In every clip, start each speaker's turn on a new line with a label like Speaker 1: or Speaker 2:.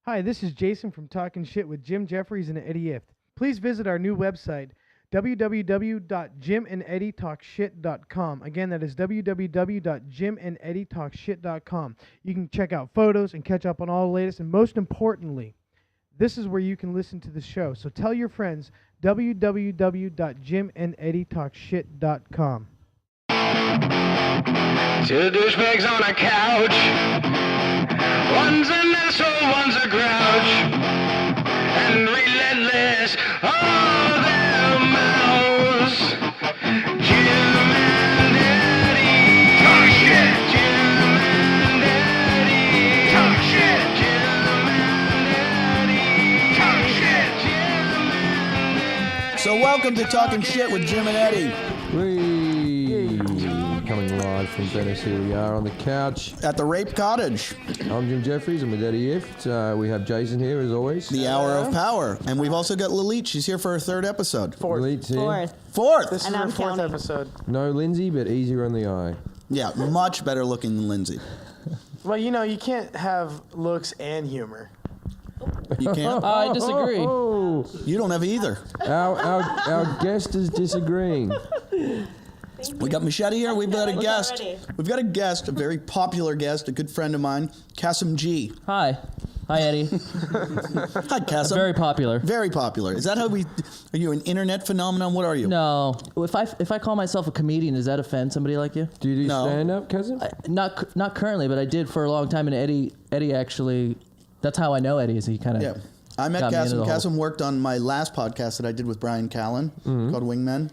Speaker 1: Hi, this is Jason from Talkin Shit with Jim Jeffries and Eddie Ift. Please visit our new website, www.jimandeddietalkshit.com. Again, that is www.jimandeddietalkshit.com. You can check out photos and catch up on all the latest, and most importantly, this is where you can listen to the show. So tell your friends, www.jimandeddietalkshit.com.
Speaker 2: Two douchebags on a couch. One's an asshole, one's a grouch. And relentless, all their mouths. Jim and Eddie talk shit. Jim and Eddie talk shit. Jim and Eddie talk shit. Jim and Eddie.
Speaker 3: So welcome to Talking Shit with Jim and Eddie.
Speaker 4: Coming live from Venice, here we are on the couch.
Speaker 3: At the Rape Cottage.
Speaker 4: I'm Jim Jeffries, I'm with Eddie Ift. We have Jason here as always.
Speaker 3: The Hour of Power. And we've also got Lite. She's here for her third episode.
Speaker 4: Lite's here.
Speaker 3: Fourth!
Speaker 1: This is
Speaker 5: And
Speaker 1: our
Speaker 5: I'm
Speaker 1: fourth
Speaker 5: counting.
Speaker 1: episode.
Speaker 4: No Lindsay, but easier on the eye.
Speaker 3: Yeah, much better looking than Lindsay.
Speaker 1: Well, you know, you can't have looks and humor.
Speaker 3: You can't?
Speaker 5: I disagree.
Speaker 4: Oh,
Speaker 3: You don't have either.
Speaker 4: our guest is disagreeing.
Speaker 3: We got Machete here. We've got a guest.
Speaker 5: already.
Speaker 3: We've got a guest, a very popular guest, a good friend of mine, Kassem G.
Speaker 5: Hi. Hi, Eddie.
Speaker 3: Hi, Kassem.
Speaker 5: Very popular.
Speaker 3: Very popular. Is that how we... Are you an internet phenomenon? What are you?
Speaker 5: No. If I call myself a comedian, does that offend somebody like you?
Speaker 4: Do you do
Speaker 3: No.
Speaker 4: stand-up, cousin?
Speaker 5: Not currently, but I did for a long time. And Eddie actually, that's how I know Eddie. Is he kind of
Speaker 3: Yeah. I met
Speaker 5: got me into
Speaker 3: Kassem.
Speaker 5: the whole-
Speaker 3: Kassem worked on my last podcast that I did with Brian Callen called Wingmen.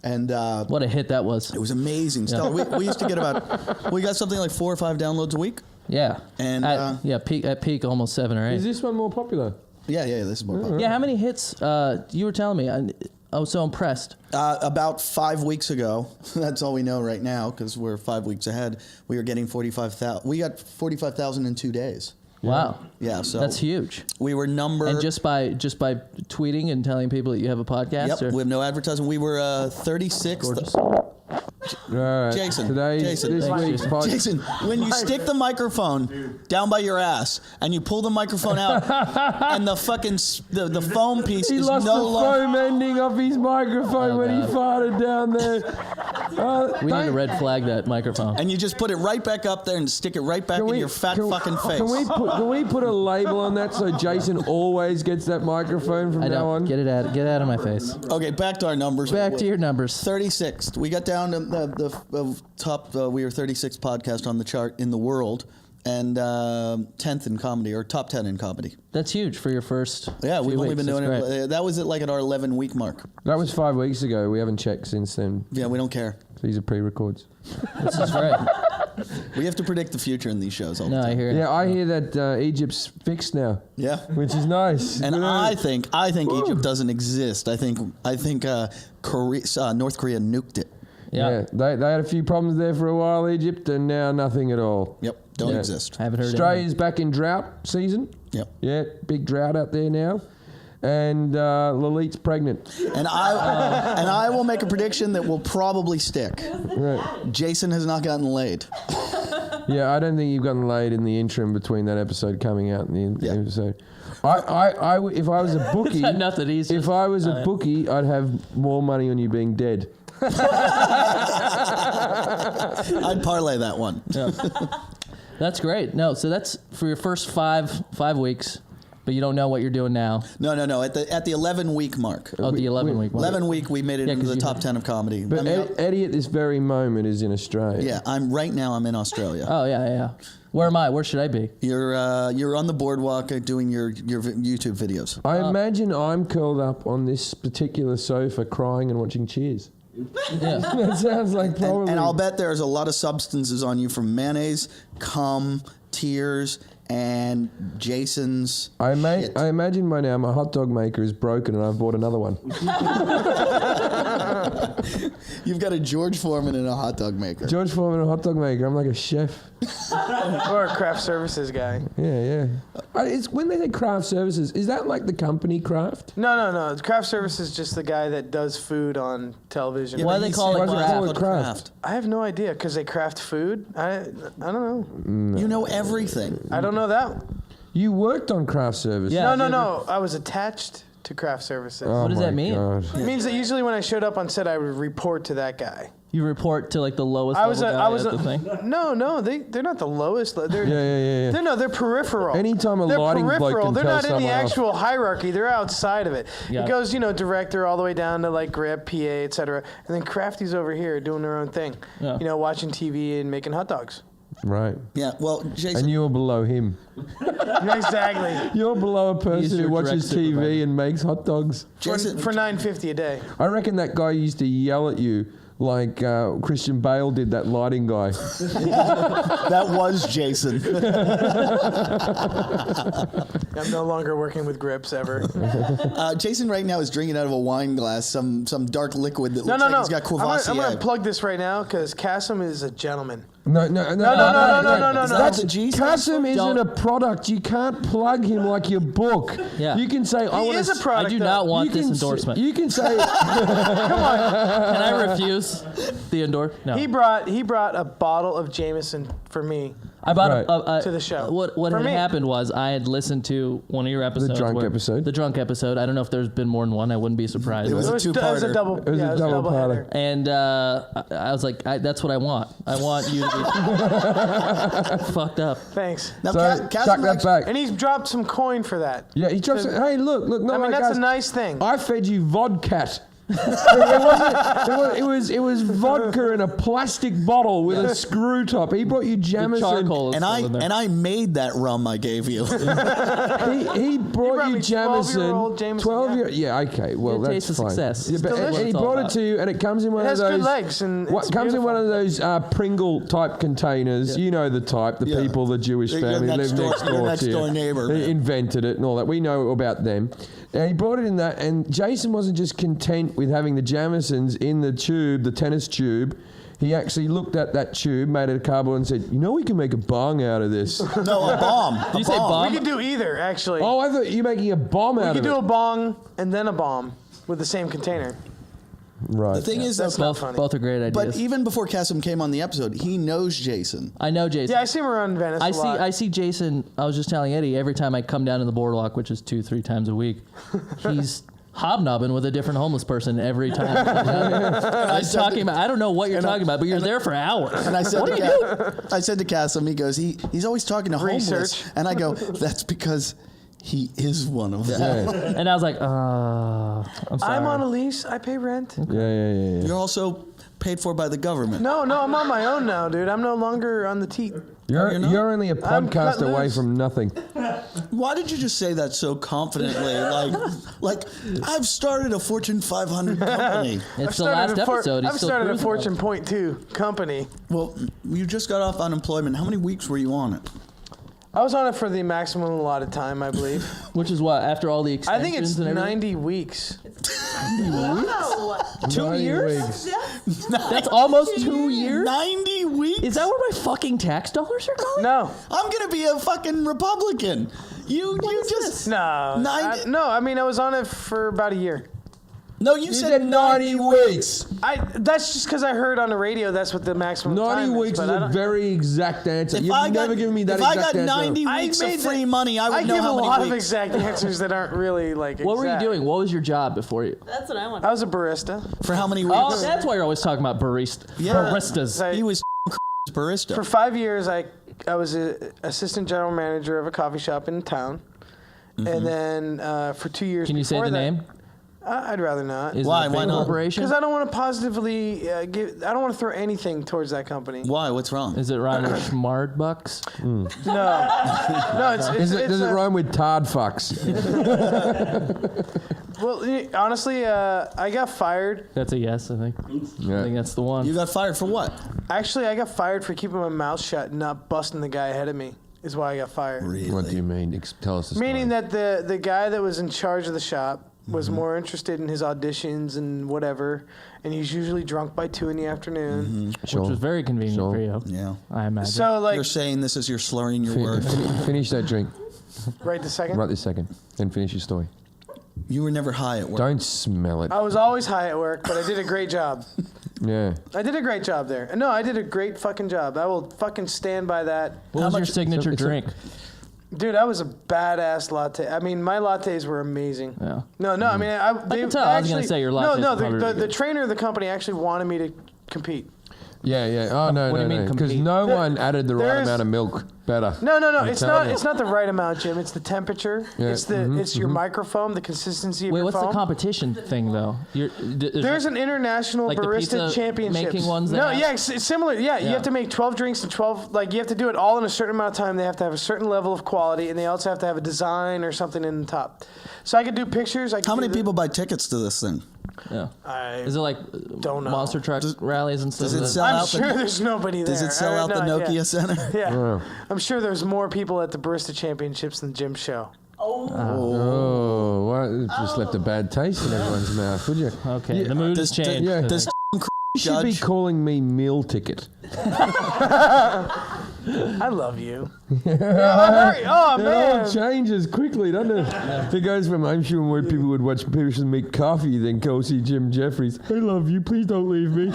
Speaker 3: And
Speaker 5: what a hit that was.
Speaker 3: it was amazing. Still, we used to get we got something like 4 or 5 downloads a week.
Speaker 5: Yeah.
Speaker 3: And,
Speaker 5: at peak almost 7 or 8.
Speaker 4: Is this one more popular?
Speaker 3: Yeah, this is more popular.
Speaker 5: Yeah. How many hits? You were telling me. I was so impressed.
Speaker 3: About 5 weeks ago, that's all we know right now because we're 5 weeks ahead. We were getting 45,000. We got 45,000 in 2 days.
Speaker 5: Wow.
Speaker 3: Yeah, so
Speaker 5: That's huge.
Speaker 3: we were number.
Speaker 5: And just by tweeting and telling people that you have a podcast.
Speaker 3: Yep,
Speaker 5: or?
Speaker 3: we have no advertising. We were 36th.
Speaker 5: Gorgeous.
Speaker 4: All right.
Speaker 3: Jason,
Speaker 4: This week's pod.
Speaker 3: Jason, when you stick the microphone down by your ass and you pull the microphone out and the fucking the foam piece
Speaker 4: He
Speaker 3: is
Speaker 4: lost
Speaker 3: no
Speaker 4: the
Speaker 3: longer.
Speaker 4: foam ending off his microphone when he farted down there.
Speaker 5: We need to red flag that microphone.
Speaker 3: And you just put it right back up there and stick it right back in your fat fucking face.
Speaker 4: Can we put a label on that so Jason always gets that microphone from
Speaker 5: I
Speaker 4: now on?
Speaker 5: don't get out of my face.
Speaker 3: Okay, back to our numbers.
Speaker 5: Back to your numbers.
Speaker 3: 36th. We got down to the top. We were 36th podcast on the chart in the world, and 10th in comedy, or top 10 in comedy.
Speaker 5: That's huge for your first.
Speaker 3: Yeah, we've
Speaker 5: few
Speaker 3: only
Speaker 5: weeks.
Speaker 3: been doing
Speaker 5: That's
Speaker 3: it.
Speaker 5: great.
Speaker 3: That was at like at our 11-week mark.
Speaker 4: That was 5 weeks ago. We haven't checked since then.
Speaker 3: Yeah, we don't care.
Speaker 4: These are pre-records.
Speaker 5: This is great.
Speaker 3: We have to predict the future in these shows all the
Speaker 5: No, I
Speaker 3: time.
Speaker 5: hear it.
Speaker 4: Yeah, I hear that Egypt's fixed now,
Speaker 3: Yeah.
Speaker 4: which is nice.
Speaker 3: And
Speaker 4: Good on
Speaker 3: I
Speaker 4: you.
Speaker 3: think Egypt doesn't exist. I think Korea, North Korea nuked it.
Speaker 5: Yeah.
Speaker 4: They had a few problems there for a while, Egypt, and now nothing at all.
Speaker 3: Yep, don't
Speaker 4: Yeah.
Speaker 3: exist.
Speaker 5: I haven't heard
Speaker 4: Australia's back in drought season.
Speaker 3: Yep.
Speaker 4: Yeah, big drought out there now. And Lolite's pregnant.
Speaker 3: And I will make a prediction that will probably stick.
Speaker 4: Right.
Speaker 3: Jason has not gotten laid.
Speaker 4: Yeah, I don't think you've gotten laid in the interim between that episode coming out and the
Speaker 3: Yeah.
Speaker 4: episode. If I was a bookie,
Speaker 5: Nothing easy.
Speaker 4: if I was a bookie, I'd have more money on you being dead.
Speaker 3: I'd parlay that one.
Speaker 5: That's great. No, so that's for your first five weeks, but you don't know what you're doing now.
Speaker 3: No. At the 11-week mark.
Speaker 5: Oh, the 11-week one.
Speaker 3: 11-week, we made it
Speaker 5: Yeah,
Speaker 3: into
Speaker 5: 'cause
Speaker 3: the
Speaker 5: you
Speaker 3: top
Speaker 5: had-
Speaker 3: 10 of comedy.
Speaker 4: But Eddie at this very moment is in Australia.
Speaker 3: Yeah, I'm in Australia.
Speaker 5: Oh yeah. Where am I? Where should I be?
Speaker 3: You're on the boardwalk doing your YouTube videos.
Speaker 4: I imagine I'm curled up on this particular sofa crying and watching Cheers.
Speaker 5: Yeah.
Speaker 4: That sounds like probably...
Speaker 3: And I'll bet there's a lot of substances on you from mayonnaise, cum, tears, and Jason's shit.
Speaker 4: I imagine by now my hot dog maker is broken and I've bought another one.
Speaker 3: You've got a George Foreman and a hot dog maker.
Speaker 4: George Foreman, a hot dog maker. I'm like a chef.
Speaker 1: Or a craft services guy.
Speaker 4: Yeah. It's when they say craft services, is that like the company Kraft?
Speaker 1: No. Craft services is just the guy that does food on television.
Speaker 5: Why do they call it
Speaker 4: Why is it
Speaker 5: craft?
Speaker 4: called craft?
Speaker 1: I have no idea because they craft food. I don't know.
Speaker 3: You know everything.
Speaker 1: I don't know that.
Speaker 4: You worked on craft service.
Speaker 5: Yeah.
Speaker 1: No. I was attached to craft services.
Speaker 4: Oh
Speaker 5: What does that
Speaker 4: my
Speaker 5: mean?
Speaker 4: God.
Speaker 1: It means that usually when I showed up on set, I would report to that guy.
Speaker 5: You report to like the lowest level guy at the thing.
Speaker 1: No, they're not the lowest. They're,
Speaker 4: Yeah.
Speaker 1: They're peripheral.
Speaker 4: Anytime a
Speaker 1: they're
Speaker 4: lighting bloke
Speaker 1: peripheral.
Speaker 4: can
Speaker 1: They're
Speaker 4: tell
Speaker 1: not in the
Speaker 4: someone off.
Speaker 1: actual hierarchy. They're outside of it.
Speaker 5: Yeah.
Speaker 1: It goes, director all the way down to like grip, PA, etc. And then crafties over here doing their own thing.
Speaker 5: Yeah.
Speaker 1: Watching TV and making hot dogs.
Speaker 4: Right.
Speaker 3: Yeah, well, Jason.
Speaker 4: And you're below him.
Speaker 1: Exactly.
Speaker 4: You're below a
Speaker 5: He's
Speaker 4: person
Speaker 5: your
Speaker 4: who watches
Speaker 5: direct supervisor.
Speaker 4: TV and makes hot dogs.
Speaker 3: Jason,
Speaker 1: For $9.50 a day.
Speaker 4: I reckon that guy used to yell at you like Christian Bale did that lighting guy.
Speaker 3: that was Jason.
Speaker 1: I'm no longer working with grips ever.
Speaker 3: Jason right now is drinking out of a wine glass some dark liquid that looks like
Speaker 1: No.
Speaker 3: he's got
Speaker 1: I'm
Speaker 3: Courvoisier.
Speaker 1: going to plug this right now because Kassem is a gentleman.
Speaker 4: No.
Speaker 1: No.
Speaker 4: That's
Speaker 3: Jesus?
Speaker 4: Kassem isn't
Speaker 5: Don't-
Speaker 4: a product. You can't plug him like your book.
Speaker 5: Yeah.
Speaker 4: You can say, I
Speaker 1: He
Speaker 4: want
Speaker 1: is a
Speaker 4: to.
Speaker 1: product.
Speaker 5: I do
Speaker 1: though.
Speaker 5: not want
Speaker 4: You
Speaker 5: this
Speaker 4: can
Speaker 5: endorsement.
Speaker 4: You can say,
Speaker 5: Can I refuse the endorse? No.
Speaker 1: He brought a bottle of Jameson for me.
Speaker 5: I bought
Speaker 4: Right.
Speaker 1: To the show.
Speaker 5: What
Speaker 1: For
Speaker 5: had
Speaker 1: me.
Speaker 5: happened was I had listened to one of your episodes.
Speaker 4: drunk episode?
Speaker 5: The drunk episode. I don't know if there's been more than one. I wouldn't be surprised.
Speaker 3: It was
Speaker 1: It
Speaker 3: a
Speaker 1: was a
Speaker 3: two-parter.
Speaker 1: double.
Speaker 4: It was
Speaker 1: yeah,
Speaker 4: a double
Speaker 1: header.
Speaker 4: parter.
Speaker 5: And I was like, that's what I want. I want you to be fucked up.
Speaker 1: Thanks.
Speaker 3: Now,
Speaker 4: so
Speaker 3: Kassem
Speaker 4: chuck that
Speaker 3: actually-
Speaker 4: back.
Speaker 1: And he's dropped some coin for that.
Speaker 4: Yeah, he drops it. Hey, look. No,
Speaker 1: I mean,
Speaker 4: like
Speaker 1: that's
Speaker 4: us.
Speaker 1: a nice thing.
Speaker 4: I fed you vodka. It was vodka in a plastic bottle with a screw top. He brought you
Speaker 5: The
Speaker 4: Jameson.
Speaker 5: charcoal.
Speaker 3: And I made that rum I gave you.
Speaker 4: He brought
Speaker 1: me
Speaker 4: you
Speaker 1: 12-year-old
Speaker 4: Jameson.
Speaker 1: Jameson,
Speaker 4: 12
Speaker 1: yeah.
Speaker 4: year. Yeah, okay. Well,
Speaker 5: It
Speaker 4: that's
Speaker 5: tastes of
Speaker 4: fine.
Speaker 5: success.
Speaker 4: Yeah, but,
Speaker 5: It's
Speaker 4: and he
Speaker 5: delicious.
Speaker 4: brought it
Speaker 5: It's
Speaker 4: to you, and it comes in one
Speaker 1: It
Speaker 4: of
Speaker 1: has
Speaker 4: those.
Speaker 1: good legs and
Speaker 4: What
Speaker 1: it's
Speaker 4: comes in one of
Speaker 1: beautiful.
Speaker 4: those Pringle type containers? You know the type. The
Speaker 3: Yeah.
Speaker 4: people, the Jewish
Speaker 3: Your
Speaker 4: family
Speaker 3: next
Speaker 4: live
Speaker 3: door-
Speaker 4: next
Speaker 3: your
Speaker 4: door
Speaker 3: next
Speaker 4: to you.
Speaker 3: door neighbor,
Speaker 4: They
Speaker 3: man.
Speaker 4: invented it and all that. We know about them. And he brought it in that, and Jason wasn't just content with having the Jamesons in the tube, the tennis tube. He actually looked at that tube, made it a cardboard, and said, we can make a bong out of this.
Speaker 3: No, a bomb.
Speaker 5: Did you say bomb?
Speaker 1: We could do either, actually.
Speaker 4: Oh, I thought you were making a bomb
Speaker 1: we
Speaker 4: out
Speaker 1: could
Speaker 4: of
Speaker 1: do
Speaker 4: it.
Speaker 1: a bong and then a bomb with the same container.
Speaker 4: Right.
Speaker 3: The thing is, though,
Speaker 1: That's not funny.
Speaker 5: Both are great ideas.
Speaker 3: but even before Kassem came on the episode, he knows Jason.
Speaker 5: I know Jason.
Speaker 1: Yeah, I see him around Venice a lot.
Speaker 5: I see Jason. I was just telling Eddie every time I come down to the boardwalk, which is 2-3 times a week, he's hobnobbing with a different homeless person every time. I'm talking about. I don't know what you're talking about, but you're there for hours.
Speaker 3: And I said, I said to Kassem, he goes, he's always talking to homeless.
Speaker 1: Research.
Speaker 3: And I go, that's because he is one of them.
Speaker 4: Yeah.
Speaker 5: And I was like, I'm sorry.
Speaker 1: I'm on a lease. I pay rent.
Speaker 4: Yeah.
Speaker 3: You're also paid for by the government.
Speaker 1: No, I'm on my own now, dude. I'm no longer on the teat.
Speaker 4: You're only a
Speaker 1: I'm cut
Speaker 4: podcast away
Speaker 1: loose.
Speaker 4: from nothing.
Speaker 3: Why did you just say that so confidently? like I've started a Fortune 500 company.
Speaker 5: It's the last episode. He's
Speaker 1: I've
Speaker 5: still
Speaker 1: started a
Speaker 5: cruising.
Speaker 1: Fortune .2 company.
Speaker 3: Well, you just got off unemployment. How many weeks were you on it?
Speaker 1: I was on it for the maximum allotted time, I believe.
Speaker 5: Which is what after all the
Speaker 1: I
Speaker 5: extensions
Speaker 1: think it's
Speaker 5: and everything?
Speaker 1: 90 weeks.
Speaker 5: 2 years.
Speaker 4: Weeks.
Speaker 5: That's almost 2 years.
Speaker 3: 90 weeks?
Speaker 5: Is that where my fucking tax dollars are going?
Speaker 1: No.
Speaker 3: I'm going to be a fucking Republican. You just...
Speaker 1: No. I mean, I was on it for about a year.
Speaker 3: No, you said 90 weeks.
Speaker 1: That's just because I heard on the radio that's what the maximum time
Speaker 4: 90 weeks
Speaker 1: but
Speaker 4: is
Speaker 1: I
Speaker 4: a
Speaker 1: don't-
Speaker 4: very exact answer. You've never given me that
Speaker 3: if
Speaker 4: exact
Speaker 3: I got
Speaker 4: answer.
Speaker 3: 90 weeks of
Speaker 1: made
Speaker 3: free
Speaker 1: that-
Speaker 3: money, I would know
Speaker 1: give
Speaker 3: how
Speaker 1: a
Speaker 3: many
Speaker 1: lot
Speaker 3: weeks.
Speaker 1: of exact answers that aren't really like
Speaker 5: What were you
Speaker 1: exact.
Speaker 5: doing? What was your job before you?
Speaker 6: That's what I want.
Speaker 1: I was a barista.
Speaker 3: For how many weeks?
Speaker 5: Oh, that's why you're always talking about baristas.
Speaker 3: He was barista.
Speaker 1: For 5 years, I was a assistant general manager of a coffee shop in town, and then for 2 years.
Speaker 5: Can you say
Speaker 1: before
Speaker 5: the
Speaker 1: that-
Speaker 5: name?
Speaker 1: I'd rather not.
Speaker 5: Is
Speaker 3: Why?
Speaker 5: it a
Speaker 3: Why
Speaker 5: big
Speaker 3: not?
Speaker 5: corporation?
Speaker 1: Because I don't want to positively give. I don't want to throw anything towards that company.
Speaker 3: Why? What's wrong?
Speaker 5: Is it rhyme with Schmard Bucks?
Speaker 1: No, it's
Speaker 4: Does it rhyme with tard fucks?
Speaker 1: Well, honestly, I got fired.
Speaker 5: That's a yes, I think.
Speaker 4: Yeah.
Speaker 5: I think that's the one.
Speaker 3: You got fired for what?
Speaker 1: Actually, I got fired for keeping my mouth shut and not busting the guy ahead of me. Is why I got fired.
Speaker 3: Really?
Speaker 4: What do you mean? Tell us the story.
Speaker 1: Meaning that the guy that was in charge of the shop was more interested in his auditions and whatever, and he's usually drunk by 2 in the afternoon.
Speaker 5: Which was very convenient
Speaker 4: Sure.
Speaker 5: for you.
Speaker 3: Yeah.
Speaker 5: I imagine.
Speaker 1: So like
Speaker 3: You're saying this is you're slurring your words.
Speaker 4: Finish that drink
Speaker 1: right this second,
Speaker 4: right this second. Then finish your story.
Speaker 3: You were never high at work.
Speaker 4: Don't smell it.
Speaker 1: I was always high at work, but I did a great job.
Speaker 4: Yeah.
Speaker 1: I did a great job there. No, I did a great fucking job. I will fucking stand by that.
Speaker 5: what was your
Speaker 3: much-
Speaker 5: signature drink?
Speaker 1: Dude, I was a badass latte. I mean, my lattes were amazing.
Speaker 5: Yeah.
Speaker 1: No, I mean, I
Speaker 5: can tell. I was gonna say your lattes
Speaker 1: No,
Speaker 5: were probably really
Speaker 1: the
Speaker 5: good.
Speaker 1: trainer of the company actually wanted me to compete.
Speaker 4: Yeah. Oh no,
Speaker 5: What do you mean
Speaker 4: because
Speaker 5: compete?
Speaker 4: no one added the right
Speaker 1: there's-
Speaker 4: amount of milk. Better.
Speaker 1: No.
Speaker 4: I'm
Speaker 1: It's
Speaker 4: telling
Speaker 1: not.
Speaker 4: you.
Speaker 1: It's not the right amount, Jim. It's the temperature.
Speaker 4: Yeah,
Speaker 1: It's your microfoam, the consistency of
Speaker 5: Wait,
Speaker 1: your
Speaker 5: what's
Speaker 1: foam.
Speaker 5: the competition thing though?
Speaker 1: There's an international
Speaker 5: Like the
Speaker 1: barista
Speaker 5: pizza
Speaker 1: championships.
Speaker 5: making ones that
Speaker 1: No,
Speaker 5: have-
Speaker 1: yeah, it's similar. Yeah, you
Speaker 5: Yeah.
Speaker 1: have to make 12 drinks in 12. Like you have to do it all in a certain amount of time. They have to have a certain level of quality, and they also have to have a design or something in the top. So I could do pictures.
Speaker 3: How many people buy tickets to this thing?
Speaker 5: Yeah.
Speaker 1: I
Speaker 5: Is it like
Speaker 1: don't know.
Speaker 5: monster truck rallies and stuff?
Speaker 3: does it
Speaker 5: that-
Speaker 3: sell
Speaker 1: I'm
Speaker 3: out the-
Speaker 1: sure there's nobody there.
Speaker 3: Does it sell
Speaker 1: I
Speaker 3: out
Speaker 1: have
Speaker 3: the
Speaker 1: no
Speaker 3: Nokia
Speaker 1: idea.
Speaker 3: Center?
Speaker 1: Yeah,
Speaker 4: Oh.
Speaker 1: I'm sure there's more people at the barista championships than Jim's show.
Speaker 4: Oh, well, just left a bad taste in everyone's mouth, would you?
Speaker 5: Okay, the mood has changed.
Speaker 4: yeah.
Speaker 3: Does
Speaker 4: You should be
Speaker 3: judge?
Speaker 4: calling me meal ticket.
Speaker 1: I love you. Oh
Speaker 4: It
Speaker 1: man.
Speaker 4: all changes quickly, doesn't it? It goes from I'm sure more people would watch people make coffee than go see Jim Jeffries. I love you. Please don't leave me.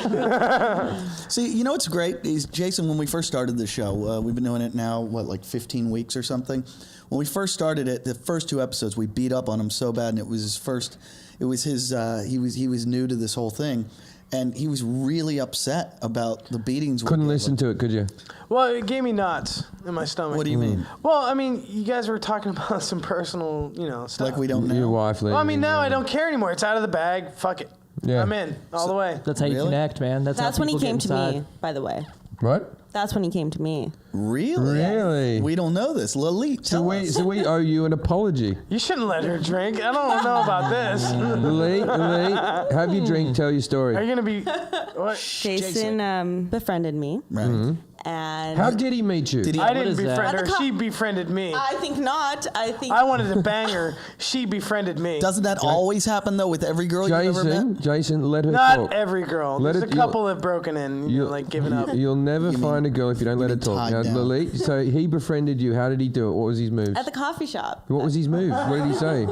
Speaker 3: See, you know what's great is Jason. When we first started the show, we've been doing it now, like 15 weeks or something. When we first started it, the first 2 episodes, we beat up on him so bad, and it was his first. It was his. He was new to this whole thing, and he was really upset about the beatings.
Speaker 4: Couldn't listen to it, could you?
Speaker 1: Well, it gave me knots in my stomach.
Speaker 3: What do you mean?
Speaker 1: Well, I mean, you guys were talking about some personal, stuff.
Speaker 3: Like we don't know.
Speaker 4: Your wife.
Speaker 1: Well, I mean, now I don't care anymore. It's out of the bag. Fuck it.
Speaker 4: Yeah.
Speaker 1: I'm in all the way.
Speaker 5: That's how you
Speaker 3: Really?
Speaker 5: connect, man. That's
Speaker 6: That's
Speaker 5: how
Speaker 6: when he
Speaker 5: people
Speaker 6: came
Speaker 5: get
Speaker 6: to
Speaker 5: inside.
Speaker 6: me, by the way.
Speaker 4: What?
Speaker 6: That's when he came to me.
Speaker 3: Really?
Speaker 4: Really?
Speaker 3: We don't know this. Lite,
Speaker 4: So
Speaker 3: tell us.
Speaker 4: we owe you an apology.
Speaker 1: You shouldn't let her drink. I don't know about this.
Speaker 4: Lee, have you drink, tell your story.
Speaker 1: Are you gonna be? What?
Speaker 6: Jason befriended me,
Speaker 3: Right.
Speaker 6: and
Speaker 4: How did he meet you?
Speaker 3: Did he?
Speaker 1: I
Speaker 5: What
Speaker 1: didn't
Speaker 5: is that?
Speaker 1: befriend her.
Speaker 6: At the
Speaker 1: She befriended me.
Speaker 6: I think not. I think
Speaker 1: I wanted to bang her. She befriended me.
Speaker 3: Doesn't that always happen though with every girl you've ever met?
Speaker 4: Jason, let her
Speaker 1: Not
Speaker 4: talk.
Speaker 1: every girl.
Speaker 4: Let
Speaker 1: There's
Speaker 4: it-
Speaker 1: a couple that have broken in, like giving up.
Speaker 4: You'll never
Speaker 3: You
Speaker 4: find
Speaker 3: mean-
Speaker 4: a girl if you don't let her
Speaker 3: mean
Speaker 4: talk.
Speaker 3: tied
Speaker 4: Now,
Speaker 3: down.
Speaker 4: Lily, so he befriended you. How did he do it? What was his moves?
Speaker 6: at the coffee shop.
Speaker 4: What was his moves? What did he say?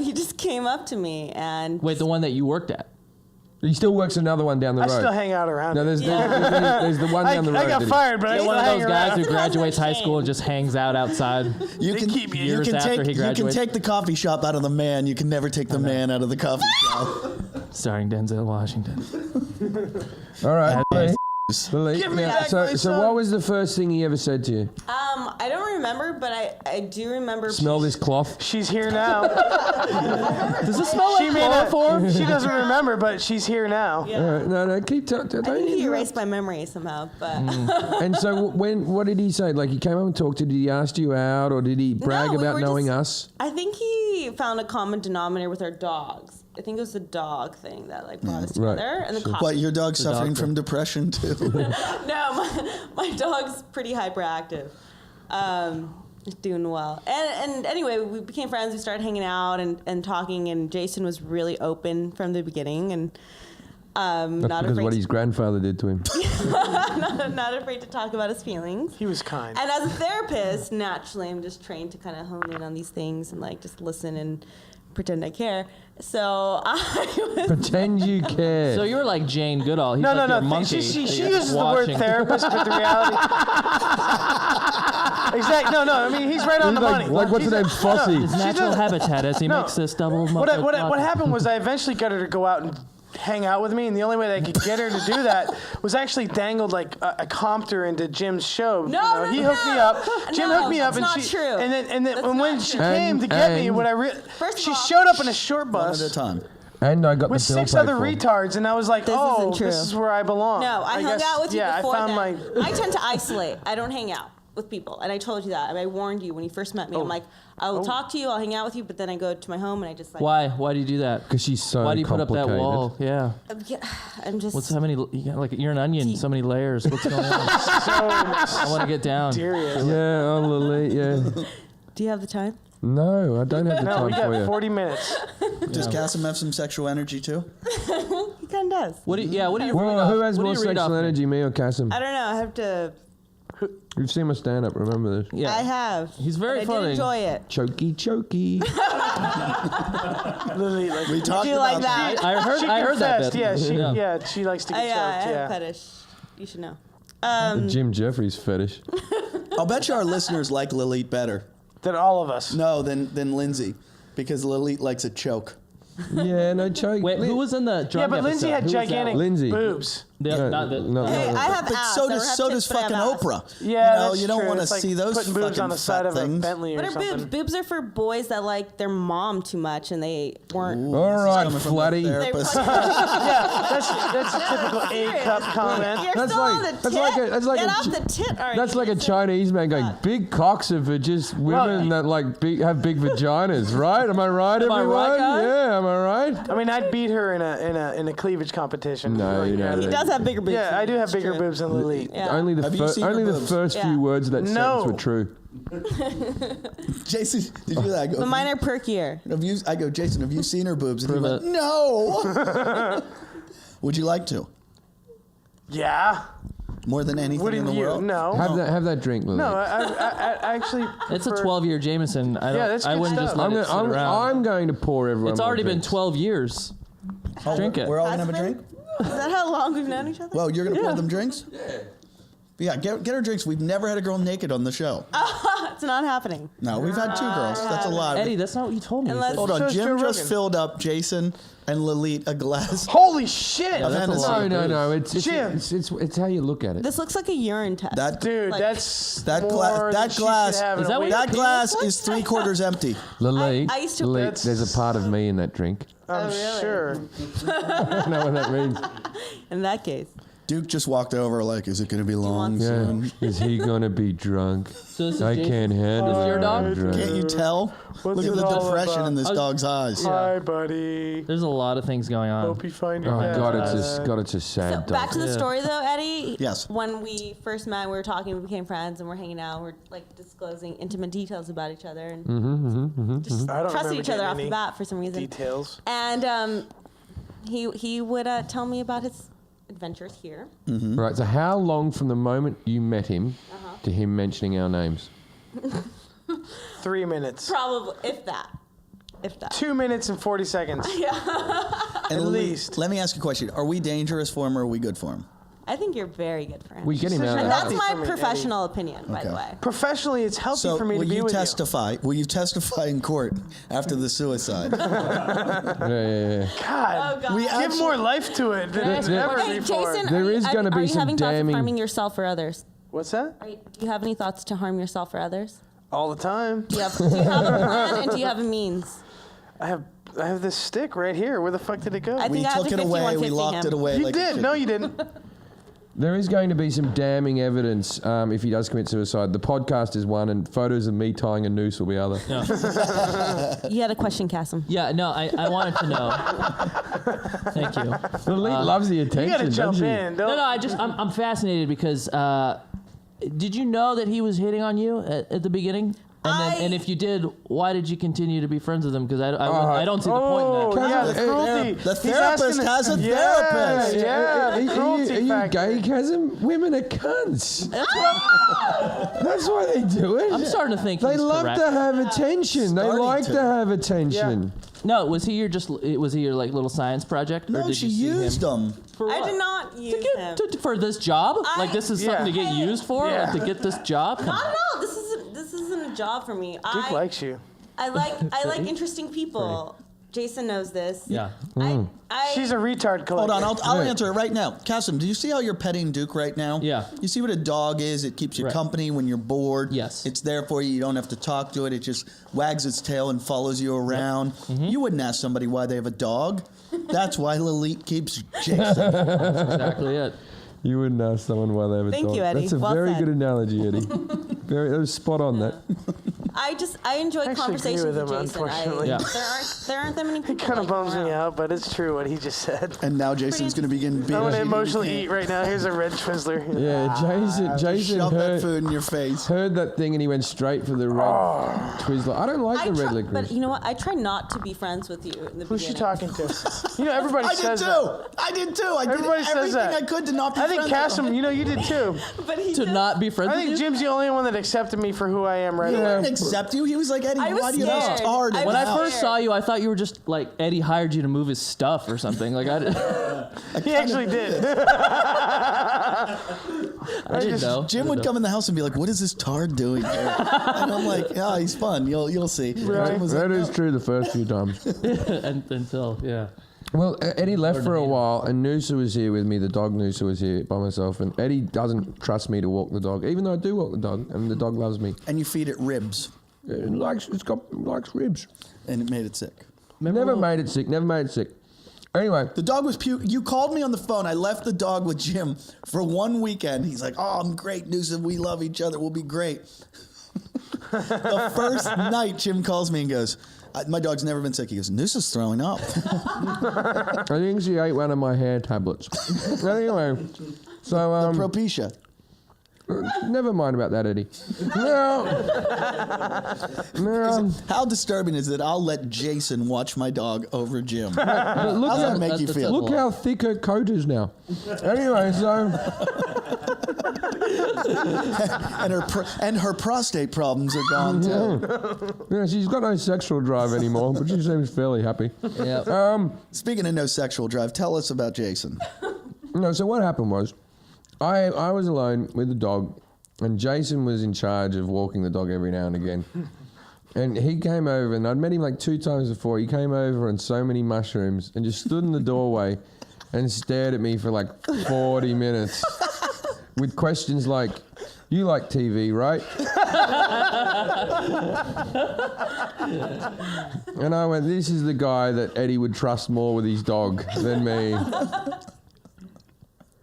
Speaker 6: He just came up to me and
Speaker 5: Wait, the one that you worked at?
Speaker 4: He still works another one down the
Speaker 1: I
Speaker 4: road.
Speaker 1: still hang out around.
Speaker 4: No,
Speaker 1: it.
Speaker 4: there's the one down the road.
Speaker 1: I got
Speaker 4: did he?
Speaker 1: fired, but I
Speaker 5: Yeah,
Speaker 1: still
Speaker 5: one of
Speaker 1: hang
Speaker 5: those guys
Speaker 1: around.
Speaker 5: who graduates high school and just hangs out outside.
Speaker 3: You
Speaker 1: They
Speaker 3: can
Speaker 1: keep you.
Speaker 3: you
Speaker 5: Years
Speaker 3: can
Speaker 5: after
Speaker 3: take
Speaker 5: he
Speaker 3: you can
Speaker 5: graduates.
Speaker 3: take the coffee shop out of the man. You can never take the man out of the coffee shop.
Speaker 5: Starring Denzel Washington.
Speaker 4: All right.
Speaker 5: Yes.
Speaker 4: Lily,
Speaker 1: Give me
Speaker 4: now,
Speaker 1: back my
Speaker 4: so
Speaker 1: son.
Speaker 4: what was the first thing he ever said to you?
Speaker 6: I don't remember, but I do remember.
Speaker 4: Smell this cloth.
Speaker 1: She's here now.
Speaker 5: Does it smell
Speaker 1: She
Speaker 5: like
Speaker 1: may not.
Speaker 5: chloroform?
Speaker 1: She doesn't remember, but she's here now.
Speaker 6: Yeah.
Speaker 4: All right, no, keep talking.
Speaker 6: I think he erased my memory somehow, but
Speaker 4: And so what did he say? Like he came up and talked to you, did he ask you out or did he brag
Speaker 6: we
Speaker 4: about
Speaker 6: were
Speaker 4: knowing
Speaker 6: just-
Speaker 4: us?
Speaker 6: I think he found a common denominator with our dogs. I think it was the dog thing that like brought us
Speaker 4: right.
Speaker 6: together, and the coffee.
Speaker 3: What, your dog's suffering
Speaker 5: doctor.
Speaker 3: from depression too?
Speaker 6: No, my dog's pretty hyperactive. Doing well. And anyway, we became friends. We started hanging out and talking, and Jason was really open from the beginning and
Speaker 4: That's
Speaker 6: not
Speaker 4: because
Speaker 6: afraid
Speaker 4: what his grandfather did to him.
Speaker 6: not afraid to talk about his feelings.
Speaker 1: He was kind.
Speaker 6: And as a therapist, naturally, I'm just trained to kind of hone in on these things and like just listen and pretend I care. So I was
Speaker 4: Pretend you care.
Speaker 5: So you were like Jane Goodall. He's
Speaker 1: No,
Speaker 5: like
Speaker 1: no,
Speaker 5: your
Speaker 1: no.
Speaker 5: monkey.
Speaker 1: She
Speaker 5: that you're
Speaker 1: uses the word
Speaker 5: watching.
Speaker 1: therapist, but the reality. Exactly. No. I mean, he's right on the money.
Speaker 4: like what's
Speaker 1: He's
Speaker 4: her name, Fosse?
Speaker 5: His natural habitat as he
Speaker 1: No.
Speaker 5: makes this double.
Speaker 1: What happened was I eventually got her to go out and hang out with me, and the only way that I could get her to do that was actually dangled like I comped her into Jim's show.
Speaker 6: No,
Speaker 1: He
Speaker 6: no,
Speaker 1: hooked me
Speaker 6: no.
Speaker 1: up. Jim
Speaker 6: No,
Speaker 1: hooked me up,
Speaker 6: that's
Speaker 1: and
Speaker 6: not
Speaker 1: she
Speaker 6: true.
Speaker 1: and then
Speaker 6: That's
Speaker 1: when
Speaker 6: not
Speaker 1: she
Speaker 6: true.
Speaker 1: came to get me,
Speaker 4: And-
Speaker 1: what
Speaker 6: First of
Speaker 1: she
Speaker 6: all-
Speaker 1: showed up in a short
Speaker 3: One
Speaker 1: bus
Speaker 3: at a time.
Speaker 4: And I got
Speaker 1: with
Speaker 4: the bill
Speaker 1: 6
Speaker 4: paid
Speaker 1: other
Speaker 4: for.
Speaker 1: retards, and I was like,
Speaker 6: This
Speaker 1: oh,
Speaker 6: isn't true.
Speaker 1: this is where I belong.
Speaker 6: No, I hung
Speaker 1: guess,
Speaker 6: out with you
Speaker 1: yeah,
Speaker 6: before
Speaker 1: I found
Speaker 6: then.
Speaker 1: my.
Speaker 6: I tend to isolate. I don't hang out with people, and I told you that. I warned you when you first met me. I'm like, I will talk to you, I'll hang out with you, but then I go to my home and I just like.
Speaker 5: Why? Why do you do that?
Speaker 4: Because she's so
Speaker 5: Why do you put up that
Speaker 4: complicated.
Speaker 5: wall? Yeah.
Speaker 6: I'm just.
Speaker 5: What's how many? You got, like you're an onion. So many layers. What's going on? I want to get down.
Speaker 1: Serious.
Speaker 4: Yeah, oh, Lily, yeah.
Speaker 6: Do you have the time?
Speaker 4: No, I don't have the
Speaker 1: No,
Speaker 4: time
Speaker 1: we
Speaker 4: for
Speaker 1: got
Speaker 4: you.
Speaker 1: 40 minutes.
Speaker 3: Does Kassem have some sexual energy too?
Speaker 6: He kind of does.
Speaker 5: What do you? Yeah. What do you? read
Speaker 4: Well,
Speaker 5: off?
Speaker 4: who has
Speaker 5: what do
Speaker 4: more
Speaker 5: you read
Speaker 4: sexual
Speaker 5: off me?
Speaker 4: energy, me or Kassem?
Speaker 6: I don't know. I have to.
Speaker 4: You've seen my stand-up, remember this?
Speaker 5: Yeah.
Speaker 6: I have.
Speaker 5: He's very
Speaker 6: and
Speaker 5: funny.
Speaker 6: I did enjoy it.
Speaker 4: Chokey.
Speaker 1: Literally, like,
Speaker 3: We talked
Speaker 6: Do you
Speaker 3: about
Speaker 6: like that?
Speaker 5: I heard.
Speaker 1: she
Speaker 5: I heard that
Speaker 1: confessed.
Speaker 5: bit.
Speaker 1: Yeah, she likes to get
Speaker 6: Yeah, I
Speaker 1: choked.
Speaker 6: have a
Speaker 1: Yeah.
Speaker 6: fetish. You should know.
Speaker 4: Jim Jeffries fetish.
Speaker 3: I'll bet you our listeners like Lite better.
Speaker 1: Than all of us.
Speaker 3: No, than Lindsay, because Lite likes a choke.
Speaker 4: Yeah, no choke.
Speaker 5: Wait, who was in the drug
Speaker 1: Yeah, but Lindsay
Speaker 5: episode?
Speaker 1: had
Speaker 5: Who was that
Speaker 1: gigantic
Speaker 5: one?
Speaker 4: Lindsay.
Speaker 1: boobs.
Speaker 4: No.
Speaker 6: Hey, I have
Speaker 3: But
Speaker 6: abs.
Speaker 3: so
Speaker 6: I don't
Speaker 3: does
Speaker 6: have
Speaker 3: so
Speaker 6: tits,
Speaker 3: does
Speaker 6: but I have
Speaker 3: fucking
Speaker 6: abs.
Speaker 3: Oprah.
Speaker 1: Yeah,
Speaker 3: you
Speaker 1: that's
Speaker 3: don't
Speaker 1: true.
Speaker 3: want to
Speaker 1: It's like
Speaker 3: see those
Speaker 1: putting boobs
Speaker 3: fucking
Speaker 1: on the side
Speaker 3: fat
Speaker 1: of a
Speaker 3: things.
Speaker 1: Bentley
Speaker 6: What
Speaker 1: or
Speaker 6: are
Speaker 1: something.
Speaker 6: boobs? Boobs are for boys that like their mom too much and they weren't.
Speaker 3: Ooh,
Speaker 4: All
Speaker 3: this is
Speaker 4: right,
Speaker 3: coming from the
Speaker 4: Flatty.
Speaker 3: therapist.
Speaker 1: Yeah, that's a typical A-cup comment.
Speaker 6: You're
Speaker 4: That's
Speaker 6: still
Speaker 4: like-
Speaker 6: on the
Speaker 4: that's
Speaker 6: tit.
Speaker 4: like a- that's like
Speaker 6: Get
Speaker 4: a-
Speaker 6: off the tit already.
Speaker 4: That's like a Chinese man going, big cocks are for just women that like have big vaginas, right? Am I right,
Speaker 5: Am I
Speaker 4: everyone?
Speaker 5: right, guys?
Speaker 4: Yeah, am I right?
Speaker 1: I mean, I'd beat her in a cleavage competition.
Speaker 4: No, you don't.
Speaker 6: He does have bigger boobs.
Speaker 1: Yeah, I do have
Speaker 6: It's
Speaker 1: bigger
Speaker 6: true.
Speaker 1: boobs than Lily.
Speaker 6: Yeah.
Speaker 4: Only the
Speaker 3: Have you seen her
Speaker 4: only the
Speaker 3: boobs?
Speaker 4: first
Speaker 6: Yeah.
Speaker 4: few words of that
Speaker 1: No.
Speaker 4: sentence were true.
Speaker 3: Jason, did you do that? I go,
Speaker 6: But mine are perkier.
Speaker 3: I go, Jason, have you seen her boobs? And he
Speaker 5: Prove
Speaker 3: went,
Speaker 5: it.
Speaker 3: no. Would you like to?
Speaker 1: Yeah.
Speaker 3: More than anything
Speaker 1: What
Speaker 3: in
Speaker 1: do
Speaker 3: the
Speaker 1: you?
Speaker 3: world?
Speaker 1: No.
Speaker 4: Have that drink, Lily.
Speaker 1: No, I actually.
Speaker 5: It's a
Speaker 1: prefer-
Speaker 5: 12-year Jameson. I don't.
Speaker 1: Yeah, that's
Speaker 5: I
Speaker 1: good
Speaker 5: wouldn't just
Speaker 1: stuff.
Speaker 5: let it sit around.
Speaker 4: I'm going to pour everyone.
Speaker 5: It's
Speaker 4: more
Speaker 5: already been
Speaker 4: drinks.
Speaker 5: 12 years.
Speaker 3: Oh,
Speaker 5: Drink it.
Speaker 3: We're all going to have a
Speaker 6: Husband?
Speaker 3: drink?
Speaker 6: Is that how long we've known each other?
Speaker 3: Well, you're going to pour them drinks? Yeah, get her drinks. We've never had a girl naked on the show.
Speaker 6: It's not happening.
Speaker 3: No, we've had two girls. That's a lot.
Speaker 5: Eddie, that's not what you told me.
Speaker 6: Unless-
Speaker 3: Hold on,
Speaker 1: So's
Speaker 3: Jim
Speaker 1: Joe
Speaker 3: just
Speaker 1: Rogan.
Speaker 3: filled up Jason and Lilith a glass.
Speaker 1: Holy shit!
Speaker 3: of
Speaker 5: that's a
Speaker 3: Hennessy.
Speaker 5: lot.
Speaker 4: No. It's
Speaker 1: Jim.
Speaker 4: it's how you look at it.
Speaker 6: This looks like a urine test.
Speaker 3: That
Speaker 1: Dude,
Speaker 6: Like-
Speaker 1: that's
Speaker 3: That
Speaker 1: more
Speaker 3: gla-
Speaker 1: than
Speaker 3: that
Speaker 1: she
Speaker 3: glass-
Speaker 1: should have in
Speaker 5: Is
Speaker 1: a
Speaker 5: that what
Speaker 1: week.
Speaker 3: that
Speaker 5: penis
Speaker 3: glass
Speaker 5: looks
Speaker 3: is 3/4 empty.
Speaker 4: Lily,
Speaker 6: I used to-
Speaker 4: Lily,
Speaker 6: That's-
Speaker 4: there's a part of me in that drink.
Speaker 1: I'm
Speaker 6: really?
Speaker 1: sure.
Speaker 4: I don't know what that means.
Speaker 6: In that case.
Speaker 3: Duke just walked over like, is it going to be long
Speaker 6: want
Speaker 3: soon?
Speaker 4: Yeah. Is he gonna be drunk?
Speaker 5: So this is
Speaker 4: I
Speaker 5: Jason-
Speaker 4: can't handle
Speaker 5: This is your
Speaker 4: it.
Speaker 5: dog?
Speaker 4: I'm drunk.
Speaker 3: Can't you tell?
Speaker 1: What's
Speaker 3: Look at
Speaker 1: it
Speaker 3: the
Speaker 1: all
Speaker 3: depression
Speaker 1: about?
Speaker 3: in this dog's eyes.
Speaker 1: Hi, buddy.
Speaker 5: There's a lot of things going on.
Speaker 1: Hope you find your
Speaker 4: Oh
Speaker 1: dad.
Speaker 4: God, it's a sad
Speaker 6: So
Speaker 4: dog.
Speaker 6: back to the story though, Eddie.
Speaker 3: Yes.
Speaker 6: When we first met, we were talking, we became friends, and we're hanging out. We're like disclosing intimate details about each other, and just
Speaker 1: I don't
Speaker 6: trusted
Speaker 1: remember
Speaker 6: each other
Speaker 1: getting
Speaker 6: off the
Speaker 1: any
Speaker 6: bat for some reason.
Speaker 1: Details.
Speaker 6: And he would tell me about his adventures here.
Speaker 4: Right. So how long from the moment you met him to him mentioning our names?
Speaker 1: 3 minutes.
Speaker 6: Probably, if that.
Speaker 1: 2 minutes and 40 seconds.
Speaker 3: And
Speaker 1: At
Speaker 3: Lily,
Speaker 1: least.
Speaker 3: Let me ask you a question. Are we dangerous for him or are we good for him?
Speaker 6: I think you're very good for him.
Speaker 4: We get him
Speaker 1: says
Speaker 4: out.
Speaker 1: you're
Speaker 4: of
Speaker 6: and
Speaker 4: the
Speaker 6: that's
Speaker 1: healthy
Speaker 6: my
Speaker 1: for me,
Speaker 6: professional opinion, by the
Speaker 3: Okay.
Speaker 6: way.
Speaker 1: Professionally, it's healthy
Speaker 3: So
Speaker 1: for me to
Speaker 3: will
Speaker 1: be
Speaker 3: you
Speaker 1: with
Speaker 3: testify? Will you testify in court after the suicide?
Speaker 4: Yeah.
Speaker 1: you. God,
Speaker 6: Oh, God.
Speaker 3: We
Speaker 1: give
Speaker 3: actually-
Speaker 1: more life to it than it's
Speaker 4: Yeah.
Speaker 1: ever
Speaker 6: Hey,
Speaker 1: before.
Speaker 6: Jason,
Speaker 4: There is gonna be
Speaker 6: are you
Speaker 4: some
Speaker 6: having thoughts of
Speaker 4: damning-
Speaker 6: harming yourself or others?
Speaker 1: What's that?
Speaker 6: Do you have any thoughts to harm yourself or others?
Speaker 1: All the time.
Speaker 6: Do you have a plan and do you have a means?
Speaker 1: I have this stick right here. Where the fuck did it go?
Speaker 6: I
Speaker 3: We
Speaker 6: think I have
Speaker 3: took
Speaker 6: to
Speaker 3: it
Speaker 6: 50,
Speaker 3: away. We
Speaker 6: 150
Speaker 3: locked
Speaker 6: him.
Speaker 3: it away.
Speaker 1: you
Speaker 3: like
Speaker 1: did. No, you didn't.
Speaker 4: There is going to be some damning evidence if he does commit suicide. The podcast is one, and photos of me tying a noose will be other.
Speaker 6: You had a question, Kassem.
Speaker 5: Yeah, no, I wanted to know. Thank you.
Speaker 4: Lily loves the attention.
Speaker 1: You gotta jump
Speaker 4: doesn't she?
Speaker 1: in. Don't.
Speaker 5: No, I'm fascinated because did you know that he was hitting on you at the beginning? And if you did, why did you continue to be friends with him? Because I don't see the point in
Speaker 1: Oh,
Speaker 5: that.
Speaker 1: yeah, the
Speaker 3: Hey,
Speaker 1: cruelty.
Speaker 3: the
Speaker 1: He's
Speaker 3: therapist
Speaker 1: asking
Speaker 3: has a
Speaker 1: Yeah,
Speaker 3: therapist.
Speaker 1: Yeah, the cruelty
Speaker 4: Are you
Speaker 1: factor.
Speaker 4: gay, Kassem? Women are cunts. That's why they do it.
Speaker 5: I'm starting to think
Speaker 4: They
Speaker 5: he's
Speaker 4: love
Speaker 5: correct.
Speaker 4: to have attention. They
Speaker 3: Starting
Speaker 4: like
Speaker 3: to.
Speaker 4: to have attention.
Speaker 5: No, was he your like little science project? Or
Speaker 3: No,
Speaker 5: did
Speaker 3: she
Speaker 5: you see
Speaker 3: used
Speaker 5: him?
Speaker 3: them.
Speaker 5: For
Speaker 6: I
Speaker 5: what?
Speaker 6: did not use him.
Speaker 5: For this job? Like this is something to
Speaker 1: Yeah.
Speaker 5: get used for?
Speaker 1: Yeah.
Speaker 5: Like to get this job? Come
Speaker 6: I
Speaker 5: on.
Speaker 6: don't know. This isn't a job for me.
Speaker 1: Duke likes you.
Speaker 6: I like interesting people. Jason knows this.
Speaker 5: Yeah.
Speaker 1: She's a retard collector.
Speaker 3: Hold on, I'll
Speaker 4: Right.
Speaker 3: answer it right now. Kassem, do you see how you're petting Duke right now?
Speaker 5: Yeah.
Speaker 3: You see what a dog is? It keeps you
Speaker 5: Right.
Speaker 3: company when you're bored.
Speaker 5: Yes.
Speaker 3: It's there for you. You don't have to talk to it. It just wags its tail and follows you around. You wouldn't ask somebody why they have a dog. That's why Lilith keeps Jason.
Speaker 5: Exactly it.
Speaker 4: You wouldn't ask someone why they have a
Speaker 6: Thank
Speaker 4: dog.
Speaker 6: you, Eddie.
Speaker 4: That's a
Speaker 6: Well
Speaker 4: very
Speaker 6: said.
Speaker 4: good analogy, Eddie. That was spot on. That.
Speaker 6: I enjoy
Speaker 1: I actually
Speaker 6: conversations
Speaker 1: agree with
Speaker 6: with
Speaker 1: him,
Speaker 6: Jason.
Speaker 1: unfortunately.
Speaker 5: Yeah.
Speaker 6: There aren't that many people.
Speaker 1: It kind of
Speaker 6: like
Speaker 1: bums me
Speaker 6: around.
Speaker 1: out, but it's true what he just said.
Speaker 3: And now Jason's going to begin being.
Speaker 1: I'm gonna emotionally eat right now. Here's a red Twizzler.
Speaker 4: Yeah, Jason
Speaker 3: Shove that
Speaker 4: heard,
Speaker 3: food in your face.
Speaker 4: heard that thing and he went straight for the red Twizzler. I don't like the red licorice.
Speaker 6: But you know what? I try not to be friends with you in the
Speaker 1: Who's she
Speaker 6: beginning.
Speaker 1: talking to? You know, everybody
Speaker 3: I did
Speaker 1: says
Speaker 3: too.
Speaker 1: that.
Speaker 3: I did too. I did
Speaker 1: Everybody says
Speaker 3: everything
Speaker 1: that.
Speaker 3: I could to not be
Speaker 1: I think
Speaker 3: friends with
Speaker 1: Kassem,
Speaker 3: him.
Speaker 1: you know, you did too.
Speaker 6: But he
Speaker 5: To
Speaker 6: just-
Speaker 5: not be friends
Speaker 1: I
Speaker 5: with
Speaker 1: think
Speaker 5: you?
Speaker 1: Jim's the only one that accepted me for who I am right
Speaker 3: He
Speaker 1: now.
Speaker 3: didn't accept you. He was like, Eddie,
Speaker 6: I was
Speaker 3: why do you have this
Speaker 6: scared.
Speaker 3: tard? in
Speaker 6: I
Speaker 5: When
Speaker 3: the
Speaker 5: I
Speaker 6: was
Speaker 3: house?"
Speaker 5: first saw you, I thought you were just like Eddie hired you to move his stuff or something. Like I did.
Speaker 1: He actually did.
Speaker 5: I didn't know.
Speaker 3: Jim would come in the house and be like, "What is this tard doing here?" And I'm like, "Yeah, he's fun. You'll see."
Speaker 1: Right.
Speaker 3: Jim was
Speaker 4: That
Speaker 3: like,
Speaker 4: is true the first few times.
Speaker 5: Until
Speaker 4: Well, Eddie left for a while, and Noosa was here with me. The dog Noosa was here by myself, and Eddie doesn't trust me to walk the dog, even though I do walk the dog, and the dog loves me.
Speaker 3: And you feed it ribs,
Speaker 4: It likes ribs.
Speaker 3: and it made it sick.
Speaker 4: Never made it sick. Anyway,
Speaker 3: The dog was puke. You called me on the phone. I left the dog with Jim for one weekend. He's like, "Oh, I'm great, Newsom. We love each other. We'll be great." The first night, Jim calls me and goes, "My dog's never been sick." He goes, "Newsom's throwing up."
Speaker 4: I think she ate one of my hair tablets. Anyway, so
Speaker 3: Propecia.
Speaker 4: never mind about that, Eddie. No.
Speaker 3: How disturbing is it? I'll let Jason watch my dog over Jim.
Speaker 4: But look
Speaker 3: How's
Speaker 4: how,
Speaker 3: that make you feel?
Speaker 4: look how thick her coat is now. Anyway, so
Speaker 3: And her prostate problems are gone too.
Speaker 4: yeah, she's got no sexual drive anymore, but she seems fairly happy.
Speaker 5: Yeah.
Speaker 3: Speaking of no sexual drive, tell us about Jason.
Speaker 4: No, so what happened was, I was alone with the dog, and Jason was in charge of walking the dog every now and again. And he came over, and I'd met him like 2 times before. He came over on so many mushrooms and just stood in the doorway and stared at me for like 40 minutes with questions like, "You like TV, right?" And I went, "This is the guy that Eddie would trust more with his dog than me."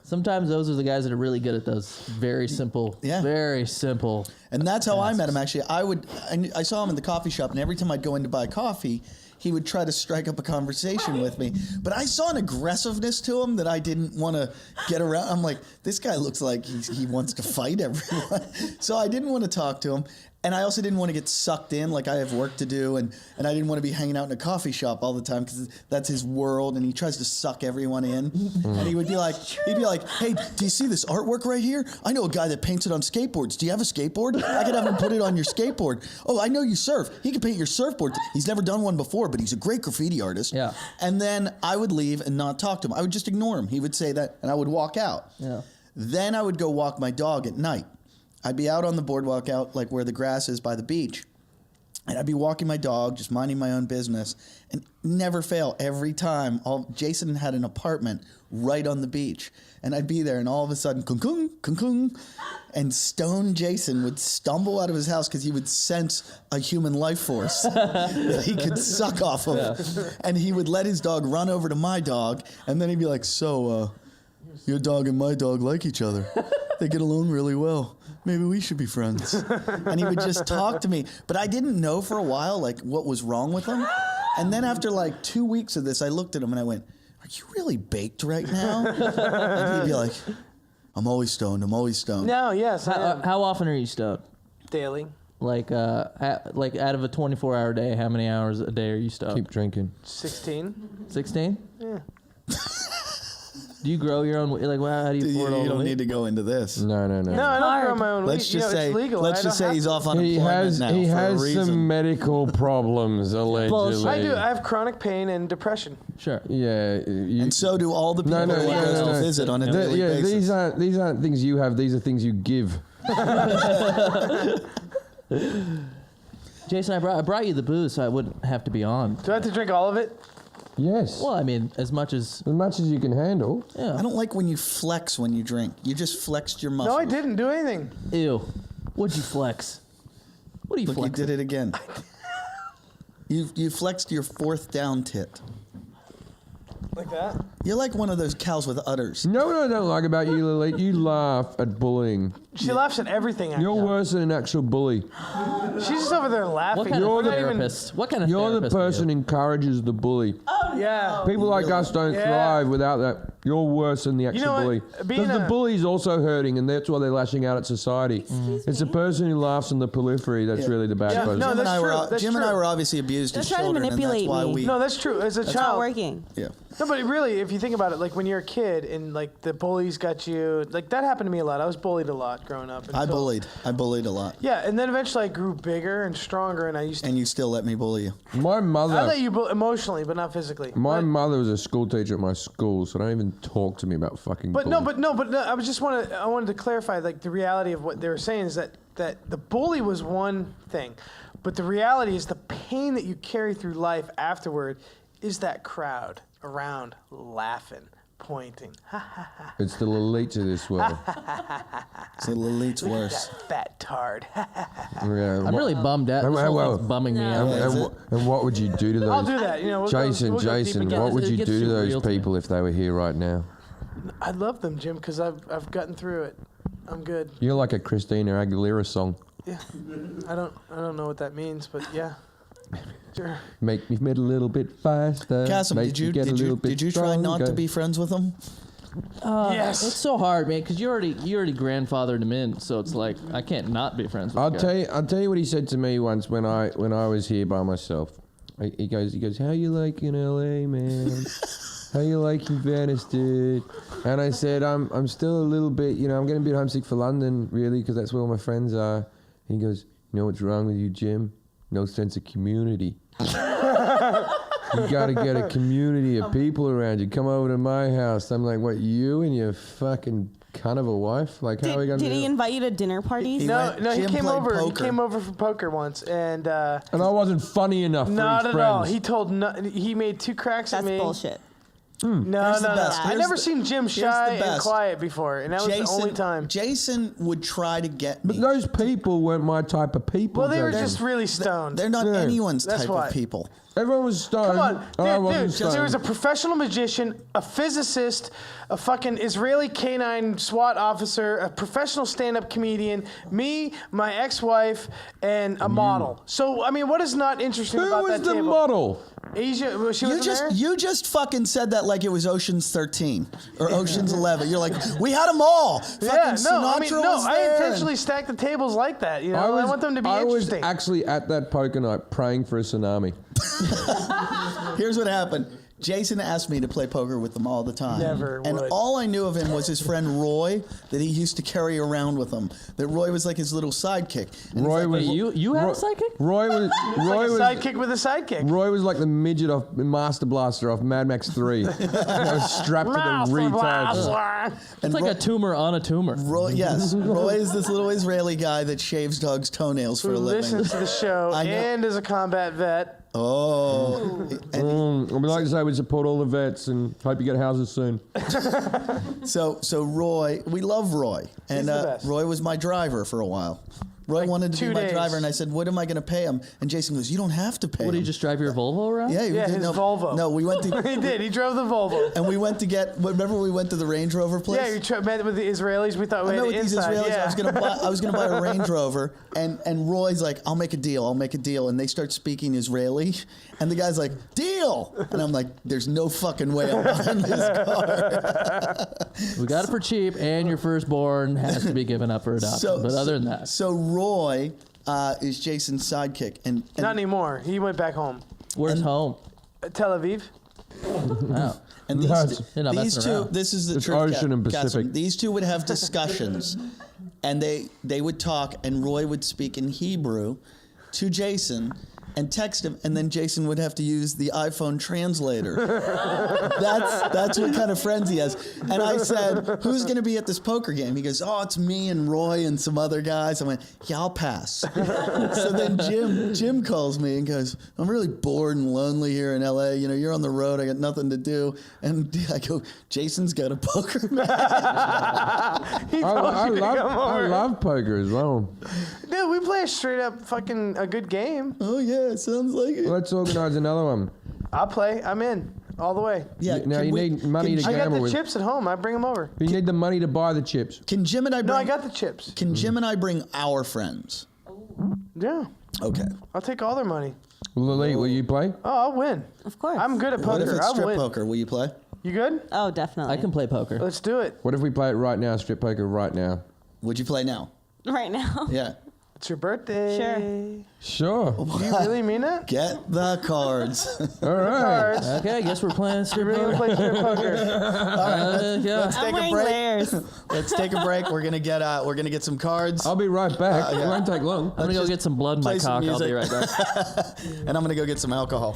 Speaker 5: Sometimes those are the guys that are really good at those very simple, very simple.
Speaker 3: And that's how I met him, actually. I saw him in the coffee shop, and every time I'd go in to buy coffee, he would try to strike up a conversation with me. But I saw an aggressiveness to him that I didn't want to get around. I'm like, this guy looks like he wants to fight everyone. So I didn't want to talk to him. And I also didn't want to get sucked in, like I have work to do, and I didn't want to be hanging out in a coffee shop all the time because that's his world, and he tries to suck everyone in. And he'd be like, "Hey, do you see this artwork right here? I know a guy that paints it on skateboards. Do you have a skateboard? I could have him put it on your skateboard. Oh, I know you surf. He can paint your surfboard. He's never done one before, but he's a great graffiti artist."
Speaker 5: Yeah.
Speaker 3: And then I would leave and not talk to him. I would just ignore him. He would say that, and I would walk out.
Speaker 5: Yeah.
Speaker 3: Then I would go walk my dog at night. I'd be out on the boardwalk out like where the grass is by the beach. And I'd be walking my dog, just minding my own business. And never fail, every time, Jason had an apartment right on the beach. And I'd be there, and all of a sudden, kung kung, and Stone Jason would stumble out of his house because he would sense a human life force that he could suck off of. Yeah. And he would let his dog run over to my dog, and then he'd be like, "So, your dog and my dog like each other. They get along really well. Maybe we should be friends." And he would just talk to me. But I didn't know for a while, like, what was wrong with him. And then after, like, 2 weeks of this, I looked at him and I went, "Are you really baked right now?" And he'd be like, I'm always stoned.
Speaker 1: No, yes.
Speaker 5: How often are you stoned?
Speaker 1: Daily.
Speaker 5: Like out of a 24-hour day, how many hours a day are you stoned?
Speaker 4: Keep drinking.
Speaker 1: 16.
Speaker 5: 16?
Speaker 1: Yeah.
Speaker 5: Do you grow your own? Like, well, how do you afford all
Speaker 3: You
Speaker 5: the
Speaker 3: don't
Speaker 5: weed?
Speaker 3: need to go into this.
Speaker 4: No.
Speaker 1: No, I don't grow my own weed.
Speaker 3: Let's just say,
Speaker 1: it's legal.
Speaker 3: let's just say he's off unemployment now
Speaker 4: He
Speaker 3: for a
Speaker 4: has
Speaker 3: reason.
Speaker 4: some medical problems, allegedly.
Speaker 1: I do. I have chronic pain and depression.
Speaker 5: Sure.
Speaker 4: Yeah.
Speaker 3: And so do all the people that he goes to visit on a daily basis.
Speaker 4: These aren't things you have. These are things you give.
Speaker 5: Jason, I brought you the booze so I wouldn't have to be on.
Speaker 1: Do I have to drink all of it?
Speaker 4: Yes.
Speaker 5: Well, I mean, as much as
Speaker 4: you can handle.
Speaker 5: yeah.
Speaker 3: I don't like when you flex when you drink. You just flexed your muscles.
Speaker 1: No, I didn't do anything.
Speaker 5: Ew. What'd you flex? What do you
Speaker 3: Look,
Speaker 5: flex?
Speaker 3: you did it again. You flexed your fourth down tit.
Speaker 1: Like that?
Speaker 3: You're like one of those cows with udders.
Speaker 4: You know what I don't like about you, Lily? You laugh at bullying.
Speaker 1: She laughs at everything.
Speaker 4: You're worse than an actual bully.
Speaker 1: She's just over there laughing.
Speaker 5: What kind
Speaker 4: You're
Speaker 5: of
Speaker 4: the
Speaker 5: therapist? What kind of
Speaker 4: You're the
Speaker 5: therapist are
Speaker 4: person
Speaker 5: you?
Speaker 4: who encourages the bully.
Speaker 1: Yeah.
Speaker 4: People like us don't
Speaker 1: Yeah.
Speaker 4: thrive without that. You're worse than the actual
Speaker 1: know what?
Speaker 4: bully.
Speaker 1: Being
Speaker 4: Because the
Speaker 1: a-
Speaker 4: bully's also hurting, and that's why they're lashing out at society. It's the person who laughs on the periphery that's really the bad
Speaker 1: Yeah,
Speaker 4: person.
Speaker 1: no,
Speaker 3: Jim and
Speaker 1: that's
Speaker 3: I
Speaker 1: true.
Speaker 3: were
Speaker 1: That's
Speaker 3: Jim and I
Speaker 1: true.
Speaker 3: were obviously abused
Speaker 6: They're
Speaker 3: as
Speaker 6: trying to
Speaker 3: children, and that's
Speaker 6: manipulate
Speaker 3: why
Speaker 6: me.
Speaker 3: we.
Speaker 1: No, that's true. As a
Speaker 6: It's not
Speaker 1: child.
Speaker 6: working.
Speaker 3: Yeah.
Speaker 1: No, but really, if you think about it, like when you're a kid and like the bullies got you, like that happened to me a lot. I was bullied a lot growing up.
Speaker 3: I bullied a lot.
Speaker 1: Yeah, and then eventually I grew bigger and stronger, and I used to.
Speaker 3: And you still let me bully you.
Speaker 4: My
Speaker 1: I
Speaker 4: mother,
Speaker 1: let you emotionally, but not physically.
Speaker 4: my
Speaker 1: But-
Speaker 4: mother was a school teacher at my school, so don't even talk to me about fucking.
Speaker 1: But no,
Speaker 4: bullying.
Speaker 1: I wanted to clarify, like, the reality of what they were saying is that the bully was one thing, but the reality is the pain that you carry through life afterward is that crowd around laughing, pointing.
Speaker 4: It's the elites of this world.
Speaker 3: It's the elite's worse.
Speaker 1: That fat tard.
Speaker 4: Yeah,
Speaker 5: I'm really bummed out. This
Speaker 4: Well,
Speaker 5: whole thing's bumming me out.
Speaker 4: and what would you do to those?
Speaker 1: I'll do that. You know,
Speaker 4: Jason,
Speaker 1: we'll go deep
Speaker 4: Jason,
Speaker 1: again.
Speaker 4: what would
Speaker 5: It
Speaker 4: you
Speaker 5: gets
Speaker 4: do to
Speaker 5: too
Speaker 4: those
Speaker 5: real to me.
Speaker 4: people if they were here right now?
Speaker 1: I love them, Jim, because I've gotten through it. I'm good.
Speaker 4: You're like a Christina Aguilera song.
Speaker 1: Yeah. I don't know what that means, but yeah. Sure.
Speaker 4: Make me a little bit faster.
Speaker 3: Kassem,
Speaker 4: make me get a little bit
Speaker 3: did you try not to
Speaker 4: stronger.
Speaker 3: be friends with them?
Speaker 1: Yes.
Speaker 5: It's so hard, man, because you already grandfathered him in, so it's like I can't not be friends with.
Speaker 4: I'll tell you what he said to me once when I was here by myself. He goes, how you liking LA, man? How you liking Venice, dude? And I said, I'm still a little bit, I'm getting a bit homesick for London, really, because that's where all my friends are. And he goes, you know what's wrong with you, Jim? No sense of community. You gotta get a community of people around you. Come over to my house. I'm like, what, you and your fucking cunt of a wife? Like, how are we gonna
Speaker 6: Did
Speaker 4: do
Speaker 6: he
Speaker 4: that?
Speaker 6: invite you to dinner parties?
Speaker 1: No, he
Speaker 3: Jim
Speaker 1: came
Speaker 3: played
Speaker 1: over.
Speaker 3: poker.
Speaker 1: He came over for poker once, and
Speaker 4: And I wasn't funny enough for
Speaker 1: not
Speaker 4: his
Speaker 1: at all.
Speaker 4: friends.
Speaker 1: He told he made 2 cracks
Speaker 6: That's
Speaker 1: at me.
Speaker 6: bullshit.
Speaker 1: No,
Speaker 3: Here's
Speaker 1: no,
Speaker 3: the
Speaker 1: no.
Speaker 3: best.
Speaker 1: I
Speaker 3: Here's
Speaker 1: never
Speaker 3: the-
Speaker 1: seen Jim
Speaker 3: here's the
Speaker 1: shy and
Speaker 3: best.
Speaker 1: quiet before, and that was the only time.
Speaker 3: Jason would try to get me.
Speaker 4: But those people weren't my type of people.
Speaker 1: Well, they were
Speaker 4: Jason.
Speaker 1: just really stoned.
Speaker 3: They're not
Speaker 4: Yeah.
Speaker 3: anyone's
Speaker 1: That's
Speaker 3: type
Speaker 1: why.
Speaker 3: of people.
Speaker 4: Everyone was stoned.
Speaker 1: Come on,
Speaker 4: I wasn't
Speaker 1: dude.
Speaker 4: stoned.
Speaker 1: There was a professional magician, a physicist, a fucking Israeli canine SWAT officer, a professional stand-up comedian, me, my ex-wife, and a model. So, I mean, what is not interesting
Speaker 4: Who
Speaker 1: about
Speaker 4: was
Speaker 1: that
Speaker 4: the
Speaker 1: table?
Speaker 4: model?
Speaker 1: Asia, well, she wasn't there?
Speaker 3: You just fucking said that like it was Ocean's 13 or Ocean's 11. You're like, we had them all.
Speaker 1: Yeah,
Speaker 3: Fucking
Speaker 1: no,
Speaker 3: Sinatra was
Speaker 1: I
Speaker 3: there.
Speaker 1: intentionally stacked the tables like that. You know, I want them to be
Speaker 4: I
Speaker 1: interesting.
Speaker 4: was actually at that poker night praying for a tsunami.
Speaker 3: Here's what happened. Jason asked me to play poker with him all the time.
Speaker 1: Never
Speaker 3: And
Speaker 1: would.
Speaker 3: all I knew of him was his friend Roy that he used to carry around with him. That Roy was like his little sidekick. And he's
Speaker 4: Roy
Speaker 3: like,
Speaker 4: was
Speaker 5: You had a sidekick?
Speaker 4: Roy was
Speaker 1: like a sidekick with a sidekick.
Speaker 4: Roy was like the midget off Master Blaster off Mad Max 3. I was strapped to the retard.
Speaker 5: It's like a tumor on a tumor.
Speaker 3: Roy, yes, Roy is this little Israeli guy that shaves dogs' toenails for
Speaker 1: Who
Speaker 3: a living.
Speaker 1: listens to the show
Speaker 3: I know.
Speaker 1: and is a combat vet.
Speaker 3: Oh, and
Speaker 4: I'd like to say we support all the vets and hope you get houses soon.
Speaker 3: so Roy, we love Roy, and
Speaker 1: the best.
Speaker 3: Roy was my driver for a while. Roy wanted to
Speaker 1: 2
Speaker 3: be my
Speaker 1: days.
Speaker 3: driver, and I said, "What am I going to pay him?" And Jason goes, "You don't have to pay
Speaker 5: What,
Speaker 3: him."
Speaker 5: do you just drive your Volvo around?
Speaker 3: Yeah,
Speaker 1: Yeah, his
Speaker 3: no,
Speaker 1: Volvo.
Speaker 3: No, we went
Speaker 1: He
Speaker 3: to
Speaker 1: did. He drove the Volvo.
Speaker 3: and we went to get. Remember, we went to the Range Rover place.
Speaker 1: Yeah, you met with the Israelis. We thought we
Speaker 3: I
Speaker 1: had
Speaker 3: met
Speaker 1: it
Speaker 3: with these
Speaker 1: inside.
Speaker 3: Israelis.
Speaker 1: Yeah.
Speaker 3: I was gonna buy a Range Rover, and Roy's like, "I'll make a deal," and they start speaking Israeli, and the guy's like, "Deal," and I'm like, "There's no fucking way I'm buying this car."
Speaker 5: We got it for cheap, and your firstborn has to be given up for adoption. But other than that,
Speaker 3: so Roy is Jason's sidekick, and
Speaker 1: Not anymore. He went back home.
Speaker 5: where's home?
Speaker 1: Tel Aviv.
Speaker 5: Oh.
Speaker 3: and
Speaker 4: That's-
Speaker 5: You're not
Speaker 3: these
Speaker 5: messing
Speaker 3: two.
Speaker 5: around.
Speaker 3: This is the
Speaker 4: It's
Speaker 3: truth.
Speaker 4: Ocean and
Speaker 3: Kassem.
Speaker 4: Pacific.
Speaker 3: These two would have discussions, and they would talk, and Roy would speak in Hebrew to Jason. And text him, and then Jason would have to use the iPhone translator. That's what kind of friends he has. And I said, "Who's going to be at this poker game?" He goes, "Oh, it's me and Roy and some other guys." I went, "Yeah, I'll pass." So then Jim calls me and goes, "I'm really bored and lonely here in LA. You know, you're on the road. I got nothing to do." And I go, "Jason's got a poker match."
Speaker 1: He told you to come
Speaker 4: I
Speaker 1: over.
Speaker 4: love poker as well.
Speaker 1: Dude, we play a straight up fucking a good game.
Speaker 3: Oh yeah, it sounds like it.
Speaker 4: Let's organise another one.
Speaker 1: I'll play. I'm in all the way.
Speaker 3: Yeah.
Speaker 4: Now
Speaker 3: can
Speaker 4: you
Speaker 3: we-
Speaker 4: need money
Speaker 3: can
Speaker 4: to
Speaker 1: I got
Speaker 4: gamble
Speaker 1: the
Speaker 4: with.
Speaker 1: chips at home. I bring them over.
Speaker 4: You need the money to buy the chips.
Speaker 3: Can Jim and I bring?
Speaker 1: No, I got the chips.
Speaker 3: Can Jim and I bring our friends?
Speaker 1: Yeah,
Speaker 3: Okay.
Speaker 1: I'll take all their money.
Speaker 4: Lily, will you play?
Speaker 1: Oh, I'll win.
Speaker 6: Of course.
Speaker 1: I'm good at
Speaker 3: What if
Speaker 1: poker.
Speaker 3: it's
Speaker 1: I'll
Speaker 3: strip
Speaker 1: win.
Speaker 3: poker? Will you play?
Speaker 1: You good?
Speaker 6: Oh, definitely.
Speaker 5: I can play poker.
Speaker 1: Let's do it.
Speaker 4: What if we play it right now, strip poker right now?
Speaker 3: Would you play now?
Speaker 6: right now.
Speaker 3: Yeah.
Speaker 1: It's your birthday.
Speaker 6: Sure.
Speaker 4: Sure.
Speaker 1: Do you really mean that?
Speaker 3: Get the cards.
Speaker 4: All right.
Speaker 1: Cards.
Speaker 5: Okay, I guess we're playing
Speaker 1: You're
Speaker 5: strip
Speaker 1: really gonna
Speaker 5: poker.
Speaker 1: play strip poker?
Speaker 5: Yeah.
Speaker 3: Let's
Speaker 6: I'm
Speaker 3: take a
Speaker 6: wearing
Speaker 3: break.
Speaker 6: layers.
Speaker 3: Let's take a break. We're gonna get some cards,
Speaker 4: I'll be right back. It won't take long.
Speaker 5: I'm gonna go get some blood in my
Speaker 3: play some
Speaker 5: cock. I'll be
Speaker 3: music.
Speaker 5: right back.
Speaker 3: and I'm gonna go get some alcohol.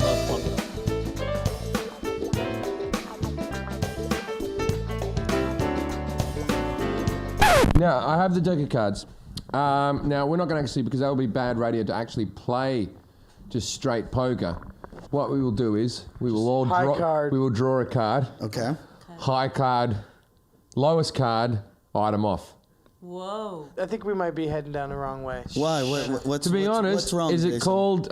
Speaker 4: Now, I have the deck of cards. Now, we're not going to actually, because that would be bad radio to actually play just straight poker. What we will do is we will all
Speaker 1: high card.
Speaker 4: We will draw a card.
Speaker 3: Okay.
Speaker 4: High card, lowest card, item off.
Speaker 6: Whoa.
Speaker 1: I think we might be heading down the wrong way.
Speaker 3: Why? What's
Speaker 4: To be honest,
Speaker 3: what's wrong?
Speaker 4: is it
Speaker 3: Jason?
Speaker 4: called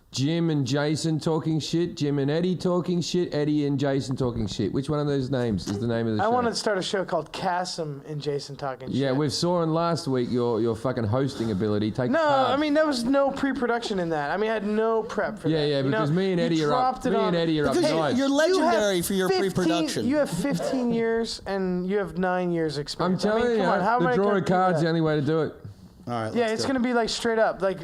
Speaker 4: Jim and Jason talking shit, Jim and Eddie talking shit, Eddie and Jason talking shit? Which one of those names is the name of the show?
Speaker 1: I want to start a show called Kassem and Jason talking shit.
Speaker 4: Yeah, we saw in last week your fucking hosting ability. Take
Speaker 1: No,
Speaker 4: the card.
Speaker 1: I mean there was no pre-production in that. I mean I had no prep for that.
Speaker 4: Yeah,
Speaker 1: you
Speaker 4: because
Speaker 1: know?
Speaker 4: me and
Speaker 1: You
Speaker 4: Eddie are up.
Speaker 1: dropped it
Speaker 4: Me
Speaker 1: on-
Speaker 4: and Eddie are up
Speaker 3: Because
Speaker 4: nice.
Speaker 3: you're
Speaker 1: You
Speaker 3: legendary
Speaker 1: have
Speaker 3: for your
Speaker 1: 15
Speaker 3: pre-production.
Speaker 1: You have 15 years and you have 9 years
Speaker 4: I'm
Speaker 1: experience.
Speaker 4: telling
Speaker 1: I mean,
Speaker 4: you,
Speaker 1: come on, how am
Speaker 4: the
Speaker 1: I
Speaker 4: draw
Speaker 1: gonna
Speaker 4: of
Speaker 1: do
Speaker 4: cards is
Speaker 1: that?
Speaker 4: the only way to do it.
Speaker 3: All right.
Speaker 1: Yeah,
Speaker 3: let's
Speaker 1: it's
Speaker 3: go.
Speaker 1: gonna be like straight up, like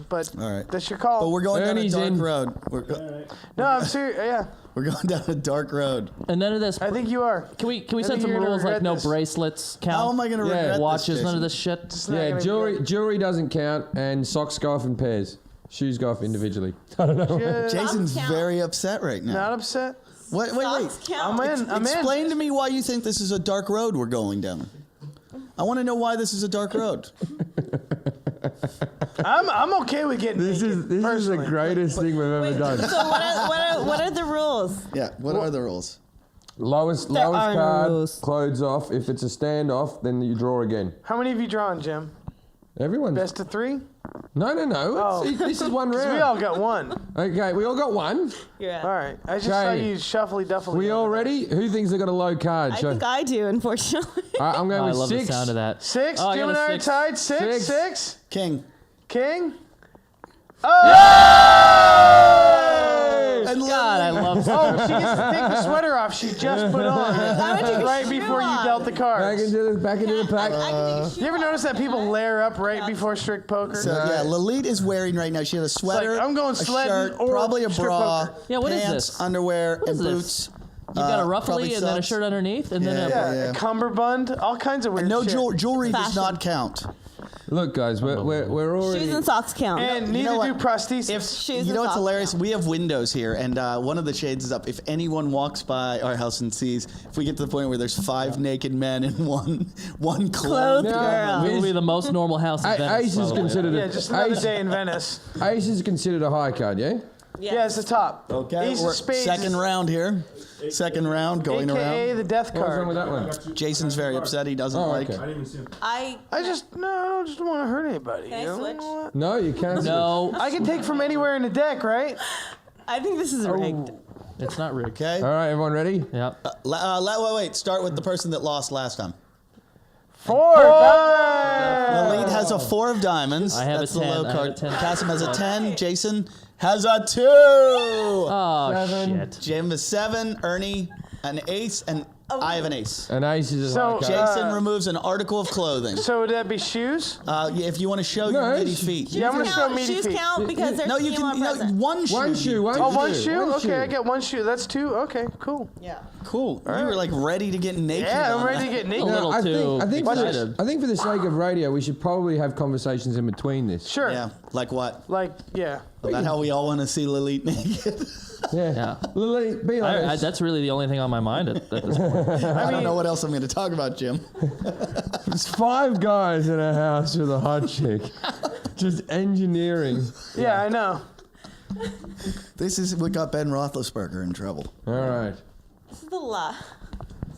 Speaker 1: but
Speaker 3: All right.
Speaker 1: that's your call.
Speaker 3: But we're going
Speaker 4: Ernie's
Speaker 3: down a
Speaker 4: in.
Speaker 3: dark road.
Speaker 1: No, I'm serious. Yeah,
Speaker 3: We're going down a dark road.
Speaker 5: And none of this.
Speaker 1: I think you are.
Speaker 5: Can we
Speaker 1: I
Speaker 5: set
Speaker 1: think
Speaker 5: some
Speaker 1: you're gonna
Speaker 5: rules like
Speaker 1: regret
Speaker 5: no
Speaker 1: this.
Speaker 5: bracelets count?
Speaker 3: How am I going to
Speaker 4: Yeah.
Speaker 3: regret this,
Speaker 5: Watches,
Speaker 3: Jason?
Speaker 5: none of this shit.
Speaker 1: It's not
Speaker 4: Yeah,
Speaker 1: gonna be
Speaker 4: jewelry doesn't count, and socks go off in pairs. Shoes go off individually. I don't know.
Speaker 1: good.
Speaker 3: Jason's
Speaker 6: Count.
Speaker 3: very upset right now.
Speaker 1: Not upset.
Speaker 3: Wait.
Speaker 6: Socks count.
Speaker 1: I'm in. I'm
Speaker 3: Explain
Speaker 1: in.
Speaker 3: to me why you think this is a dark road we're going down. I want to know why this is a dark road.
Speaker 1: I'm okay with getting
Speaker 4: This
Speaker 1: naked,
Speaker 4: is the
Speaker 1: personally.
Speaker 4: greatest thing we've ever done.
Speaker 6: So what are the rules?
Speaker 3: Yeah. What are the rules?
Speaker 4: Lowest
Speaker 6: There are no
Speaker 4: card,
Speaker 6: rules.
Speaker 4: clothes off. If it's a standoff, then you draw again.
Speaker 1: How many have you drawn, Jim?
Speaker 4: Everyone.
Speaker 1: Best of 3?
Speaker 4: No.
Speaker 1: Oh.
Speaker 4: This is one
Speaker 1: 'Cause
Speaker 4: round.
Speaker 1: we all got one.
Speaker 4: Okay, we all got one.
Speaker 6: Yeah.
Speaker 1: All right. I just
Speaker 4: Okay.
Speaker 1: saw you shuffly duffly.
Speaker 4: We all ready? Who thinks they got a low card?
Speaker 6: I think I do, unfortunately.
Speaker 4: I'm going
Speaker 5: Oh, I
Speaker 4: with
Speaker 5: love
Speaker 4: 6.
Speaker 5: the sound of that.
Speaker 1: 6.
Speaker 5: Oh, I
Speaker 1: Jim
Speaker 5: got
Speaker 1: and
Speaker 5: a
Speaker 1: I are
Speaker 5: 6.
Speaker 1: tied. 6.
Speaker 4: Six.
Speaker 1: 6.
Speaker 3: King.
Speaker 1: King.
Speaker 3: And
Speaker 5: God, I love
Speaker 1: Oh, she gets to take the sweater off she just put on right
Speaker 6: shoe
Speaker 1: before you
Speaker 6: on.
Speaker 1: dealt the
Speaker 4: Back
Speaker 1: cards.
Speaker 4: into the pack.
Speaker 6: I can take a shoe
Speaker 1: You ever
Speaker 6: off.
Speaker 1: notice that people layer up right before strict poker?
Speaker 3: So yeah, Lilith is wearing right now. She had a sweater,
Speaker 1: like, I'm going
Speaker 3: a
Speaker 1: sledding
Speaker 3: shirt,
Speaker 1: or
Speaker 3: probably a
Speaker 1: strip
Speaker 3: bra,
Speaker 1: poker.
Speaker 5: Yeah, what is
Speaker 3: pants,
Speaker 5: this?
Speaker 3: underwear,
Speaker 5: What
Speaker 3: and
Speaker 5: is this?
Speaker 3: boots.
Speaker 5: You've got a
Speaker 3: probably
Speaker 5: ruffly and then a
Speaker 3: socks.
Speaker 5: shirt underneath, and then a.
Speaker 1: Yeah, a cummerbund, all kinds of weird
Speaker 3: No
Speaker 1: shit.
Speaker 3: jewelry does
Speaker 6: Fashion.
Speaker 3: not count.
Speaker 4: Look, guys, we're already.
Speaker 6: Shoes and socks count.
Speaker 1: And
Speaker 3: You know
Speaker 1: neither do
Speaker 3: what?
Speaker 1: prosthesis.
Speaker 6: Shoes
Speaker 3: You
Speaker 6: and
Speaker 3: know what's
Speaker 6: socks
Speaker 3: hilarious?
Speaker 6: count.
Speaker 3: We have windows here, and one of the shades is up. If anyone walks by our house and sees, if we get to the point where there's 5 naked men and one
Speaker 6: Clothed
Speaker 3: clothed
Speaker 6: girl.
Speaker 5: It will be the most normal house in Venice.
Speaker 4: Ace is
Speaker 5: probably.
Speaker 4: considered
Speaker 1: Yeah,
Speaker 4: a
Speaker 1: just another
Speaker 4: ace,
Speaker 1: day in Venice.
Speaker 4: ace is considered a high card, yeah?
Speaker 1: Yeah, it's the top.
Speaker 3: Okay,
Speaker 1: Ace
Speaker 3: we're
Speaker 1: of spades.
Speaker 3: second round here. Second round going
Speaker 1: AKA
Speaker 3: around.
Speaker 1: the death
Speaker 4: What's wrong with
Speaker 1: card.
Speaker 4: that one?
Speaker 3: Jason's very upset. He doesn't like.
Speaker 4: okay.
Speaker 6: I
Speaker 1: I just don't want to hurt anybody.
Speaker 6: Can I
Speaker 1: you know?
Speaker 6: switch?
Speaker 4: No, you can't.
Speaker 5: No,
Speaker 1: I can take from anywhere in the deck, right?
Speaker 6: think this is rigged.
Speaker 5: it's not rigged.
Speaker 3: Okay.
Speaker 4: All right, everyone ready?
Speaker 5: Yep.
Speaker 3: Wait. Start with the person that lost last time.
Speaker 1: 4.
Speaker 3: The lead has a 4 of diamonds.
Speaker 5: I have
Speaker 3: That's
Speaker 5: a 10.
Speaker 3: the low
Speaker 5: I have
Speaker 3: card.
Speaker 5: a 10.
Speaker 3: Kassem has a 10. Jason has a 2.
Speaker 5: Oh,
Speaker 4: 7.
Speaker 5: shit.
Speaker 3: Jim is 7. Ernie an ace, and I have an ace.
Speaker 4: An ace is a
Speaker 1: So,
Speaker 4: high card.
Speaker 3: Jason removes an article of clothing.
Speaker 1: So would that be shoes?
Speaker 3: If you want to show
Speaker 4: No,
Speaker 3: your meaty
Speaker 4: it's-
Speaker 3: feet.
Speaker 1: Yeah, I'm gonna show meaty
Speaker 6: Shoes
Speaker 1: feet.
Speaker 6: count because there's
Speaker 3: No, you
Speaker 6: team on
Speaker 3: can. No,
Speaker 6: present.
Speaker 3: one shoe.
Speaker 4: One shoe, one
Speaker 1: Oh, one
Speaker 4: shoe.
Speaker 1: shoe?
Speaker 4: One
Speaker 1: Okay,
Speaker 4: shoe.
Speaker 1: I get one shoe. That's 2. Okay, cool.
Speaker 6: Yeah.
Speaker 3: Cool. You were like ready to get naked.
Speaker 1: Yeah,
Speaker 3: on
Speaker 1: I'm ready
Speaker 3: that.
Speaker 1: to get
Speaker 5: A
Speaker 1: naked.
Speaker 5: little
Speaker 4: I
Speaker 5: too
Speaker 4: think
Speaker 5: excited.
Speaker 4: I think for the sake of radio, we should probably have conversations in between this.
Speaker 1: Sure.
Speaker 3: Yeah. Like what?
Speaker 1: Like, yeah.
Speaker 3: About how we all want to see Lilith naked.
Speaker 4: Yeah. Lily, be honest.
Speaker 5: That's really the only thing on my mind at this point.
Speaker 3: I don't know what else I'm going to talk about, Jim.
Speaker 4: There's 5 guys in a house with a hot chick. Just engineering.
Speaker 1: Yeah, I know.
Speaker 3: This is what got Ben Roethlisberger in trouble.
Speaker 4: All right.
Speaker 6: This is the last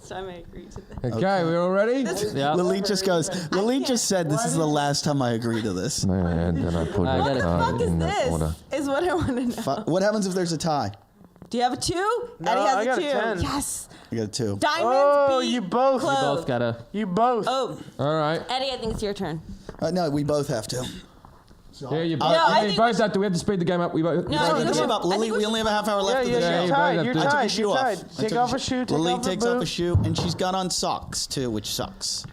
Speaker 6: time I agreed to this.
Speaker 4: Okay, we all ready?
Speaker 5: Yeah.
Speaker 3: Lilith just goes. Lilith just said, "This is the last time I agree to this."
Speaker 4: And then I put
Speaker 5: I
Speaker 4: my
Speaker 5: got it.
Speaker 4: card
Speaker 6: Fuck is
Speaker 4: in that
Speaker 6: this?
Speaker 4: order.
Speaker 6: Is what I want to know.
Speaker 3: What happens if there's a tie?
Speaker 6: Do you have a 2?
Speaker 1: No,
Speaker 6: Eddie has
Speaker 1: I
Speaker 6: a
Speaker 1: got a
Speaker 6: 2.
Speaker 1: 10.
Speaker 6: Yes.
Speaker 3: I got a 2.
Speaker 6: Diamonds.
Speaker 1: Oh,
Speaker 6: beat
Speaker 1: you both.
Speaker 6: clothes.
Speaker 5: Both gotta.
Speaker 1: You both.
Speaker 6: Oh,
Speaker 4: All right.
Speaker 6: Eddie, I think it's your turn.
Speaker 3: No, we both have to.
Speaker 4: Yeah, you
Speaker 6: No, I
Speaker 4: both
Speaker 6: think
Speaker 4: both have to. We have to speed the game up. We both.
Speaker 6: No,
Speaker 3: All
Speaker 6: I
Speaker 3: right,
Speaker 6: think
Speaker 3: let's
Speaker 6: we
Speaker 3: move up.
Speaker 6: should- I
Speaker 3: Lily,
Speaker 6: think we
Speaker 3: we
Speaker 6: should-
Speaker 3: only have a half hour left
Speaker 1: Yeah,
Speaker 3: of the
Speaker 1: yeah,
Speaker 3: show.
Speaker 4: you
Speaker 1: you're
Speaker 4: both
Speaker 1: tied.
Speaker 4: have
Speaker 1: You're
Speaker 4: to.
Speaker 3: I took a
Speaker 1: tied.
Speaker 3: shoe
Speaker 1: You're
Speaker 3: off.
Speaker 1: tied. Take off a shoe. Take
Speaker 3: Lily
Speaker 1: off a
Speaker 3: takes off a
Speaker 1: boot.
Speaker 3: shoe, and she's got on socks too, which sucks.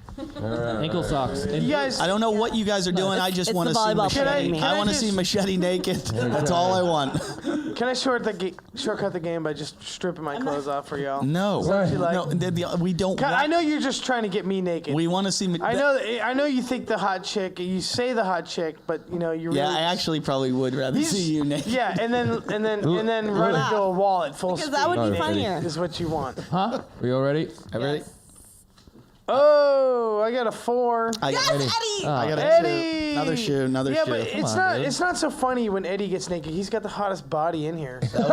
Speaker 5: Ankle socks.
Speaker 1: You guys,
Speaker 3: I don't know what you guys are doing. I just
Speaker 6: it's
Speaker 3: want to
Speaker 6: the
Speaker 3: see
Speaker 6: volleyball
Speaker 3: Machete.
Speaker 6: player.
Speaker 3: I want to
Speaker 1: Can I
Speaker 3: see Machete naked. That's all I want.
Speaker 1: can I shortcut the game by just stripping my clothes off for y'all?
Speaker 3: No,
Speaker 1: what you like?
Speaker 3: no, we don't.
Speaker 1: I
Speaker 3: Want,
Speaker 1: know you're just trying to get me naked.
Speaker 3: we want to see.
Speaker 1: I know you think the hot chick. You say the hot chick, but you know you really.
Speaker 3: Yeah, I actually probably would rather
Speaker 1: He's-
Speaker 3: see you naked.
Speaker 1: Yeah, and then run into a wall at full
Speaker 6: Because
Speaker 1: speed.
Speaker 6: that would
Speaker 4: Oh,
Speaker 6: be funnier.
Speaker 1: Is what you want.
Speaker 5: Huh?
Speaker 4: We all ready?
Speaker 3: Ready?
Speaker 1: Oh, I got a 4.
Speaker 3: I got
Speaker 6: Eddie.
Speaker 3: I got a
Speaker 1: Eddie!
Speaker 3: 2. Another shoe. Another
Speaker 1: Yeah,
Speaker 3: shoe.
Speaker 1: but it's
Speaker 5: on,
Speaker 1: not.
Speaker 5: dude.
Speaker 1: It's not so funny when Eddie gets naked. He's got the hottest body in here.
Speaker 3: That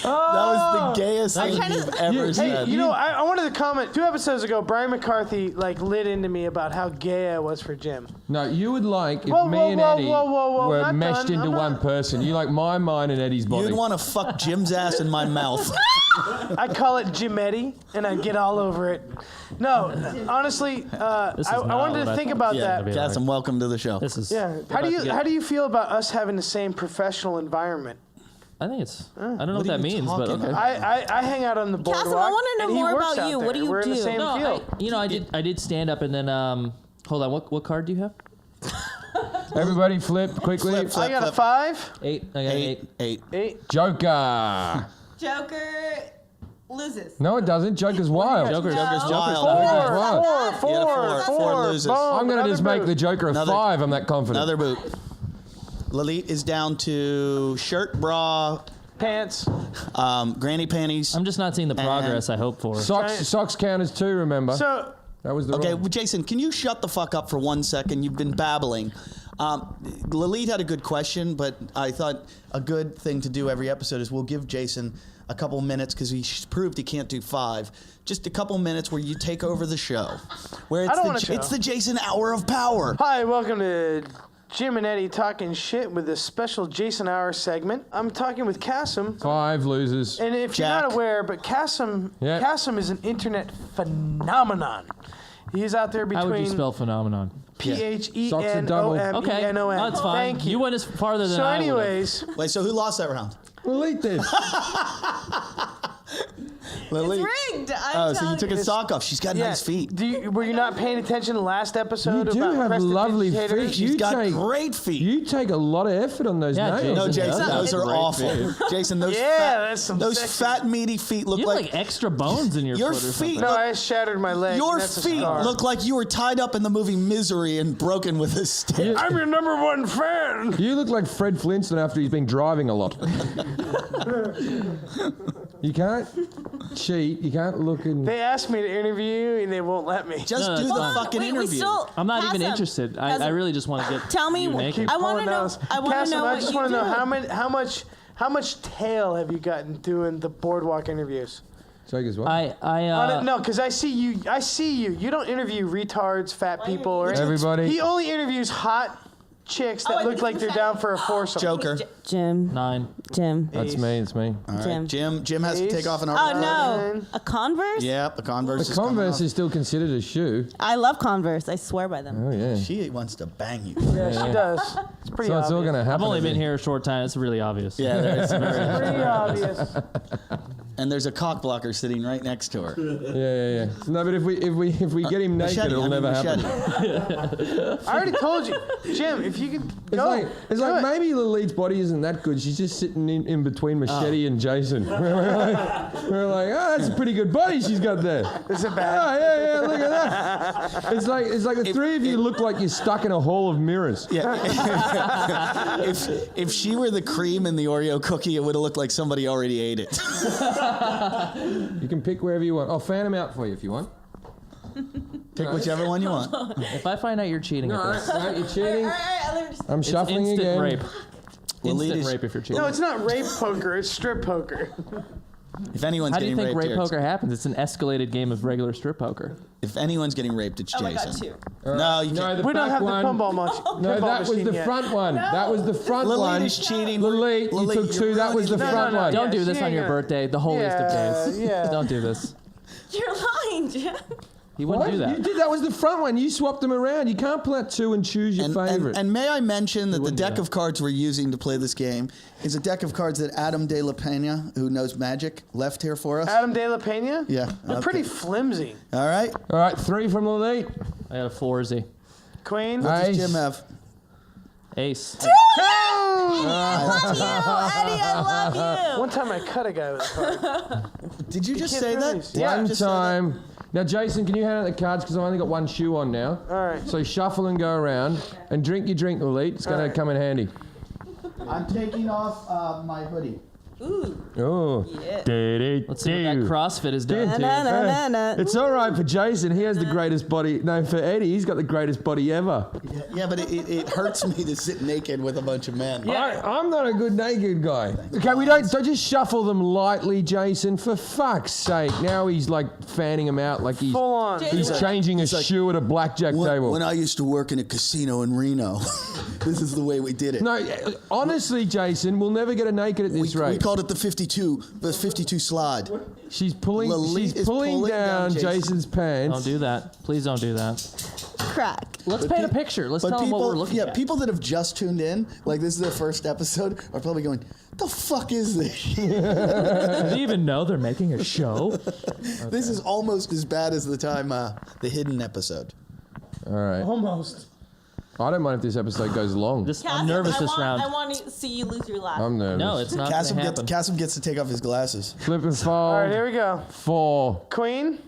Speaker 3: was the gayest thing
Speaker 6: trying to-
Speaker 3: you've ever
Speaker 1: Hey,
Speaker 3: said.
Speaker 1: you know, I wanted to comment. 2 episodes ago, Brian McCarthy lit into me about how gay I was for Jim.
Speaker 4: No, you would like if
Speaker 1: Whoa,
Speaker 4: me
Speaker 1: whoa,
Speaker 4: and
Speaker 1: whoa,
Speaker 4: Eddie
Speaker 1: whoa, whoa, whoa,
Speaker 4: were
Speaker 1: not
Speaker 4: meshed
Speaker 1: done.
Speaker 4: into
Speaker 1: I'm
Speaker 4: one
Speaker 1: not-
Speaker 4: person. You like my mind and Eddie's body.
Speaker 3: You'd want to fuck Jim's ass in my mouth.
Speaker 1: I call it Jim Eddie, and I get all over it. No, honestly,
Speaker 5: This is
Speaker 1: I
Speaker 5: not
Speaker 1: wanted
Speaker 5: what
Speaker 1: to
Speaker 5: I
Speaker 1: think
Speaker 5: thought
Speaker 1: about
Speaker 5: it was
Speaker 1: that.
Speaker 5: gonna be like.
Speaker 3: Kassem, welcome to the show.
Speaker 5: This is.
Speaker 1: Yeah. How do you feel about us having the same professional environment?
Speaker 5: I think it's. I don't know
Speaker 3: What
Speaker 5: what
Speaker 3: are
Speaker 5: that
Speaker 3: you
Speaker 5: means, but
Speaker 3: talking
Speaker 5: okay.
Speaker 3: about?
Speaker 1: I hang out on the boardwalk.
Speaker 6: Kassem, I wanna know
Speaker 1: and he
Speaker 6: more
Speaker 1: works
Speaker 6: about
Speaker 1: out
Speaker 6: you.
Speaker 1: there.
Speaker 6: What do you
Speaker 1: We're in the
Speaker 6: do?
Speaker 1: same
Speaker 5: No,
Speaker 1: field.
Speaker 5: I did stand up and then hold on. What card do you have?
Speaker 4: Everybody flip quickly.
Speaker 3: Flip, flip.
Speaker 1: I got a 5.
Speaker 5: 8. I got an 8.
Speaker 3: 8.
Speaker 1: 8.
Speaker 4: Joker.
Speaker 6: Joker loses.
Speaker 4: No, it doesn't. Joker's wild.
Speaker 5: Joker's
Speaker 3: Joker's wild.
Speaker 1: Four.
Speaker 3: You got a 4. 4 loses.
Speaker 1: Boom,
Speaker 4: I'm going to
Speaker 1: another
Speaker 4: just make
Speaker 1: boot.
Speaker 4: the Joker a
Speaker 3: Another-
Speaker 4: 5. I'm that confident.
Speaker 3: Another boot. Lite is down to shirt, bra,
Speaker 1: Pants.
Speaker 3: granny panties.
Speaker 5: I'm just not seeing the progress I hope for.
Speaker 4: Socks count as 2, remember?
Speaker 1: So
Speaker 4: That was the
Speaker 3: Okay,
Speaker 4: rule.
Speaker 3: well, Jason, can you shut the fuck up for 1 second? You've been babbling. Lilith had a good question, but I thought a good thing to do every episode is we'll give Jason a couple minutes because he proved he can't do 5. Just a couple minutes where you take over the show. Where it's,
Speaker 1: I don't want a show.
Speaker 3: it's the Jason Hour of Power.
Speaker 1: Hi, welcome to Jim and Eddie talking shit with this special Jason Hour segment. I'm talking with Kassem.
Speaker 4: 5 losers.
Speaker 1: And if
Speaker 3: Jack.
Speaker 1: you're not aware, but Kassem
Speaker 4: Yeah.
Speaker 1: is an internet phenomenon. He's out there
Speaker 5: How would you
Speaker 1: between
Speaker 5: spell phenomenon?
Speaker 1: PHENOMENON.
Speaker 5: Okay, that's fine.
Speaker 1: Thank you.
Speaker 5: You went as farther than
Speaker 1: So,
Speaker 5: I would've.
Speaker 1: anyways,
Speaker 3: Wait, so who lost that round?
Speaker 4: Lilith did.
Speaker 3: Lily.
Speaker 6: It's rigged. I'm
Speaker 3: Oh, so you
Speaker 6: telling
Speaker 3: took his sock off. She's got
Speaker 1: yeah.
Speaker 3: nice feet.
Speaker 1: Were you not paying attention to last episode
Speaker 4: You do
Speaker 1: about
Speaker 4: have lovely
Speaker 1: prestidigitators?
Speaker 4: feet.
Speaker 3: She's
Speaker 4: You
Speaker 3: got
Speaker 4: take-
Speaker 3: great feet.
Speaker 4: You take a lot of effort on those
Speaker 5: Yeah,
Speaker 4: nails.
Speaker 3: No,
Speaker 5: Jason
Speaker 3: Jason,
Speaker 5: does.
Speaker 3: those are
Speaker 4: Great
Speaker 3: awful.
Speaker 4: feet.
Speaker 3: Jason, those
Speaker 1: that's some
Speaker 3: those
Speaker 1: sexy-
Speaker 3: fat, meaty feet look
Speaker 5: You have
Speaker 3: like,
Speaker 5: like extra bones in your
Speaker 3: your
Speaker 5: foot or
Speaker 3: feet
Speaker 5: something.
Speaker 1: No,
Speaker 3: look-
Speaker 1: I shattered my leg.
Speaker 3: your
Speaker 1: and that's a
Speaker 3: feet
Speaker 1: scar.
Speaker 3: look like you were tied up in the movie Misery and broken with a stick.
Speaker 1: I'm your number 1 fan.
Speaker 4: You look like Fred Flintstone after he's been driving a lot. You can't cheat. You can't look in.
Speaker 1: They asked me to interview you, and they won't let me.
Speaker 3: Just
Speaker 5: No,
Speaker 3: do
Speaker 5: that's
Speaker 3: the
Speaker 5: fine.
Speaker 3: fucking
Speaker 6: we
Speaker 3: interview.
Speaker 6: still,
Speaker 5: I'm not even
Speaker 6: Kassem,
Speaker 5: interested. I
Speaker 6: Kassem,
Speaker 5: really just want to get
Speaker 6: Tell me
Speaker 5: you
Speaker 6: what-
Speaker 5: naked.
Speaker 6: I want to
Speaker 1: Pulling
Speaker 6: know.
Speaker 1: those.
Speaker 6: I want to
Speaker 1: Kassem,
Speaker 6: know
Speaker 1: I
Speaker 6: what
Speaker 1: just
Speaker 6: you
Speaker 1: want to know
Speaker 6: do.
Speaker 1: how much tail have you gotten doing the boardwalk interviews?
Speaker 4: Joker's what?
Speaker 1: No, because I see you. You don't interview retards, fat people, or anything.
Speaker 4: Everybody.
Speaker 1: He only interviews hot chicks that
Speaker 6: Oh, I
Speaker 1: look
Speaker 6: think
Speaker 1: like
Speaker 6: he's
Speaker 1: they're
Speaker 6: fat.
Speaker 1: down for a foursome.
Speaker 3: Joker.
Speaker 6: Jim.
Speaker 5: 9.
Speaker 6: Jim.
Speaker 4: That's me. It's me.
Speaker 3: All right. Jim has to
Speaker 1: Ace.
Speaker 3: take off an
Speaker 6: Oh
Speaker 3: arm.
Speaker 6: no, a Converse?
Speaker 3: Yep, the Converse
Speaker 4: The
Speaker 3: is coming
Speaker 4: Converse
Speaker 3: off.
Speaker 4: is still considered a shoe.
Speaker 6: I love Converse. I swear by them.
Speaker 4: Oh yeah.
Speaker 3: She wants to bang you.
Speaker 1: Yeah, she does. It's pretty
Speaker 4: So it's all
Speaker 1: obvious.
Speaker 4: gonna happen.
Speaker 5: I've only
Speaker 4: to
Speaker 5: been
Speaker 4: me.
Speaker 5: here a short time. It's really obvious.
Speaker 3: Yeah, there's
Speaker 1: Pretty obvious.
Speaker 3: and there's a cock blocker sitting right next to her.
Speaker 4: Yeah. No, but if we get him naked,
Speaker 3: Machete,
Speaker 4: it'll
Speaker 3: I mean
Speaker 4: never happen.
Speaker 3: machete.
Speaker 1: I already told you, Jim. If you could
Speaker 4: It's
Speaker 1: go,
Speaker 4: like
Speaker 1: do it.
Speaker 4: maybe Lilith's body isn't that good. She's just sitting in between Machete and Jason. we're like, oh, that's a pretty good body she's got there.
Speaker 1: Is it
Speaker 4: Oh
Speaker 1: bad?
Speaker 4: yeah, look at that. It's like the three of you look like you're stuck in a hall of mirrors.
Speaker 3: Yeah. if she were the cream in the Oreo cookie, it would have looked like somebody already ate it.
Speaker 4: You can pick wherever you want. I'll fan them out for you if you want.
Speaker 3: Pick whichever one you want.
Speaker 5: If I find out you're cheating at this,
Speaker 4: You're cheating. I'm
Speaker 5: it's
Speaker 4: shuffling
Speaker 5: instant
Speaker 4: again.
Speaker 5: rape.
Speaker 3: Well,
Speaker 5: Instant
Speaker 3: ladies-
Speaker 5: rape if you're cheating.
Speaker 1: No, it's not rape poker. It's strip poker.
Speaker 3: If anyone's
Speaker 5: How do you
Speaker 3: getting
Speaker 5: think
Speaker 3: raped,
Speaker 5: rape
Speaker 3: here,
Speaker 5: poker happens? It's an escalated game of regular strip poker.
Speaker 3: if anyone's getting raped, it's
Speaker 6: Oh, I got
Speaker 3: Jason.
Speaker 6: 2.
Speaker 3: No, you
Speaker 4: No,
Speaker 3: can't.
Speaker 4: the
Speaker 1: We don't
Speaker 4: back
Speaker 1: have
Speaker 4: one.
Speaker 1: the pinball much.
Speaker 4: No, that was the front one. That was the front
Speaker 3: Lilith
Speaker 4: one.
Speaker 3: is cheating.
Speaker 4: Lilith, you
Speaker 3: Lilith,
Speaker 4: took
Speaker 3: you're
Speaker 4: 2. That was the
Speaker 3: ruining-
Speaker 4: front
Speaker 1: no,
Speaker 4: one.
Speaker 5: Don't do
Speaker 1: she
Speaker 5: this on
Speaker 1: ain't
Speaker 5: your
Speaker 1: gonna-
Speaker 5: birthday, the holiest of days.
Speaker 1: Yeah.
Speaker 5: Don't do this.
Speaker 6: You're lying, Jim.
Speaker 5: He wouldn't
Speaker 4: What?
Speaker 5: do that.
Speaker 4: You did. That was the front one. You swapped them around. You can't pull out 2 and choose your favorite.
Speaker 3: And may I mention that the
Speaker 5: wouldn't do
Speaker 3: deck
Speaker 5: that.
Speaker 3: of cards we're using to play this game is a deck of cards that Adam De La Pena, who knows magic, left here for us.
Speaker 1: Adam De La Pena?
Speaker 3: Yeah,
Speaker 1: They're
Speaker 3: okay.
Speaker 1: pretty flimsy.
Speaker 3: All right.
Speaker 4: All right, 3 from Lilith.
Speaker 5: I got a 4Z.
Speaker 1: Queen?
Speaker 3: What does
Speaker 4: Ace.
Speaker 3: Jim have?
Speaker 5: Ace.
Speaker 6: I love you, Eddie. I love you.
Speaker 1: One time I cut a guy with a card.
Speaker 3: Did you just
Speaker 1: can't
Speaker 3: say
Speaker 1: do
Speaker 3: that?
Speaker 1: this.
Speaker 3: Did you
Speaker 4: One
Speaker 3: just say that?
Speaker 4: time. Now, Jason, can you hand out the cards? Because I've only got 1 shoe on now.
Speaker 1: All right.
Speaker 4: So shuffle and go around. And drink your drink, Lilith. It's going
Speaker 1: All
Speaker 4: to
Speaker 1: right.
Speaker 4: come in handy.
Speaker 3: I'm taking off my hoodie.
Speaker 6: Ooh.
Speaker 4: Oh.
Speaker 6: Yeah.
Speaker 5: Let's see what that CrossFit is doing to you.
Speaker 6: Na-na-na-na.
Speaker 4: It's all right for Jason. He has the greatest body. No, for Eddie, he's got the greatest body ever.
Speaker 3: Yeah, but it hurts me to sit naked with a bunch of men.
Speaker 4: I'm not a good naked guy. Okay, we don't just shuffle them lightly, Jason. For fuck's sake! Now he's like fanning him out like he's
Speaker 1: Full on.
Speaker 4: he's changing a shoe at a blackjack table.
Speaker 3: When I used to work in a casino in Reno, this is the way we did it.
Speaker 4: No, honestly, Jason, we'll never get a naked at this
Speaker 3: we
Speaker 4: rate.
Speaker 3: called it the 52 slide.
Speaker 4: She's pulling
Speaker 3: Lilith is
Speaker 4: pulling down
Speaker 3: Jason.
Speaker 4: Jason's pants.
Speaker 5: Don't do that. Please don't do that.
Speaker 6: Crack.
Speaker 5: Let's paint a picture. Let's tell them what we're looking at.
Speaker 3: People that have just tuned in, like this is their first episode, are probably going, "The fuck is this?"
Speaker 5: Do they even know they're making a show?
Speaker 3: This is almost as bad as the time the hidden episode.
Speaker 4: All right.
Speaker 1: Almost.
Speaker 4: I don't mind if this episode goes long.
Speaker 5: I'm nervous this round.
Speaker 6: I want to see you lose your laugh.
Speaker 4: I'm nervous.
Speaker 5: No, it's not going to happen.
Speaker 3: Kassem gets to take off his glasses.
Speaker 4: Flip and fold.
Speaker 1: All right, here we go.
Speaker 4: 4.
Speaker 1: Queen,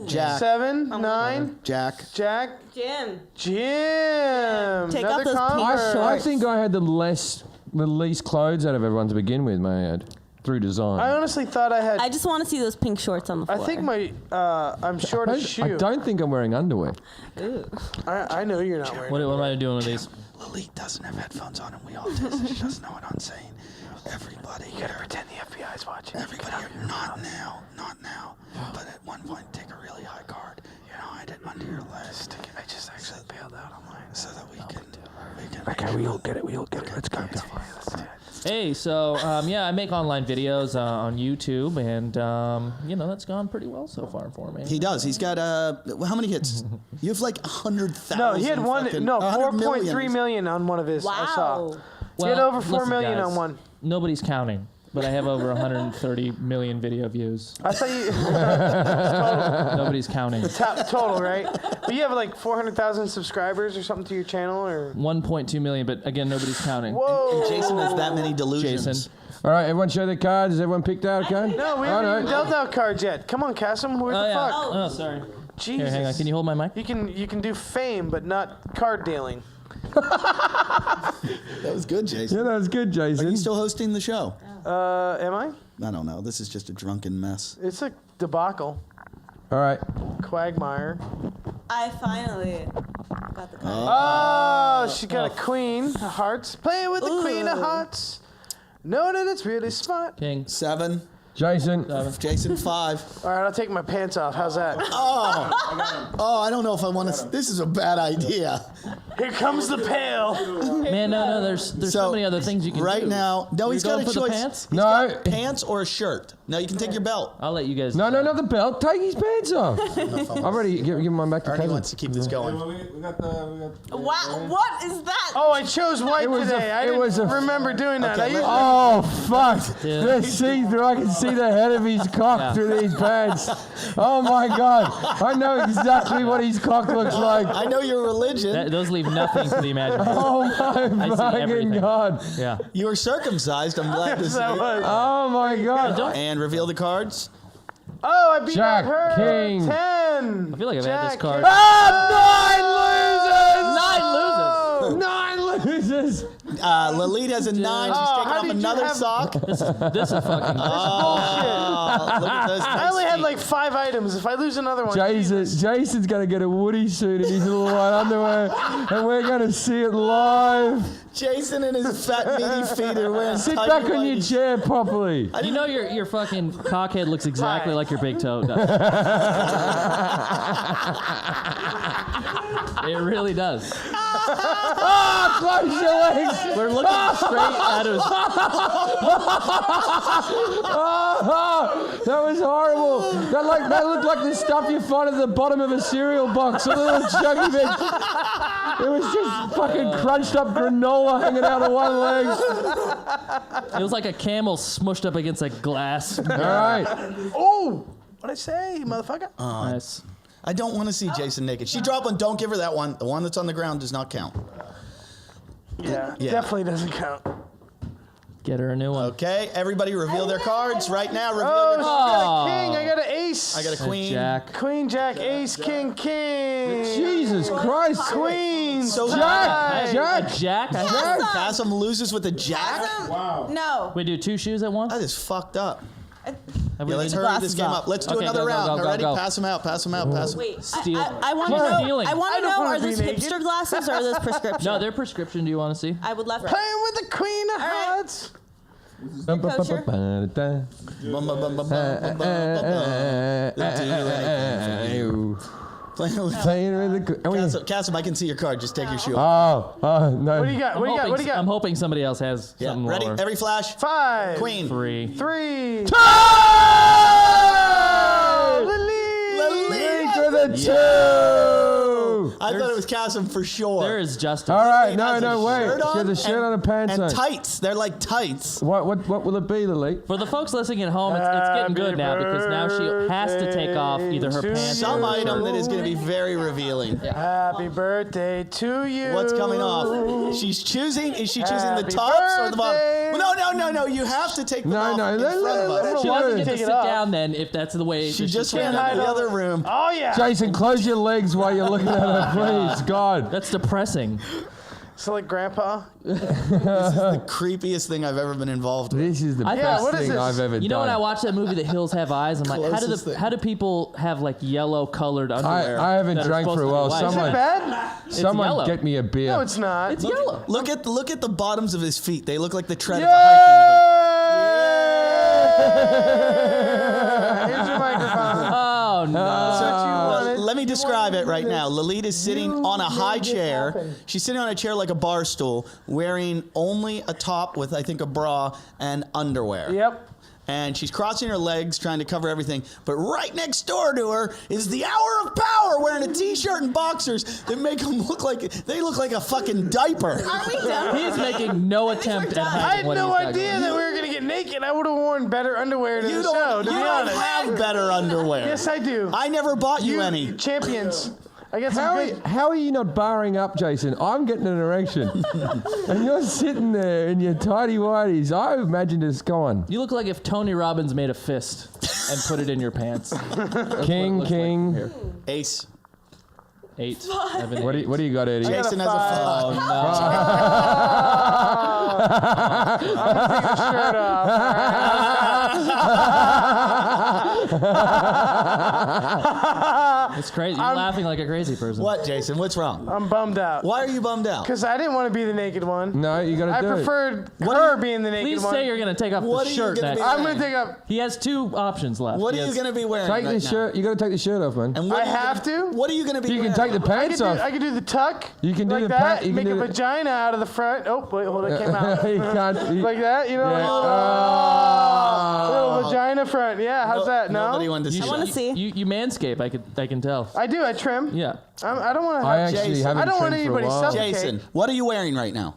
Speaker 3: Jack.
Speaker 1: 7, 9,
Speaker 3: Jack.
Speaker 1: Jack,
Speaker 6: Jim.
Speaker 1: Jim.
Speaker 6: Take
Speaker 1: Another
Speaker 6: off those
Speaker 1: convert.
Speaker 4: I think I had the least clothes out of everyone to begin with, may I add, through design.
Speaker 1: I honestly thought I had.
Speaker 6: I just want to see those pink shorts on the floor.
Speaker 1: I think my I'm short of shoe.
Speaker 4: I don't think I'm wearing underwear.
Speaker 1: I know you're not wearing.
Speaker 5: What am I doing with these?
Speaker 3: Lilith doesn't have headphones on, and we all do, so she doesn't know what I'm saying. Everybody,
Speaker 1: You gotta pretend the FBI's watching.
Speaker 3: everybody, not now. But at one point, take a really high card. Hide it under your list.
Speaker 1: I just actually bailed out on mine.
Speaker 3: So that we can.
Speaker 1: Okay, we all get it. Let's go. Let's do it.
Speaker 5: Hey, so I make online videos on YouTube, and that's gone pretty well so far for me.
Speaker 3: He does. He's got how many hits? You have like 100,000.
Speaker 1: No, he had one.
Speaker 3: fucking-
Speaker 1: No,
Speaker 3: 100
Speaker 1: 4.3 million on one of his. I saw.
Speaker 6: Wow.
Speaker 1: He had over 4
Speaker 5: listen,
Speaker 1: million
Speaker 5: guys,
Speaker 1: on one.
Speaker 5: Nobody's counting, but I have over 130 million video views.
Speaker 1: I thought you
Speaker 5: Nobody's counting.
Speaker 1: total, right? But you have like 400,000 subscribers or something to your channel, or
Speaker 5: 1.2 million, but again, nobody's counting.
Speaker 1: whoa.
Speaker 3: Jason has that many delusions.
Speaker 5: Jason.
Speaker 4: All right, everyone show their cards. Has everyone picked out a card?
Speaker 1: No, we
Speaker 4: Oh,
Speaker 1: haven't even dealt out cards yet. Come on, Kassem. What
Speaker 5: Oh,
Speaker 1: the
Speaker 5: yeah.
Speaker 1: fuck?
Speaker 5: Oh, sorry.
Speaker 1: Jesus.
Speaker 5: Here, hang on. Can you hold my mic?
Speaker 1: You can do fame, but not card dealing.
Speaker 3: That was good, Jason.
Speaker 4: Yeah, that was good,
Speaker 3: Are
Speaker 4: Jason.
Speaker 3: you still hosting the show?
Speaker 1: Am I?
Speaker 3: I don't know. This is just a drunken mess.
Speaker 1: It's a debacle.
Speaker 4: All right.
Speaker 1: Quagmire.
Speaker 6: I finally got the card.
Speaker 1: Oh, she got a queen of hearts. Playing with the queen of
Speaker 6: Ooh.
Speaker 1: hearts. Know that it's really smart.
Speaker 5: King.
Speaker 3: 7.
Speaker 4: Jason.
Speaker 3: Jason 5.
Speaker 1: All right, I'll take my pants off. How's that?
Speaker 3: Oh, I don't know if I want to. This is a bad idea.
Speaker 1: Here comes the pail.
Speaker 5: Man, no. There's so many other things you can do.
Speaker 3: Right now, no, he's got a
Speaker 5: going for
Speaker 3: choice.
Speaker 5: the pants?
Speaker 3: He's
Speaker 4: No.
Speaker 3: got pants or a shirt. No, you can take your belt.
Speaker 5: I'll let you guys.
Speaker 4: No, not the belt. Take his pants off. I've already given mine back to
Speaker 3: Ernie
Speaker 4: Kassem.
Speaker 3: wants to keep this going.
Speaker 6: Wow, what is that?
Speaker 1: Oh, I chose white
Speaker 4: It was a-
Speaker 1: today. I
Speaker 4: it
Speaker 1: didn't
Speaker 4: was a-
Speaker 1: remember doing that.
Speaker 3: Okay,
Speaker 1: I usually,
Speaker 4: Oh, fuck.
Speaker 5: Dude.
Speaker 4: They're see-through. I can see the head of his cock
Speaker 5: Yeah.
Speaker 4: through these pants. Oh, my God. I know exactly what his cock looks like.
Speaker 3: I know your religion.
Speaker 5: Those leave nothing to the imagination.
Speaker 4: Oh, my
Speaker 5: see
Speaker 4: fucking
Speaker 5: everything.
Speaker 4: God.
Speaker 5: Yeah.
Speaker 3: You were circumcised. I'm glad to
Speaker 1: yes,
Speaker 3: see.
Speaker 1: I was.
Speaker 4: Oh, my God.
Speaker 3: And reveal the cards.
Speaker 1: Oh, I beat
Speaker 4: Jack,
Speaker 1: out her.
Speaker 4: King.
Speaker 1: 10.
Speaker 5: I feel like I've had this
Speaker 1: Jack,
Speaker 5: card.
Speaker 1: King.
Speaker 4: Ah, 9 losers! 9 losers!
Speaker 3: Lilith has a 9. She's
Speaker 1: Oh,
Speaker 3: taking
Speaker 1: how
Speaker 3: off
Speaker 1: did you
Speaker 3: another
Speaker 1: have-
Speaker 3: sock.
Speaker 5: This is fucking.
Speaker 3: Oh, look at those.
Speaker 1: I only had like 5 items. If I lose another one,
Speaker 4: Jason's going to get a Woody suit in his little white underwear, and we're going to see it live.
Speaker 3: Jason and his fat meaty feet are wearing
Speaker 4: Sit
Speaker 3: tight
Speaker 4: back on your
Speaker 3: whities.
Speaker 4: chair properly.
Speaker 5: You know your fucking cockhead looks exactly like your big toe does. It really does.
Speaker 4: Ah, close your legs.
Speaker 5: We're looking straight at his.
Speaker 4: Ah, that was horrible. That looked like the stuff you find at the bottom of a cereal box. A little chunky bit. It was just fucking crunched up granola hanging out of one leg.
Speaker 5: It was like a camel smushed up against a glass.
Speaker 4: All right.
Speaker 1: Oh, what'd I say, motherfucker?
Speaker 5: Nice.
Speaker 3: I don't want to see Jason naked. She dropped one. Don't give her that one. The one that's on the ground does not count.
Speaker 1: Yeah,
Speaker 3: Yeah.
Speaker 1: definitely doesn't count.
Speaker 5: Get her a new one.
Speaker 3: Okay, everybody reveal their cards right now. Reveal
Speaker 1: Oh,
Speaker 3: your
Speaker 1: she
Speaker 3: cards.
Speaker 1: got a king. I got an ace.
Speaker 3: I got a queen.
Speaker 5: Jack.
Speaker 1: Queen, Jack, ace, king, king.
Speaker 4: Jesus Christ.
Speaker 1: Queen. queens.
Speaker 3: So
Speaker 4: Jack.
Speaker 5: Jack.
Speaker 3: Kassem loses with a jack?
Speaker 6: Wow. No.
Speaker 5: We do 2 shoes at once.
Speaker 3: That is fucked up.
Speaker 5: Have
Speaker 3: Yeah,
Speaker 5: we
Speaker 3: let's
Speaker 5: been-
Speaker 3: hurry this game up. Let's do
Speaker 5: Okay,
Speaker 3: another
Speaker 5: go, go,
Speaker 3: round.
Speaker 5: go, go,
Speaker 3: Already?
Speaker 5: go.
Speaker 3: Pass them out.
Speaker 6: Wait,
Speaker 5: Steal.
Speaker 6: I want to
Speaker 5: What?
Speaker 6: know.
Speaker 5: Stealing.
Speaker 6: I want
Speaker 1: I
Speaker 6: to
Speaker 1: don't
Speaker 6: know,
Speaker 1: wanna
Speaker 6: are
Speaker 1: be
Speaker 6: those
Speaker 1: naked.
Speaker 6: hipster glasses or are those prescription?
Speaker 5: No, they're prescription. Do you want to see?
Speaker 6: I would love that.
Speaker 1: Playing with the Queen of
Speaker 6: right.
Speaker 1: Hearts.
Speaker 6: Kosher.
Speaker 3: Bum, bum, bum, bum, bum, bum, bum, bum. Playing with
Speaker 4: Playing with the.
Speaker 3: Kassem, I can see your card. Just take your shoe off.
Speaker 4: Oh, no.
Speaker 1: What do you got? What do you got? What do you got?
Speaker 5: I'm hoping somebody else has
Speaker 3: Yeah.
Speaker 5: something
Speaker 3: Ready?
Speaker 5: lower.
Speaker 3: Every flash.
Speaker 1: 5,
Speaker 3: Queen.
Speaker 5: 3.
Speaker 1: 3.
Speaker 3: Lily.
Speaker 4: For the 2.
Speaker 3: I thought it was Kassem for sure.
Speaker 5: There is justice.
Speaker 4: All right,
Speaker 3: Lily has
Speaker 4: no,
Speaker 3: a
Speaker 4: wait.
Speaker 3: shirt
Speaker 4: She has a shirt on and pants
Speaker 3: and
Speaker 4: on.
Speaker 3: tights. They're like tights.
Speaker 4: What will it be, Lily?
Speaker 5: For the folks listening at home, it's getting good now because now she has to take off either her
Speaker 1: to
Speaker 5: pants
Speaker 3: Some
Speaker 5: or
Speaker 3: item that is going to be very revealing.
Speaker 1: Happy birthday to you.
Speaker 3: What's coming off? She's choosing. Is she choosing the
Speaker 1: Happy
Speaker 3: tops or the bottom?
Speaker 1: birthday.
Speaker 3: No. You have to take them
Speaker 4: No,
Speaker 3: off
Speaker 4: no,
Speaker 3: in
Speaker 4: no,
Speaker 3: front of
Speaker 4: no,
Speaker 3: us.
Speaker 5: She
Speaker 4: Why
Speaker 5: doesn't
Speaker 4: don't
Speaker 5: get
Speaker 1: you
Speaker 5: to
Speaker 1: take
Speaker 5: sit
Speaker 1: it off?
Speaker 5: down then if that's the way.
Speaker 3: She
Speaker 5: that
Speaker 3: just
Speaker 5: can't
Speaker 3: went
Speaker 5: hide
Speaker 3: into the
Speaker 5: it.
Speaker 3: other room.
Speaker 1: Oh yeah.
Speaker 4: Jason, close your legs while you're looking at her, please. God.
Speaker 5: That's depressing.
Speaker 1: So like Grandpa.
Speaker 3: The creepiest thing I've ever been involved with.
Speaker 4: This is the
Speaker 5: Yeah,
Speaker 4: best
Speaker 1: what is
Speaker 4: thing
Speaker 1: this?
Speaker 4: I've ever done.
Speaker 5: You know when I watched that movie, The Hills Have Eyes, I'm like,
Speaker 3: Closest thing.
Speaker 5: how do people have like yellow colored underwear?
Speaker 4: I haven't
Speaker 5: that are
Speaker 4: drank
Speaker 5: supposed
Speaker 4: for a
Speaker 5: to be
Speaker 4: while.
Speaker 5: white?
Speaker 1: Is it
Speaker 4: Someone-
Speaker 1: bad?
Speaker 4: Someone
Speaker 5: yellow.
Speaker 4: get me a beer.
Speaker 1: No, it's not.
Speaker 5: It's yellow.
Speaker 3: Look at the bottoms of his feet. They look like the tread
Speaker 1: Yeah.
Speaker 3: of a hiking
Speaker 1: Here's your microphone.
Speaker 5: Oh no.
Speaker 1: That's what you wanted.
Speaker 3: Let me describe it right now. Lolita is sitting on a high chair. She's sitting on a chair like a bar stool, wearing only a top with, I think, a bra and underwear.
Speaker 1: Yep.
Speaker 3: And she's crossing her legs, trying to cover everything. But right next door to her is the Hour of Power, wearing a t-shirt and boxers that make them look like a fucking diaper.
Speaker 6: Are we done?
Speaker 5: He is making no attempt at
Speaker 6: done.
Speaker 1: I
Speaker 5: hiding
Speaker 1: had
Speaker 5: what
Speaker 1: no
Speaker 5: he's got
Speaker 1: idea
Speaker 5: going.
Speaker 1: that we were gonna get naked. I would have worn better underwear to
Speaker 3: You
Speaker 1: the show.
Speaker 3: don't,
Speaker 1: To
Speaker 3: you
Speaker 1: be
Speaker 3: don't
Speaker 1: honest.
Speaker 3: have better underwear.
Speaker 1: Yes, I do.
Speaker 3: I never bought you any.
Speaker 1: champions. I got
Speaker 4: How
Speaker 1: some
Speaker 4: are,
Speaker 1: good.
Speaker 4: how are you not barring up, Jason? I'm getting an erection. And you're sitting there in your tidy whities. I imagined it's gone.
Speaker 5: You look like if Tony Robbins made a fist and put it in your pants.
Speaker 4: King.
Speaker 5: Here.
Speaker 3: Ace.
Speaker 5: 8. 7,
Speaker 4: What do you got, Eddie?
Speaker 1: got a
Speaker 3: Jason has a 5.
Speaker 5: Oh no.
Speaker 1: I'm gonna take the shirt off.
Speaker 5: It's crazy. You're laughing like a crazy person.
Speaker 3: What, Jason? What's wrong?
Speaker 1: I'm bummed out.
Speaker 3: Why are you bummed out?
Speaker 1: Because I didn't want to be the naked one.
Speaker 4: No, you got
Speaker 1: I
Speaker 4: to do
Speaker 1: preferred
Speaker 3: What
Speaker 1: her
Speaker 3: are you-
Speaker 1: being the naked
Speaker 5: Please
Speaker 1: one.
Speaker 5: say you're going to take off
Speaker 3: What
Speaker 5: the
Speaker 3: are you
Speaker 5: shirt
Speaker 3: gonna
Speaker 5: next.
Speaker 3: be
Speaker 1: I'm gonna take up.
Speaker 5: He has 2 options left.
Speaker 3: What
Speaker 5: He
Speaker 3: are you
Speaker 5: has-
Speaker 3: going to be wearing
Speaker 4: Take
Speaker 3: right
Speaker 4: the
Speaker 3: now?
Speaker 4: shirt. You got to take the shirt off, man.
Speaker 3: And what
Speaker 1: I
Speaker 3: are you
Speaker 1: have
Speaker 3: gonna,
Speaker 1: to?
Speaker 3: What are you going to be
Speaker 4: You
Speaker 3: wearing?
Speaker 4: can take the pants off.
Speaker 1: I could do the tuck.
Speaker 4: You can do
Speaker 1: like
Speaker 4: the
Speaker 1: that.
Speaker 4: pant- you can
Speaker 1: Make
Speaker 4: do
Speaker 1: a
Speaker 4: the-
Speaker 1: vagina out of the front. Oh wait, hold on, it came out.
Speaker 4: You can't.
Speaker 1: Like that, you know,
Speaker 4: Yeah.
Speaker 1: like a little vagina front. Yeah, how's that? No,
Speaker 3: Nobody wanted to see
Speaker 5: You,
Speaker 6: I wanna
Speaker 3: that.
Speaker 6: see.
Speaker 5: You manscape. I can tell.
Speaker 1: I do. I trim.
Speaker 5: Yeah.
Speaker 1: I don't want to.
Speaker 4: I
Speaker 1: have
Speaker 4: actually
Speaker 3: Jason.
Speaker 4: haven't
Speaker 1: I don't want
Speaker 4: trimmed for a
Speaker 1: anybody
Speaker 4: while.
Speaker 1: suffocate.
Speaker 3: Jason, what are you wearing right now?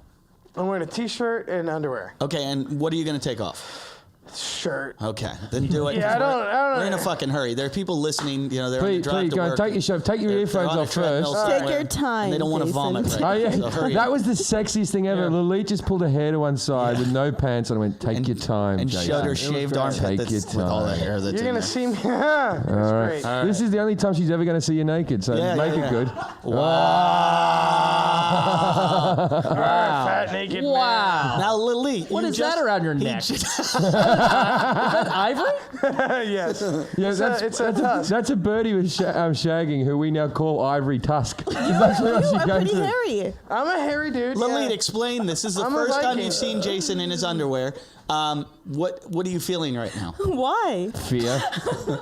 Speaker 1: I'm wearing a t-shirt and underwear.
Speaker 3: Okay, and what are you going to take off?
Speaker 1: Shirt.
Speaker 3: Okay, then do it.
Speaker 1: Yeah, I don't
Speaker 3: We're in a
Speaker 1: know.
Speaker 3: fucking hurry. There are people listening. You know, they're on the
Speaker 4: Please,
Speaker 3: drive
Speaker 4: please,
Speaker 3: to
Speaker 4: go and
Speaker 3: work.
Speaker 4: take your shirt. Take your
Speaker 3: They're
Speaker 4: earphones
Speaker 3: on a
Speaker 4: off
Speaker 3: treadmill
Speaker 4: first.
Speaker 3: somewhere,
Speaker 6: Take your time,
Speaker 3: And they don't want to
Speaker 6: Jason.
Speaker 3: vomit. Right
Speaker 4: Oh,
Speaker 3: now, so hurry
Speaker 4: yeah.
Speaker 3: up.
Speaker 4: That was the sexiest thing ever. Lily just pulled her hair to one side with no pants on and went, take your time,
Speaker 3: and
Speaker 4: Jason.
Speaker 3: showed her shaved armpit
Speaker 4: Take
Speaker 3: that's
Speaker 4: your
Speaker 3: with all the
Speaker 4: time.
Speaker 3: hair that's
Speaker 1: You're
Speaker 3: in
Speaker 1: gonna
Speaker 3: there.
Speaker 1: see me. That's great.
Speaker 4: This is the only time she's ever going to see you naked, so
Speaker 3: Yeah,
Speaker 4: make
Speaker 3: yeah,
Speaker 4: it
Speaker 3: yeah.
Speaker 4: good.
Speaker 1: Alright, fat naked man.
Speaker 5: Wow.
Speaker 3: Now, Lily,
Speaker 5: What
Speaker 3: you
Speaker 5: is
Speaker 3: just-
Speaker 5: that around your
Speaker 3: he
Speaker 5: neck?
Speaker 3: just-
Speaker 5: Is that ivory?
Speaker 1: Yes.
Speaker 4: Yeah,
Speaker 1: It's a tusk.
Speaker 4: that's a birdie with shagging who we now call Ivory Tusk. That's what she
Speaker 6: You are
Speaker 4: goes
Speaker 6: pretty
Speaker 4: to.
Speaker 6: hairy.
Speaker 1: I'm a hairy dude.
Speaker 3: Lily,
Speaker 1: yeah.
Speaker 3: explain this. This is the
Speaker 1: I'm a
Speaker 3: first time
Speaker 1: Viking.
Speaker 3: you've seen Jason in his underwear. What are you feeling right now?
Speaker 6: Why?
Speaker 4: Fear.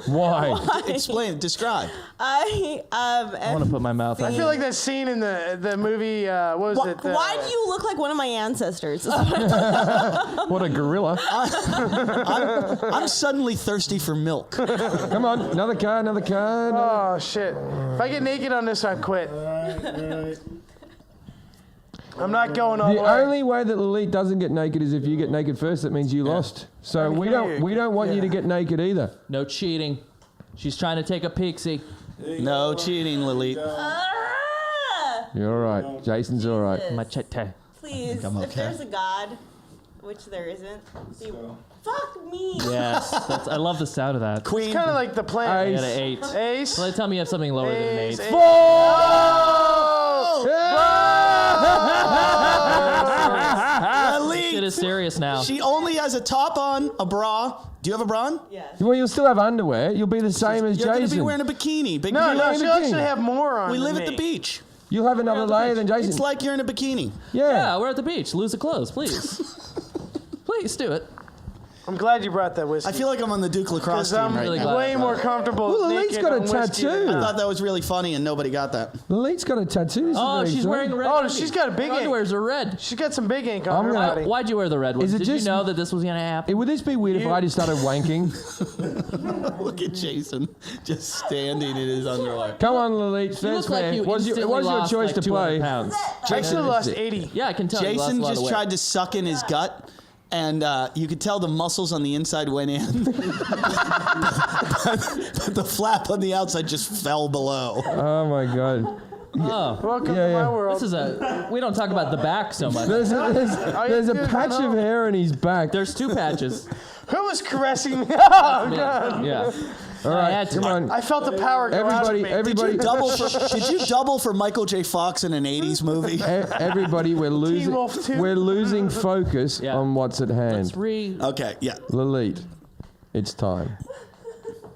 Speaker 4: Why?
Speaker 3: Explain. Describe.
Speaker 6: I
Speaker 5: I want to put my mouth
Speaker 1: I
Speaker 5: on
Speaker 1: feel like that scene in the movie. What was it?
Speaker 6: Why do you look like one of my ancestors?
Speaker 4: What a gorilla.
Speaker 3: I'm suddenly thirsty for milk.
Speaker 4: Come on, another card, another card.
Speaker 1: Oh shit! If I get naked on this, I quit. I'm not going all the
Speaker 4: The
Speaker 1: way.
Speaker 4: only way that Lily doesn't get naked is if you get naked first. That means you lost. So we don't want you to get naked either.
Speaker 5: No cheating. She's trying to take a peek-see.
Speaker 3: No cheating, Lily.
Speaker 4: You're all right. Jason's all right.
Speaker 5: Machete.
Speaker 6: Please,
Speaker 3: I'm
Speaker 6: if
Speaker 3: okay.
Speaker 6: there's a God, which there isn't, fuck me.
Speaker 5: Yes. I love the sound of that.
Speaker 3: Queen.
Speaker 1: It's kind of like the
Speaker 5: I
Speaker 1: plan.
Speaker 5: got an 8.
Speaker 1: Ace.
Speaker 5: So they tell me you have something lower than an 8.
Speaker 1: Ace.
Speaker 4: Oh!
Speaker 5: serious now.
Speaker 3: She only has a top on, a bra. Do you have a bra on?
Speaker 6: Yes.
Speaker 4: Well, you'll still have underwear. You'll be the same as
Speaker 3: You're going to
Speaker 4: Jason.
Speaker 3: be wearing a bikini. Big
Speaker 1: No,
Speaker 3: deal.
Speaker 1: no,
Speaker 4: in a
Speaker 1: she'll
Speaker 4: bikini.
Speaker 1: actually have more on.
Speaker 3: We
Speaker 1: than
Speaker 3: live at
Speaker 1: me.
Speaker 3: the beach.
Speaker 4: You'll have another layer than Jason.
Speaker 3: It's like you're in a bikini.
Speaker 5: Yeah, we're at the beach. Lose the clothes, please. Please do it.
Speaker 1: I'm glad you brought that whiskey.
Speaker 3: I feel like I'm on the Duke lacrosse
Speaker 1: because
Speaker 3: team
Speaker 1: I'm
Speaker 3: right
Speaker 5: really
Speaker 3: now.
Speaker 5: glad
Speaker 1: way
Speaker 5: about
Speaker 1: more
Speaker 5: it.
Speaker 1: comfortable.
Speaker 4: Well, Elite's
Speaker 1: naked
Speaker 4: got a
Speaker 1: on whiskey
Speaker 4: tattoo.
Speaker 1: than-
Speaker 3: I thought that was really funny and nobody got that.
Speaker 4: Lite's got a tattoo. This is
Speaker 5: Oh,
Speaker 4: very
Speaker 5: she's
Speaker 4: exciting.
Speaker 5: wearing red.
Speaker 1: Oh,
Speaker 5: undies.
Speaker 1: she's got a big
Speaker 5: Her
Speaker 1: ink.
Speaker 5: underwears are red.
Speaker 1: She's got some big ink
Speaker 4: I'm
Speaker 1: on her
Speaker 4: gonna-
Speaker 1: body.
Speaker 5: Why'd you wear the red ones?
Speaker 4: Is it
Speaker 5: Did
Speaker 4: just-
Speaker 5: you know that this was gonna happen?
Speaker 4: Would this be weird if I just started wanking?
Speaker 3: Look at Jason just standing in his underwear.
Speaker 4: Come on, Lilith.
Speaker 5: You
Speaker 4: That's
Speaker 5: look like
Speaker 4: fair.
Speaker 5: you
Speaker 4: What's your
Speaker 5: instantly
Speaker 4: choice
Speaker 5: lost, like,
Speaker 4: to
Speaker 5: 200
Speaker 4: play?
Speaker 5: pounds.
Speaker 1: I actually lost 80.
Speaker 5: Yeah, I can tell. you lost
Speaker 3: Jason
Speaker 5: a lot
Speaker 3: just
Speaker 5: of weight.
Speaker 3: tried to suck in his gut, and you could tell the muscles on the inside went in, but the flap on the outside just fell below.
Speaker 4: Oh my god.
Speaker 5: Oh,
Speaker 1: Welcome
Speaker 4: Yeah,
Speaker 1: to
Speaker 4: yeah.
Speaker 1: my world.
Speaker 5: this is we don't talk about the back so much.
Speaker 4: There's a
Speaker 1: good?
Speaker 4: patch of hair on his back.
Speaker 5: There's two patches.
Speaker 1: Who was caressing me? Oh, God.
Speaker 5: Yeah.
Speaker 4: All
Speaker 5: I
Speaker 4: right,
Speaker 5: had to.
Speaker 4: come on.
Speaker 1: I felt the power go out of me.
Speaker 4: Everybody,
Speaker 3: Did you double for Michael J. Fox in an 80s movie?
Speaker 4: everybody, we're losing.
Speaker 1: Wolf 2.
Speaker 4: We're losing focus
Speaker 5: Yeah.
Speaker 4: on what's at hand.
Speaker 5: Let's
Speaker 3: Okay, yeah.
Speaker 4: Lilith, it's time.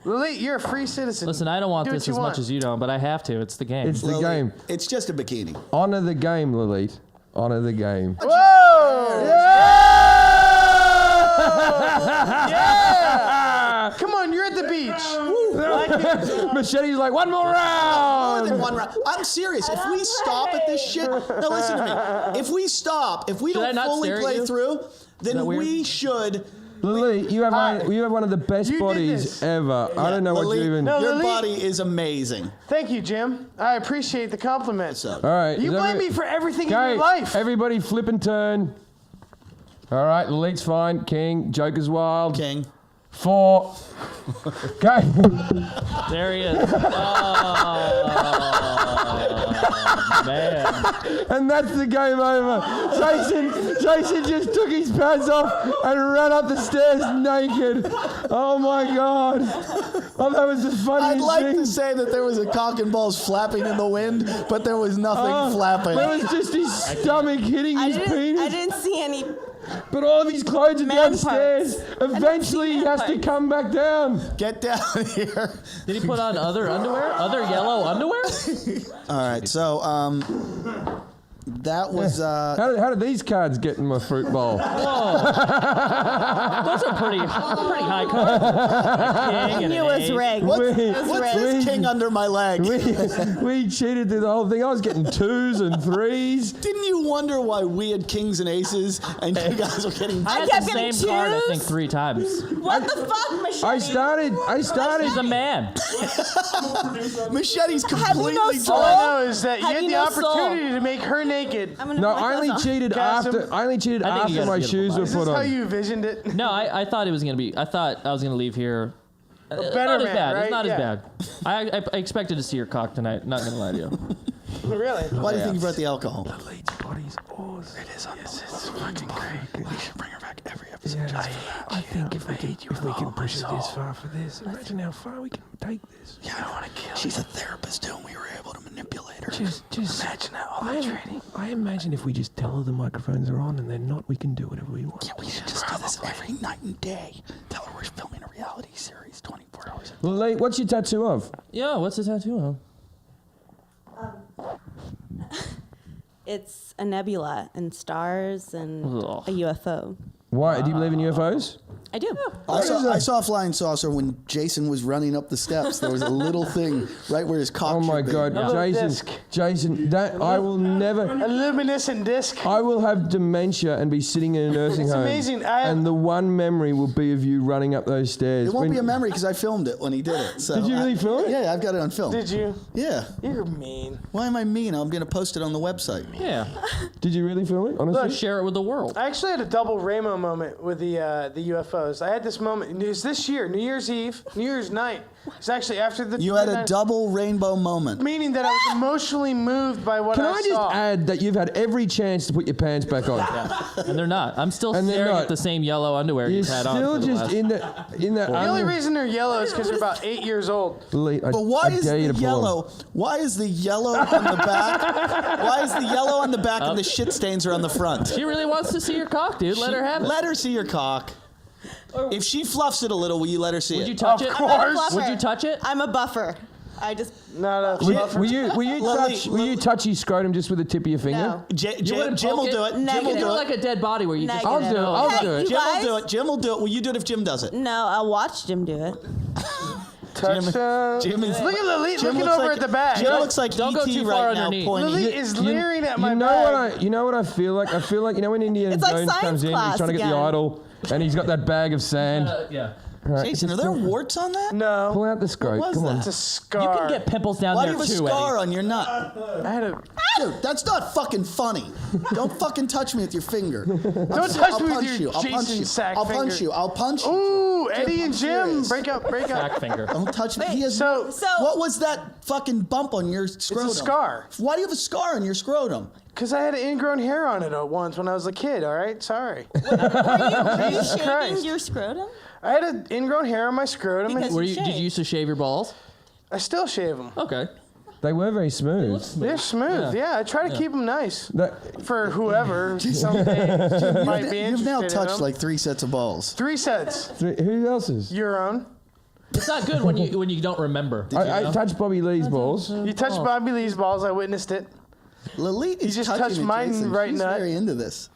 Speaker 1: Lily, you're a free citizen.
Speaker 5: Listen, I don't want
Speaker 1: Do what
Speaker 5: this
Speaker 1: you
Speaker 5: as
Speaker 1: want.
Speaker 5: much as you don't, but I have to. It's the game.
Speaker 4: It's the
Speaker 3: Lily,
Speaker 4: game.
Speaker 3: It's just a bikini.
Speaker 4: Honor the game, Lilith. Honor the game.
Speaker 1: Whoa! Yeah! Come on, you're at the beach.
Speaker 4: Machete's like, one more
Speaker 3: More
Speaker 4: round.
Speaker 3: than one round. I'm serious. If we stop at this shit, no, listen to me. If we stop, if we
Speaker 5: Should I
Speaker 3: don't
Speaker 5: not
Speaker 3: fully
Speaker 5: stare at
Speaker 3: play
Speaker 5: you?
Speaker 3: through,
Speaker 5: that
Speaker 3: then
Speaker 5: weird?
Speaker 3: we should.
Speaker 4: Lily, you have one of the best
Speaker 1: You did
Speaker 4: bodies
Speaker 1: this.
Speaker 4: ever. I don't know what
Speaker 3: Lily,
Speaker 4: you even.
Speaker 1: No,
Speaker 3: Your
Speaker 1: Lily-
Speaker 3: body is amazing.
Speaker 1: Thank you, Jim. I appreciate the compliment.
Speaker 3: So,
Speaker 4: All right.
Speaker 1: You
Speaker 4: is
Speaker 1: blame
Speaker 4: every-
Speaker 1: me for everything in
Speaker 4: Okay,
Speaker 1: your life.
Speaker 4: everybody flip and turn. All right, Lilith's fine. King, Joker's wild.
Speaker 3: King.
Speaker 4: 4. Okay.
Speaker 5: There he is. Oh, man.
Speaker 4: And that's the game over. Jason just took his pants off and ran up the stairs naked. Oh my god. Oh, that was the
Speaker 3: I'd
Speaker 4: funniest
Speaker 3: like
Speaker 4: thing.
Speaker 3: to say that there was a cock and balls flapping in the wind, but there was nothing flapping.
Speaker 4: There was just his stomach hitting
Speaker 6: I
Speaker 4: his
Speaker 6: didn't
Speaker 4: penis.
Speaker 6: see any.
Speaker 4: But all of his clothes are
Speaker 6: Man
Speaker 4: downstairs.
Speaker 6: parts.
Speaker 4: Eventually, he
Speaker 6: man
Speaker 4: has to
Speaker 6: parts.
Speaker 4: come back down.
Speaker 3: Get down here.
Speaker 5: Did he put on other underwear? Other yellow underwear?
Speaker 3: All right, so that was
Speaker 4: How did these cards get in my fruit bowl?
Speaker 5: Whoa. Those are pretty high cards. A king and an ace.
Speaker 6: rigged.
Speaker 3: what's
Speaker 4: We-
Speaker 3: this king under my leg?
Speaker 4: we cheated through the whole thing. I was getting 2s and 3s.
Speaker 3: Didn't you wonder why we had kings and aces and you guys were getting?
Speaker 5: I had
Speaker 6: kept
Speaker 5: the
Speaker 6: getting
Speaker 5: same card, I think,
Speaker 6: twos.
Speaker 5: 3 times.
Speaker 6: What the fuck, Machete?
Speaker 4: I started.
Speaker 5: He's a man.
Speaker 3: Machete's
Speaker 6: Have you
Speaker 3: completely
Speaker 6: no
Speaker 3: dry.
Speaker 6: soul?
Speaker 1: All I know is that you
Speaker 6: Have
Speaker 1: had
Speaker 6: you
Speaker 1: the
Speaker 6: no soul?
Speaker 1: opportunity to make her naked.
Speaker 6: I'm gonna
Speaker 4: No,
Speaker 6: put my
Speaker 4: I only
Speaker 6: clothes on.
Speaker 4: cheated
Speaker 1: Kassem.
Speaker 4: after. I only cheated
Speaker 5: I think you
Speaker 4: after
Speaker 5: gotta
Speaker 4: my
Speaker 5: get a
Speaker 4: shoes were
Speaker 1: Is
Speaker 4: put
Speaker 1: this how
Speaker 4: on.
Speaker 1: you envisioned it?
Speaker 5: No, I thought it was going to be. I thought I was going to leave here.
Speaker 1: better
Speaker 5: not as
Speaker 1: man,
Speaker 5: bad.
Speaker 1: right?
Speaker 5: It's not
Speaker 1: Yeah.
Speaker 5: as bad. I expected to see your cock tonight. Not going to lie to you.
Speaker 1: Really?
Speaker 3: Why do you think you brought the alcohol?
Speaker 1: It's fucking great.
Speaker 3: We should bring her back every episode.
Speaker 4: I think if we can push it this far for this, imagine how far we can take this.
Speaker 3: Yeah, I want to kill. She's a therapist too, and we were able to manipulate her.
Speaker 4: Just imagine that all that training. I imagine if we just tell her the microphones are on and they're not, we can do whatever we want.
Speaker 3: Yeah, we should just do this every night and day. Tell her we're filming a reality series 24 hours.
Speaker 4: Lily, what's your tattoo of?
Speaker 5: Yeah, what's the tattoo on?
Speaker 6: It's a nebula and stars and
Speaker 5: Ugh.
Speaker 6: a UFO.
Speaker 4: Why? Do you believe in UFOs?
Speaker 6: I do.
Speaker 3: I saw a flying saucer when Jason was running up the steps. There was a little thing right where his cock
Speaker 4: Oh my
Speaker 3: should be.
Speaker 4: God,
Speaker 1: little
Speaker 4: Jason!
Speaker 1: disc.
Speaker 4: Jason, that I will never.
Speaker 1: A luminescent disc.
Speaker 4: I will have dementia and be sitting in a nursing
Speaker 1: It's
Speaker 4: home.
Speaker 1: amazing.
Speaker 4: And the one memory will be of you running up those stairs.
Speaker 3: It won't
Speaker 4: When-
Speaker 3: be a memory because I filmed it when he did it. So
Speaker 4: Did you really film it?
Speaker 3: Yeah, I've got it on film.
Speaker 1: Did you?
Speaker 3: Yeah.
Speaker 1: You're mean.
Speaker 3: Why am I mean? I'm going to post it on the website.
Speaker 5: Yeah.
Speaker 4: Did you really film it? Honestly?
Speaker 5: Share it with the world.
Speaker 1: I actually had a double Ramo moment with the UFO. yellows. I had this moment. It was this year, New Year's Eve, New Year's night. It's actually after the.
Speaker 3: You had a
Speaker 1: midnight-
Speaker 3: double rainbow moment.
Speaker 1: Meaning that I was emotionally moved by what
Speaker 4: Can
Speaker 1: I
Speaker 4: I just
Speaker 1: saw.
Speaker 4: add that you've had every chance to put your pants back on?
Speaker 5: And they're not. I'm still
Speaker 4: And they're
Speaker 5: staring
Speaker 4: not.
Speaker 5: at the same yellow underwear
Speaker 4: You're
Speaker 5: you've had on.
Speaker 4: still
Speaker 5: for the
Speaker 4: just
Speaker 5: last-
Speaker 4: in the.
Speaker 1: The only reason they're yellow is because they're about 8 years old.
Speaker 3: But why is the yellow? Why is the yellow on the back? Why is the yellow on the back and the shit stains are on the front?
Speaker 5: She really wants to see your cock, dude. Let her have it.
Speaker 3: Let her see your cock. If she fluffs it a little, will you let her see
Speaker 5: Would you
Speaker 3: it?
Speaker 5: touch
Speaker 1: Of
Speaker 5: it?
Speaker 1: course.
Speaker 5: Would you touch it?
Speaker 6: I'm a buffer. I just
Speaker 1: No.
Speaker 4: Will you touch his scrotum just with the tip of your finger?
Speaker 6: no.
Speaker 5: wouldn't
Speaker 3: Jim will
Speaker 5: poke
Speaker 3: do
Speaker 5: it?
Speaker 3: it.
Speaker 6: Negative.
Speaker 3: Jim will
Speaker 5: You're
Speaker 3: do
Speaker 5: like
Speaker 3: it.
Speaker 5: a dead body where you just.
Speaker 6: Negative.
Speaker 4: I'll do it. I'll
Speaker 6: Hey,
Speaker 4: do it.
Speaker 6: you
Speaker 3: Jim will
Speaker 6: guys?
Speaker 3: do it. Jim will do it. Will you do it if Jim does it?
Speaker 6: No, I'll watch Jim do it.
Speaker 1: Touchdown.
Speaker 3: Jim is.
Speaker 1: Look at Lily
Speaker 3: Jim
Speaker 1: looking
Speaker 3: looks
Speaker 1: over
Speaker 3: like-
Speaker 1: at the back.
Speaker 3: Jim looks like
Speaker 5: Don't go
Speaker 3: E.T.
Speaker 5: too far
Speaker 3: right now,
Speaker 5: underneath.
Speaker 3: pointing.
Speaker 1: Lily is leering at my
Speaker 4: you know
Speaker 1: bag.
Speaker 4: You know what I feel like? I feel like when Indiana
Speaker 6: It's like
Speaker 4: Jones
Speaker 6: science
Speaker 4: comes in, he's
Speaker 6: class
Speaker 4: trying to get
Speaker 6: again.
Speaker 4: the idol, and he's got that bag of sand.
Speaker 5: Yeah.
Speaker 4: Right,
Speaker 3: Jason, are
Speaker 4: just
Speaker 3: there
Speaker 4: pull-
Speaker 3: warts on that?
Speaker 1: No.
Speaker 4: Pull out the scrote.
Speaker 3: was
Speaker 4: Come on.
Speaker 1: It's a
Speaker 5: You
Speaker 1: scar.
Speaker 5: can get pimples down
Speaker 3: Why do
Speaker 5: there
Speaker 3: you have a
Speaker 5: too,
Speaker 3: scar
Speaker 5: Eddie.
Speaker 3: on your nut?
Speaker 1: I had a.
Speaker 3: Dude, that's not fucking funny. Don't fucking touch me with your finger.
Speaker 1: Don't
Speaker 3: I'll
Speaker 1: touch me with
Speaker 3: punch
Speaker 1: your
Speaker 3: you. I'll punch
Speaker 1: Jason
Speaker 3: you.
Speaker 1: sack
Speaker 3: I'll punch
Speaker 1: finger.
Speaker 3: you. I'll punch you.
Speaker 1: Ooh, Eddie and Jim,
Speaker 3: serious.
Speaker 1: break up.
Speaker 5: Back finger.
Speaker 3: Don't touch me.
Speaker 6: Wait,
Speaker 3: He has,
Speaker 1: So,
Speaker 3: what was that fucking bump on your scrotum?
Speaker 1: it's a scar.
Speaker 3: Why do you have a scar on your scrotum?
Speaker 1: Because I had ingrown hair on it once when I was a kid. All right, sorry.
Speaker 6: Are you
Speaker 1: Jesus
Speaker 6: shaving
Speaker 1: Christ.
Speaker 6: your scrotum?
Speaker 1: I had an ingrown hair on my scrotum,
Speaker 6: Because-
Speaker 1: and
Speaker 5: Did you used to shave your balls?
Speaker 1: I still shave them.
Speaker 5: Okay.
Speaker 4: They were very smooth.
Speaker 1: They're smooth. Yeah, I try to keep them nice
Speaker 4: That-
Speaker 1: for whoever someday might be
Speaker 3: You've
Speaker 1: interested
Speaker 3: now
Speaker 1: in
Speaker 3: touched
Speaker 1: them.
Speaker 3: like 3 sets of balls.
Speaker 1: 3 sets.
Speaker 4: Who else's?
Speaker 1: Your own.
Speaker 5: It's not good when you don't remember.
Speaker 4: I touched Bobby Lee's balls.
Speaker 1: You touched Bobby Lee's balls. I witnessed it.
Speaker 3: Lilith is
Speaker 1: just
Speaker 3: touching
Speaker 1: touched
Speaker 3: it,
Speaker 1: mine
Speaker 3: Jason.
Speaker 1: right
Speaker 3: She's
Speaker 1: nut.
Speaker 3: very into this.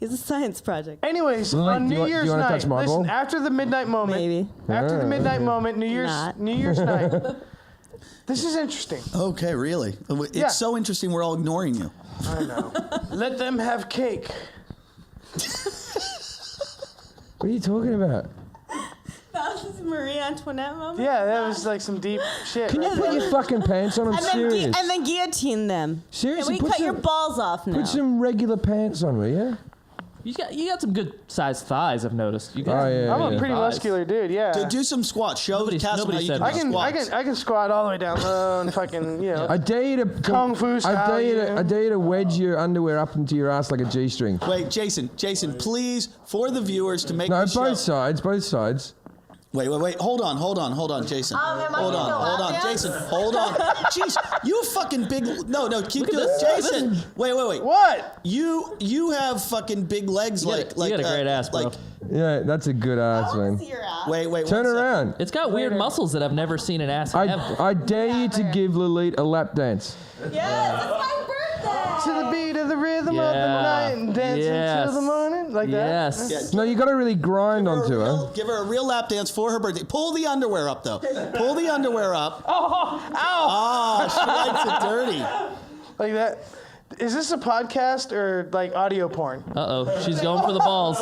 Speaker 6: He's a science project.
Speaker 1: Anyways,
Speaker 4: Lily,
Speaker 1: on
Speaker 4: do you
Speaker 1: New
Speaker 4: want- do you
Speaker 1: Year's
Speaker 4: wanna
Speaker 1: night,
Speaker 4: touch my
Speaker 1: listen,
Speaker 4: ball?
Speaker 1: after the midnight moment,
Speaker 6: Maybe.
Speaker 1: after the midnight moment, New Year's night. This is interesting.
Speaker 3: Okay, really? It's
Speaker 1: Yeah.
Speaker 3: so interesting we're all ignoring you.
Speaker 1: I know. Let them have cake.
Speaker 4: What are you talking about?
Speaker 6: That was Marie Antoinette moment.
Speaker 1: Yeah, that was like some deep shit.
Speaker 4: Can you
Speaker 1: right
Speaker 4: put
Speaker 1: there.
Speaker 4: your fucking pants on? I'm
Speaker 6: And then,
Speaker 4: serious.
Speaker 6: and then guillotine them.
Speaker 4: Seriously,
Speaker 6: Can we
Speaker 4: put
Speaker 6: cut your
Speaker 4: some-
Speaker 6: balls off now?
Speaker 4: Put some regular pants on, will you?
Speaker 5: You got some good sized thighs. I've noticed. You got
Speaker 4: Oh, yeah,
Speaker 1: I'm a
Speaker 4: yeah.
Speaker 1: pretty
Speaker 5: thighs.
Speaker 1: muscular dude. Yeah.
Speaker 3: Do some squats. Show
Speaker 5: Nobody
Speaker 3: Kassem how you
Speaker 5: said
Speaker 3: do
Speaker 1: I can,
Speaker 3: squats.
Speaker 1: I can squat all the way down low and fucking, you know.
Speaker 4: I dare you to
Speaker 1: Kung fu
Speaker 4: I
Speaker 1: style,
Speaker 4: dare you
Speaker 1: you
Speaker 4: to,
Speaker 1: know?
Speaker 4: I dare you to wedge your underwear up into your ass like a G-string.
Speaker 3: Wait, Jason, please, for the viewers to make
Speaker 4: No,
Speaker 3: the show.
Speaker 4: both sides.
Speaker 3: Wait. Hold on, Jason.
Speaker 6: am I
Speaker 3: Hold
Speaker 6: gonna
Speaker 3: on,
Speaker 6: lap dance?
Speaker 3: Jason. Hold on. Jeez, you fucking big. No, keep
Speaker 5: Look at
Speaker 3: doing it.
Speaker 5: this.
Speaker 3: Jason, wait.
Speaker 1: What?
Speaker 3: You have fucking big legs
Speaker 5: You
Speaker 3: like
Speaker 5: got a great ass, bro.
Speaker 3: like.
Speaker 4: Yeah, that's a good ass,
Speaker 6: I wanna
Speaker 4: man.
Speaker 6: see your ass.
Speaker 3: Wait.
Speaker 4: Turn
Speaker 3: 1 second.
Speaker 4: around.
Speaker 5: It's got weird muscles that I've never seen an ass have.
Speaker 4: I dare you to give Lilith a lap dance.
Speaker 6: Yes, it's my birthday.
Speaker 1: To the beat of the rhythm of the
Speaker 5: Yeah.
Speaker 1: night and dancing
Speaker 5: Yes.
Speaker 1: till the morning? Like
Speaker 5: Yes.
Speaker 1: that?
Speaker 3: Yeah,
Speaker 4: No, you got to really grind onto her.
Speaker 3: Give her a real lap dance for her birthday. Pull the underwear up though. Pull the underwear up.
Speaker 1: Ow!
Speaker 3: Oh, she likes it dirty.
Speaker 1: Like that. Is this a podcast or like audio porn?
Speaker 5: Uh-oh. She's going for the balls.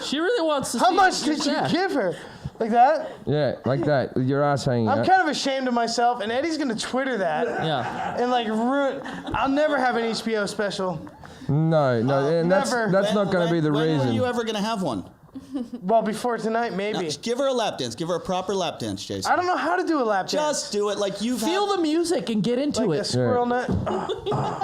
Speaker 5: She really wants to
Speaker 1: How
Speaker 5: see
Speaker 1: much
Speaker 5: your
Speaker 1: did you
Speaker 5: sack.
Speaker 1: give her? Like that?
Speaker 4: Yeah, like that, with your ass hanging
Speaker 1: I'm
Speaker 4: out.
Speaker 1: kind of ashamed of myself, and Eddie's gonna Twitter that
Speaker 5: Yeah.
Speaker 1: and like ruin. I'll never have an HBO special.
Speaker 4: No, and that's
Speaker 1: never.
Speaker 4: not going to be the
Speaker 3: when
Speaker 4: reason.
Speaker 3: When are you ever gonna have one?
Speaker 1: Well, before tonight, maybe.
Speaker 3: No, give her a lap dance. Give her a proper lap dance, Jason.
Speaker 1: I don't know how to do a lap dance.
Speaker 3: Just do it like you've
Speaker 5: Feel
Speaker 3: had.
Speaker 5: the music and get into
Speaker 1: like a
Speaker 5: it.
Speaker 1: squirrel nut.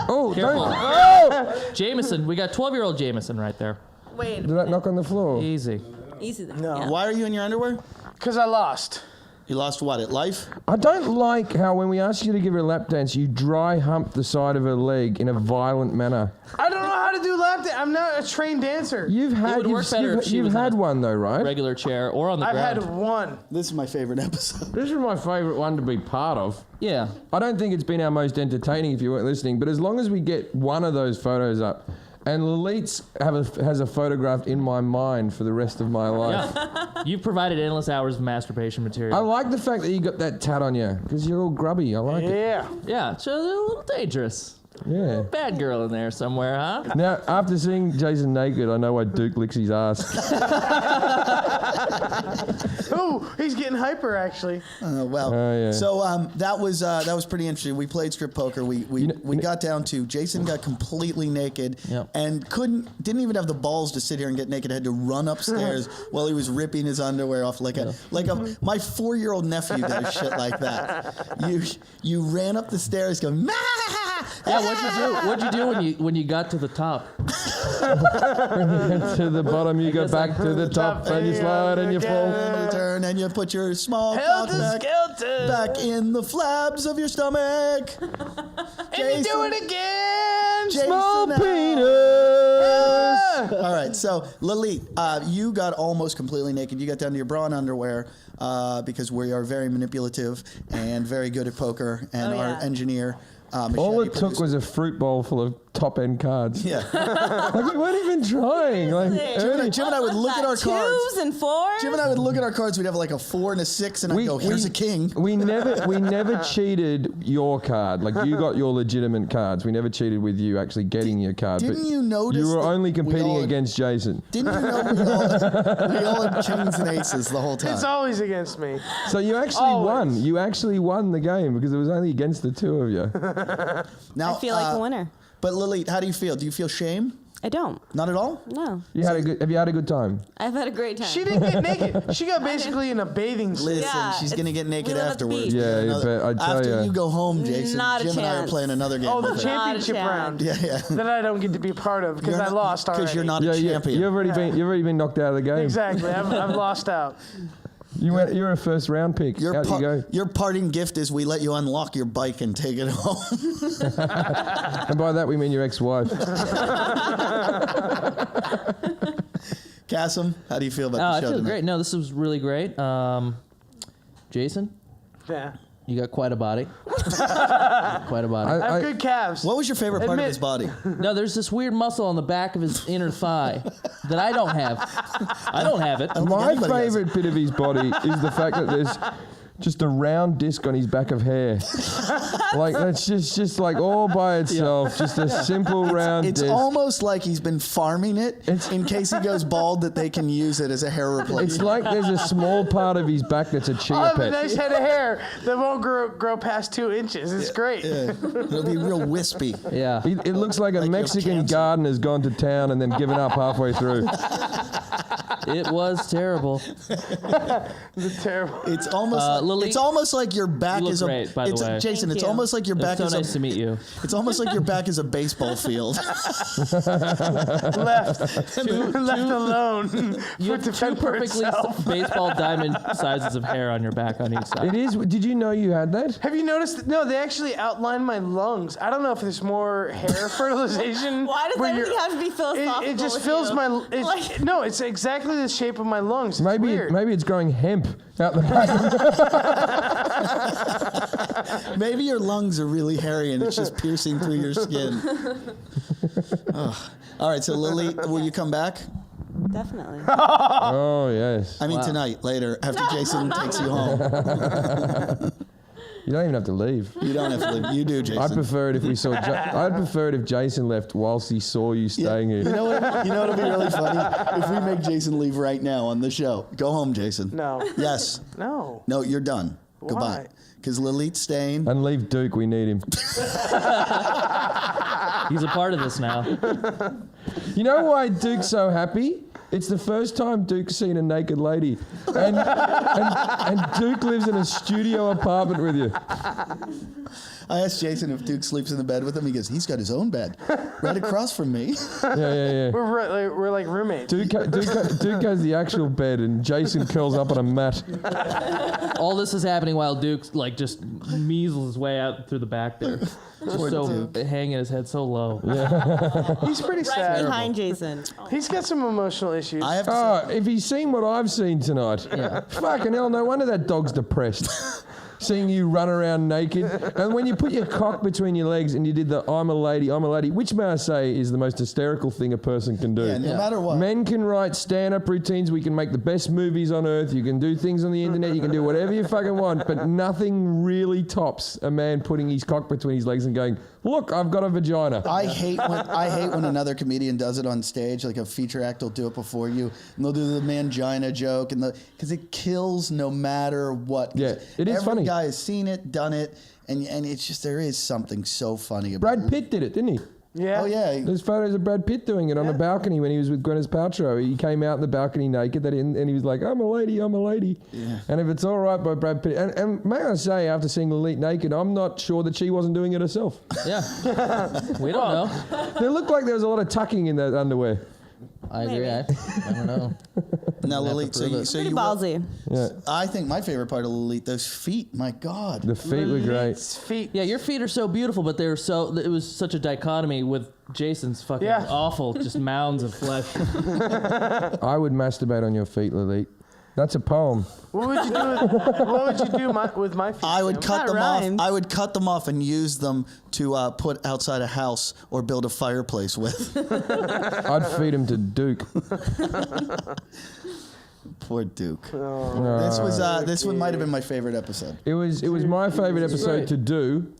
Speaker 4: Oh,
Speaker 5: Careful.
Speaker 4: don't! Oh!
Speaker 5: Jameson. We got 12-year-old Jameson right there.
Speaker 6: Wait,
Speaker 4: Did that knock on the floor?
Speaker 5: Easy.
Speaker 6: easy then.
Speaker 1: No.
Speaker 6: Yeah.
Speaker 3: Why are you in your underwear?
Speaker 1: Because I lost.
Speaker 3: You lost what at life?
Speaker 4: I don't like how when we ask you to give her a lap dance, you dry hump the side of her leg in a violent manner.
Speaker 1: I don't know how to do lap dance. I'm not a trained dancer.
Speaker 4: You've had
Speaker 5: would work better if she
Speaker 4: you've
Speaker 5: was in
Speaker 4: had
Speaker 5: a
Speaker 4: one though, right?
Speaker 5: Regular chair or on the
Speaker 1: I've
Speaker 5: ground.
Speaker 1: had one.
Speaker 3: This is my favorite episode.
Speaker 4: This is my favourite one to be part of.
Speaker 5: Yeah.
Speaker 4: I don't think it's been our most entertaining if you weren't listening, but as long as we get one of those photos up, and Lilith's has a photograph in my mind for the rest of my life.
Speaker 5: Yeah. You've provided endless hours of masturbation material.
Speaker 4: I like the fact that you got that tat on you, because you're all grubby. I like it.
Speaker 1: Yeah.
Speaker 5: Yeah, so they're a little dangerous.
Speaker 4: Yeah.
Speaker 5: Bad girl in there somewhere, huh?
Speaker 4: Now, after seeing Jason naked, I know why Duke licks his ass.
Speaker 1: Oh, he's getting hyper, actually.
Speaker 3: Well,
Speaker 4: yeah.
Speaker 3: so that was pretty interesting. We played strip poker. We got down to Jason got completely naked
Speaker 5: Yep.
Speaker 3: and didn't even have the balls to sit here and get naked. Had to run upstairs while he was ripping his underwear off like a my 4-year-old nephew does shit like that. You ran up the stairs going.
Speaker 5: Yeah, what'd you do when you got to the top?
Speaker 4: To the bottom, you go back to the top, and you slide and you fall.
Speaker 3: And you turn and you put your small cock
Speaker 1: Helter-skelter.
Speaker 3: back in the flabs of your stomach.
Speaker 1: And you do it again.
Speaker 3: Jason
Speaker 4: Small
Speaker 3: out.
Speaker 4: penis.
Speaker 3: All right, so Lite, you got almost completely naked. You got down to your bra and underwear because we are very manipulative and very good at poker. And
Speaker 6: Oh,
Speaker 3: our
Speaker 6: yeah.
Speaker 3: engineer,
Speaker 4: All
Speaker 3: Machete
Speaker 4: it took
Speaker 3: producer-
Speaker 4: was a fruit bowl full of top-end cards.
Speaker 3: Yeah.
Speaker 4: Like, we weren't even trying. Like,
Speaker 3: Jim and I would look at our cards.
Speaker 6: 2s and 4s.
Speaker 3: Jim and I would look at our cards. We'd have like a 4 and a 6, and I'd go, "Here's a king."
Speaker 4: We never cheated your card. Like, you got your legitimate cards. We never cheated with you actually getting your card.
Speaker 3: Didn't
Speaker 4: but
Speaker 3: you notice
Speaker 4: you were
Speaker 3: that
Speaker 4: only
Speaker 3: we
Speaker 4: competing
Speaker 3: all-
Speaker 4: against Jason?
Speaker 3: Didn't you know we all had kings and aces the whole time?
Speaker 1: It's always against me.
Speaker 4: So you actually
Speaker 1: Always.
Speaker 4: won. You actually won the game because it was only against the two of you.
Speaker 3: Now,
Speaker 6: I feel like a winner.
Speaker 3: But Lite, how do you feel? Do you feel shame?
Speaker 6: I don't.
Speaker 3: Not at all?
Speaker 6: No.
Speaker 4: Have you had a good time?
Speaker 6: I've had a great time.
Speaker 1: She didn't get naked. She got basically in a bathing suit.
Speaker 3: Listen,
Speaker 6: Yeah,
Speaker 3: she's going to get naked
Speaker 6: we live at the
Speaker 3: afterwards.
Speaker 6: beach.
Speaker 4: Yeah, you bet, I tell
Speaker 3: After
Speaker 4: ya.
Speaker 3: you go home, Jason,
Speaker 6: Not a
Speaker 3: Jim and I are
Speaker 6: chance.
Speaker 3: playing another game.
Speaker 1: Oh, the
Speaker 3: with her.
Speaker 1: championship
Speaker 6: Not a
Speaker 1: round.
Speaker 3: Yeah, yeah.
Speaker 1: That I don't get to be part of because I lost already.
Speaker 3: Because you're not
Speaker 4: Yeah,
Speaker 3: a champion.
Speaker 4: You've already been knocked out of the game.
Speaker 1: Exactly. I've lost out.
Speaker 4: You're a first round pick.
Speaker 3: Your,
Speaker 4: Out you go.
Speaker 3: your parting gift is we let you unlock your bike and take it home.
Speaker 4: And by that we mean your ex-wife.
Speaker 3: Kassem, how do you feel about
Speaker 5: I
Speaker 3: the show
Speaker 5: feel
Speaker 3: tonight?
Speaker 5: great. No, this was really great. Jason,
Speaker 1: Yeah.
Speaker 5: you got quite a body. Quite a body.
Speaker 1: I have good calves.
Speaker 3: What was your favorite part of
Speaker 1: Admit-
Speaker 3: his body?
Speaker 5: No, there's this weird muscle on the back of his inner thigh that I don't have. I don't have it.
Speaker 3: think
Speaker 4: My
Speaker 3: anybody has
Speaker 4: favourite bit of his body is the fact that there's just a round disc on his back of hair. Like, that's just like all by itself. Just a simple round
Speaker 3: It's
Speaker 4: disc.
Speaker 3: almost like he's been farming it
Speaker 4: It's-
Speaker 3: in case he goes bald that they can use it as a hair replacement.
Speaker 4: It's like there's a small part of his back that's a chia
Speaker 1: I have a
Speaker 4: pet.
Speaker 1: nice head of hair that won't grow past 2 inches. It's great.
Speaker 3: Yeah. It'll be real wispy.
Speaker 5: Yeah.
Speaker 4: It looks like a
Speaker 3: Like you have
Speaker 4: Mexican
Speaker 3: cancer.
Speaker 4: gardener's gone to town and then given up halfway through.
Speaker 5: It was terrible.
Speaker 1: It's terrible.
Speaker 3: It's almost
Speaker 5: Lily,
Speaker 3: it's almost like your back
Speaker 5: you look
Speaker 3: is a
Speaker 5: great, by the
Speaker 3: it's
Speaker 5: way.
Speaker 3: Jason,
Speaker 6: Thank
Speaker 3: it's
Speaker 6: you.
Speaker 3: almost like your back
Speaker 5: It's so
Speaker 3: is
Speaker 5: nice to meet you.
Speaker 3: it's almost like your back is a baseball field.
Speaker 1: Left alone
Speaker 5: You
Speaker 1: for
Speaker 5: have
Speaker 1: to
Speaker 5: two
Speaker 1: fend for
Speaker 5: perfectly
Speaker 1: itself.
Speaker 5: baseball diamond sizes of hair on your back on each side.
Speaker 4: It is. Did you know you had that?
Speaker 1: Have you noticed? No, they actually outlined my lungs. I don't know if there's more hair fertilization.
Speaker 6: Why does
Speaker 1: where
Speaker 6: everything
Speaker 1: you're-
Speaker 6: have to be philosophical?
Speaker 1: It just
Speaker 6: with
Speaker 1: fills
Speaker 6: you?
Speaker 1: my.
Speaker 6: Like-
Speaker 1: No, it's exactly the shape of my lungs. It's
Speaker 4: Maybe
Speaker 1: weird.
Speaker 4: maybe it's growing hemp out the back.
Speaker 3: Maybe your lungs are really hairy and it's just piercing through your skin. Ugh. All right, so Lily, will you come back?
Speaker 6: Definitely.
Speaker 4: Oh yes.
Speaker 3: I mean tonight, later, after Jason takes you home.
Speaker 4: You don't even have to leave.
Speaker 3: You don't have to leave. You do, Jason.
Speaker 4: I'd prefer it if we saw. I'd prefer it if Jason left whilst he saw you staying
Speaker 3: You
Speaker 4: here.
Speaker 3: know what? You know what'll be really funny if we make Jason leave right now on the show. Go home, Jason.
Speaker 1: No.
Speaker 3: Yes.
Speaker 1: No.
Speaker 3: No, you're done. Goodbye. Because Lilith's staying.
Speaker 4: And leave Duke. We need him.
Speaker 5: He's a part of this now.
Speaker 4: You know why Duke's so happy? It's the first time Duke's seen a naked lady. And Duke lives in a studio apartment with you.
Speaker 3: I asked Jason if Duke sleeps in the bed with him. He goes, he's got his own bed right across from me.
Speaker 4: Yeah.
Speaker 1: We're like roommates.
Speaker 4: Duke has the actual bed and Jason curls up on a mat.
Speaker 5: All this is happening while Duke like just measles his way out through the back there. Just so hanging his head so low.
Speaker 1: He's pretty
Speaker 6: Right
Speaker 1: sad.
Speaker 6: behind Jason.
Speaker 1: He's got some emotional issues.
Speaker 3: I have to
Speaker 4: Oh, if he's seen what I've seen tonight, fucking hell, no wonder that dog's depressed. Seeing you run around naked. And when you put your cock between your legs and you did the I'm a lady, which may I say is the most hysterical thing a person can do.
Speaker 3: say, no matter what.
Speaker 4: Men can write stand-up routines. We can make the best movies on earth. You can do things on the internet. You can do whatever you fucking want. But nothing really tops a man putting his cock between his legs and going, Look, I've got a vagina.
Speaker 3: I hate when another comedian does it on stage. Like a feature act will do it before you, and they'll do the mangina joke, and because it kills no matter what.
Speaker 4: Yeah, it is
Speaker 3: Every
Speaker 4: funny.
Speaker 3: guy has seen it, done it, and it's just there is something so funny about
Speaker 4: Brad Pitt did it, didn't he?
Speaker 1: Yeah.
Speaker 3: Oh yeah.
Speaker 4: There's photos of Brad Pitt doing it on a balcony when he was with Gwyneth Paltrow. He came out in the balcony naked, and he was like, "I'm a lady, I'm a lady."
Speaker 3: Yeah.
Speaker 4: And if it's all right by Brad Pitt, and may I say, after seeing Lite naked, I'm not sure that she wasn't doing it herself.
Speaker 5: Yeah. We don't know.
Speaker 4: There looked like there was a lot of tucking in that underwear.
Speaker 5: I agree. I don't know.
Speaker 3: Now,
Speaker 5: Have to
Speaker 3: Lilith,
Speaker 5: prove it.
Speaker 6: Pretty
Speaker 3: you
Speaker 6: ballsy.
Speaker 4: Yeah,
Speaker 3: I think my favorite part of Lilith, those feet. My God.
Speaker 4: the feet were great.
Speaker 1: Lilith's feet.
Speaker 5: Yeah, your feet are so beautiful, but they're so. It was such a dichotomy with Jason's fucking
Speaker 1: Yeah.
Speaker 5: awful, just mounds of flesh.
Speaker 4: I would masturbate on your feet, Lilith. That's a poem.
Speaker 1: What would you do with my feet?
Speaker 3: I would
Speaker 1: Sam?
Speaker 3: cut
Speaker 6: That
Speaker 3: them off.
Speaker 6: rhymes.
Speaker 3: I would cut them off and use them to put outside a house or build a fireplace with.
Speaker 4: I'd feed him to Duke.
Speaker 3: Poor Duke.
Speaker 1: Oh.
Speaker 3: This one might have been my favorite episode.
Speaker 4: It was my favorite episode
Speaker 1: great.
Speaker 4: to do.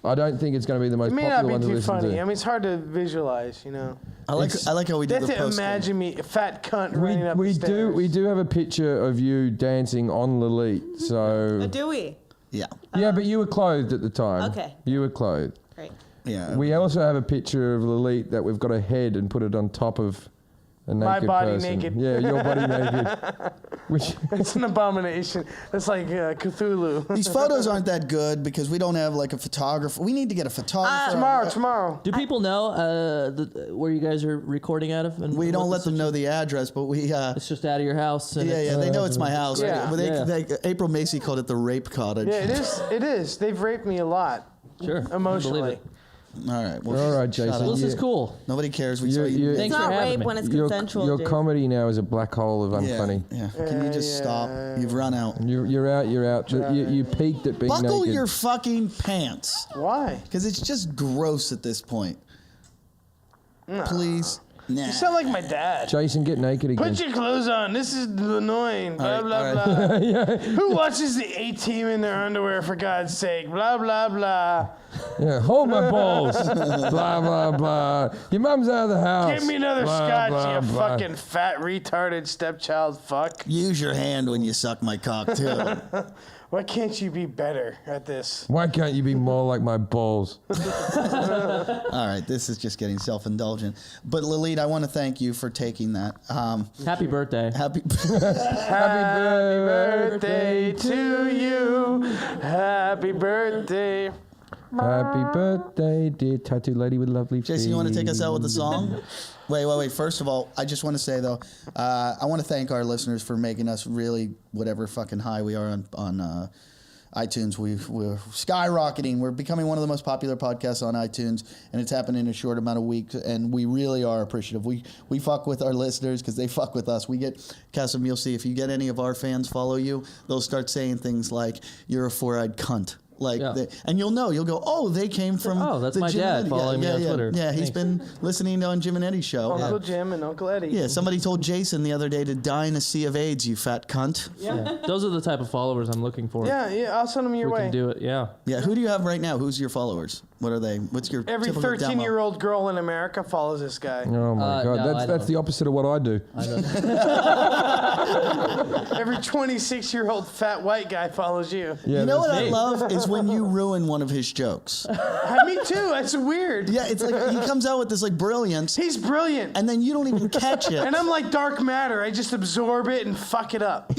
Speaker 4: I don't think it's going to be the most
Speaker 1: It may
Speaker 4: popular
Speaker 1: not
Speaker 4: one
Speaker 1: be
Speaker 4: to
Speaker 1: too
Speaker 4: listen
Speaker 1: funny.
Speaker 4: to.
Speaker 1: I mean, it's hard to visualize, you know.
Speaker 3: I like how we
Speaker 1: They
Speaker 3: did
Speaker 1: have
Speaker 3: the
Speaker 1: to
Speaker 3: post.
Speaker 1: imagine me, a fat cunt running up the stairs.
Speaker 4: We do have a picture of you dancing on Lilith. So
Speaker 6: Do we?
Speaker 3: Yeah.
Speaker 4: yeah, but you were clothed at the time.
Speaker 6: Okay.
Speaker 4: You were clothed.
Speaker 6: Great.
Speaker 3: Yeah.
Speaker 4: We also have a picture of Lilith that we've got a head and put it on top of a naked
Speaker 1: body
Speaker 4: person.
Speaker 1: naked.
Speaker 4: Yeah, your body naked. Which
Speaker 1: It's an abomination. It's like Cthulhu.
Speaker 3: These photos aren't that good because we don't have like a photographer. We need to get a photographer.
Speaker 1: Tomorrow.
Speaker 5: Do people know where you guys are recording out of? And
Speaker 3: We
Speaker 5: what
Speaker 3: don't
Speaker 5: the
Speaker 3: let them know the address, but we.
Speaker 5: It's just out of your house. And
Speaker 3: Yeah, they know it's my house.
Speaker 1: Yeah.
Speaker 3: But April Macy called it the rape cottage.
Speaker 1: Yeah, it is. It is. They've raped me a lot.
Speaker 5: Sure. I
Speaker 1: Emotionally.
Speaker 5: believe it.
Speaker 3: All right. Well,
Speaker 4: all right,
Speaker 3: shut
Speaker 4: Jason.
Speaker 3: up.
Speaker 5: Well, this is
Speaker 4: Yeah.
Speaker 5: cool.
Speaker 3: Nobody cares. We saw
Speaker 4: You-
Speaker 3: you.
Speaker 6: It's
Speaker 5: Thanks for
Speaker 6: not
Speaker 5: having
Speaker 6: rape
Speaker 5: me.
Speaker 6: when it's
Speaker 4: your
Speaker 6: consensual.
Speaker 4: your
Speaker 6: Jason.
Speaker 4: comedy now is a black hole of unfunny.
Speaker 3: Yeah. Can you just stop? You've run out.
Speaker 4: You're out. You're out. You peaked at being
Speaker 3: Buckle
Speaker 4: naked.
Speaker 3: your fucking pants.
Speaker 1: Why?
Speaker 3: Because it's just gross at this point. Please. Nah.
Speaker 1: You sound like my dad.
Speaker 4: Jason, get naked again.
Speaker 1: Put your clothes on. This is annoying. Blah,
Speaker 3: All
Speaker 1: blah,
Speaker 3: right.
Speaker 1: blah. Who watches the A-Team in their underwear, for God's sake? Blah, blah, blah.
Speaker 4: Yeah, hold my balls. Blah blah blah. Your mum's out of the house.
Speaker 1: Give me another
Speaker 4: Blah,
Speaker 1: scotch,
Speaker 4: blah,
Speaker 1: you
Speaker 4: blah.
Speaker 1: fucking fat, retarded stepchild fuck.
Speaker 3: Use your hand when you suck my cock, too.
Speaker 1: Why can't you be better at this?
Speaker 4: Why can't you be more like my balls?
Speaker 3: All right, this is just getting self-indulgent. But Lilith, I want to thank you for taking that.
Speaker 5: Happy birthday.
Speaker 3: Happy.
Speaker 1: Happy birthday to you. Happy birthday.
Speaker 4: Happy birthday, dear tattoo lady with lovely feet.
Speaker 3: Jason, you want to take us out with a song? Wait. First of all, I just want to say, though, I want to thank our listeners for making us really whatever fucking high we are on iTunes. We're skyrocketing. We're becoming one of the most popular podcasts on iTunes, and it's happened in a short amount of weeks, and we really are appreciative. We fuck with our listeners because they fuck with us. We get, Kassem, you'll see, if you get any of our fans follow you, they'll start saying things like, "You're a four-eyed cunt." Like,
Speaker 5: Yeah.
Speaker 3: and you'll go, oh, they came from.
Speaker 5: Oh, that's
Speaker 3: the
Speaker 5: my
Speaker 3: Jim
Speaker 5: dad
Speaker 3: and Eddie.
Speaker 5: following me on Twitter.
Speaker 3: Yeah, he's
Speaker 5: Thanks.
Speaker 3: been listening on Jim and Eddie's show.
Speaker 1: Uncle Jim and Uncle Eddie.
Speaker 3: Yeah, somebody told Jason the other day to die in a sea of AIDS, you fat cunt.
Speaker 5: Yeah. Those are the type of followers I'm looking for.
Speaker 1: Yeah, I'll send them your
Speaker 5: We
Speaker 1: way.
Speaker 5: can do it. Yeah.
Speaker 3: Yeah, who do you have right now? Who's your followers? What are they? What's your
Speaker 1: Every
Speaker 3: typical demo?
Speaker 1: 13-year-old girl in America follows this guy.
Speaker 4: Oh my God,
Speaker 5: no, I
Speaker 4: that's
Speaker 5: don't.
Speaker 4: the opposite of what I do.
Speaker 1: Every 26-year-old fat white guy follows you.
Speaker 4: Yeah,
Speaker 3: You know what
Speaker 4: that's
Speaker 3: I
Speaker 4: me.
Speaker 3: love is when you ruin one of his jokes.
Speaker 1: Me too. That's weird.
Speaker 3: Yeah, it's like he comes out with this like brilliance,
Speaker 1: He's brilliant.
Speaker 3: and then you don't even catch it.
Speaker 1: And I'm like dark matter. I just absorb it and fuck it up.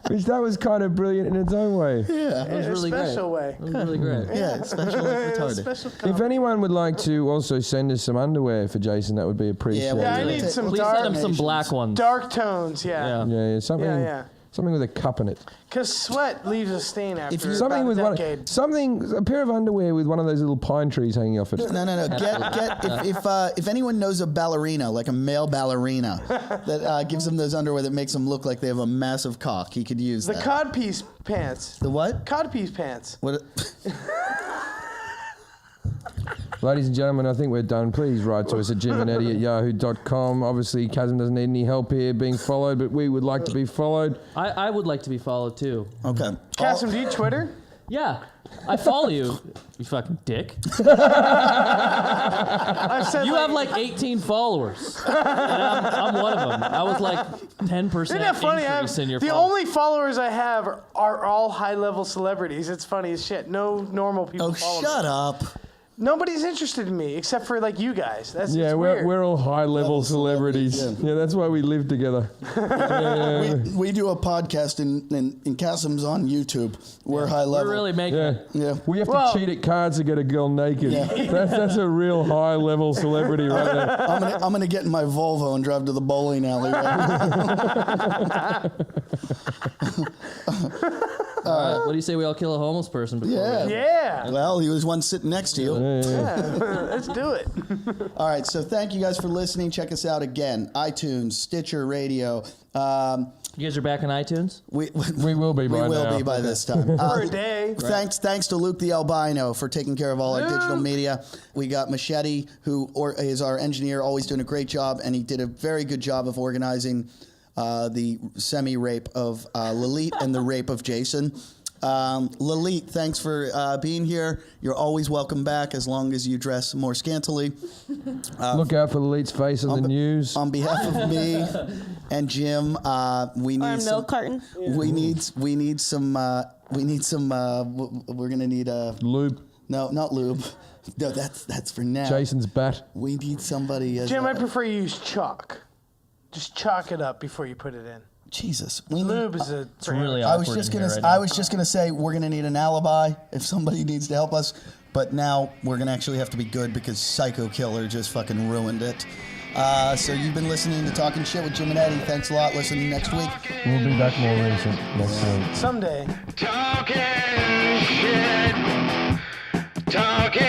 Speaker 4: Which that was kind of brilliant in its own way.
Speaker 3: Yeah,
Speaker 5: It was
Speaker 1: In a
Speaker 5: really
Speaker 1: special
Speaker 5: great.
Speaker 1: way.
Speaker 5: It was really great.
Speaker 3: yeah, special like retarded.
Speaker 1: Special
Speaker 4: If
Speaker 1: comment.
Speaker 4: anyone would like to also send us some underwear for Jason, that would be appreciated.
Speaker 1: Yeah, I
Speaker 3: we'll
Speaker 1: need
Speaker 3: take-
Speaker 1: some
Speaker 5: Please
Speaker 1: dark,
Speaker 5: send him some black ones.
Speaker 1: dark tones. Yeah.
Speaker 5: Yeah.
Speaker 4: something,
Speaker 1: Yeah.
Speaker 4: something with a cup in it.
Speaker 1: Because sweat leaves a stain after
Speaker 3: you-
Speaker 4: Something
Speaker 1: about
Speaker 4: with
Speaker 1: a decade.
Speaker 4: a pair of underwear with one of those little pine trees hanging off it.
Speaker 3: No. If anyone knows a ballerina, like a male ballerina, that gives them those underwear that makes them look like they have a massive cock, he could use
Speaker 1: The
Speaker 3: that.
Speaker 1: codpiece pants.
Speaker 3: The what?
Speaker 1: Codpiece pants.
Speaker 3: What?
Speaker 4: Ladies and gentlemen, I think we're done. Please write to us at jimandeddie@yahoo.com. Obviously, Kassem doesn't need any help here being followed, but we would like to be followed.
Speaker 5: I would like to be followed too.
Speaker 3: Okay.
Speaker 1: Kassem, do you Twitter?
Speaker 5: Yeah. I follow you, you fucking dick.
Speaker 1: I've said
Speaker 5: You have like 18 followers. And I'm one of them. I was like 10%
Speaker 1: Isn't that funny?
Speaker 5: increase in your
Speaker 1: The
Speaker 5: followers.
Speaker 1: only followers I have are all high-level celebrities. It's funny as shit. No normal people
Speaker 3: Oh,
Speaker 1: follow
Speaker 3: shut
Speaker 1: me.
Speaker 3: up.
Speaker 1: Nobody's interested in me except for like you guys. That's
Speaker 4: Yeah,
Speaker 1: it's weird.
Speaker 4: we're all high-level celebrities. Yeah, that's why we live together.
Speaker 3: We do a podcast and Kassem's on YouTube. We're high level.
Speaker 5: We're really making
Speaker 4: Yeah.
Speaker 5: it.
Speaker 3: Yeah.
Speaker 4: We have
Speaker 1: Well-
Speaker 4: to cheat at cards to get a girl naked.
Speaker 3: Yeah.
Speaker 4: That's a real high-level celebrity right there.
Speaker 3: I'm gonna get in my Volvo and drive to the bowling alley.
Speaker 5: What do you say we all kill a homeless person before?
Speaker 3: Yeah.
Speaker 1: Yeah.
Speaker 3: Well, he was one sitting next to you.
Speaker 1: Let's do it.
Speaker 3: All right, so thank you guys for listening. Check us out again. iTunes, Stitcher Radio.
Speaker 5: You guys are back on iTunes?
Speaker 3: We
Speaker 4: will be by now.
Speaker 3: will be by this time.
Speaker 1: For a day.
Speaker 3: Thanks to Luke the Albino for taking care of all our digital media. We got Machete, who is our engineer, always doing a great job, and he did a very good job of organizing the semi-rape of Lite and the rape of Jason. Lite, thanks for being here. You're always welcome back as long as you dress more scantily.
Speaker 4: Look out for Lite's face in the news.
Speaker 3: On behalf of me and Jim, we
Speaker 6: Or
Speaker 3: need
Speaker 6: a
Speaker 3: some.
Speaker 6: milk carton.
Speaker 3: We need some. We're gonna need a.
Speaker 4: Lube.
Speaker 3: No, not lube. No, that's for now.
Speaker 4: Jason's bat.
Speaker 3: We need somebody as.
Speaker 1: Jim, I prefer you use chalk. Just chalk it up before you put it in.
Speaker 3: Jesus. We need,
Speaker 1: Lube is a
Speaker 5: It's really
Speaker 3: I
Speaker 5: awkward
Speaker 3: was just
Speaker 5: in
Speaker 3: gonna.
Speaker 5: here right
Speaker 3: I
Speaker 5: now.
Speaker 3: was just gonna say we're gonna need an alibi if somebody needs to help us. But now we're gonna actually have to be good because Psycho Killer just fucking ruined it. So you've been listening to Talking Shit with Jim and Eddie. Thanks a lot. Listen next week.
Speaker 4: We'll be back more recent next week.
Speaker 1: Someday.
Speaker 2: Talking shit. Talking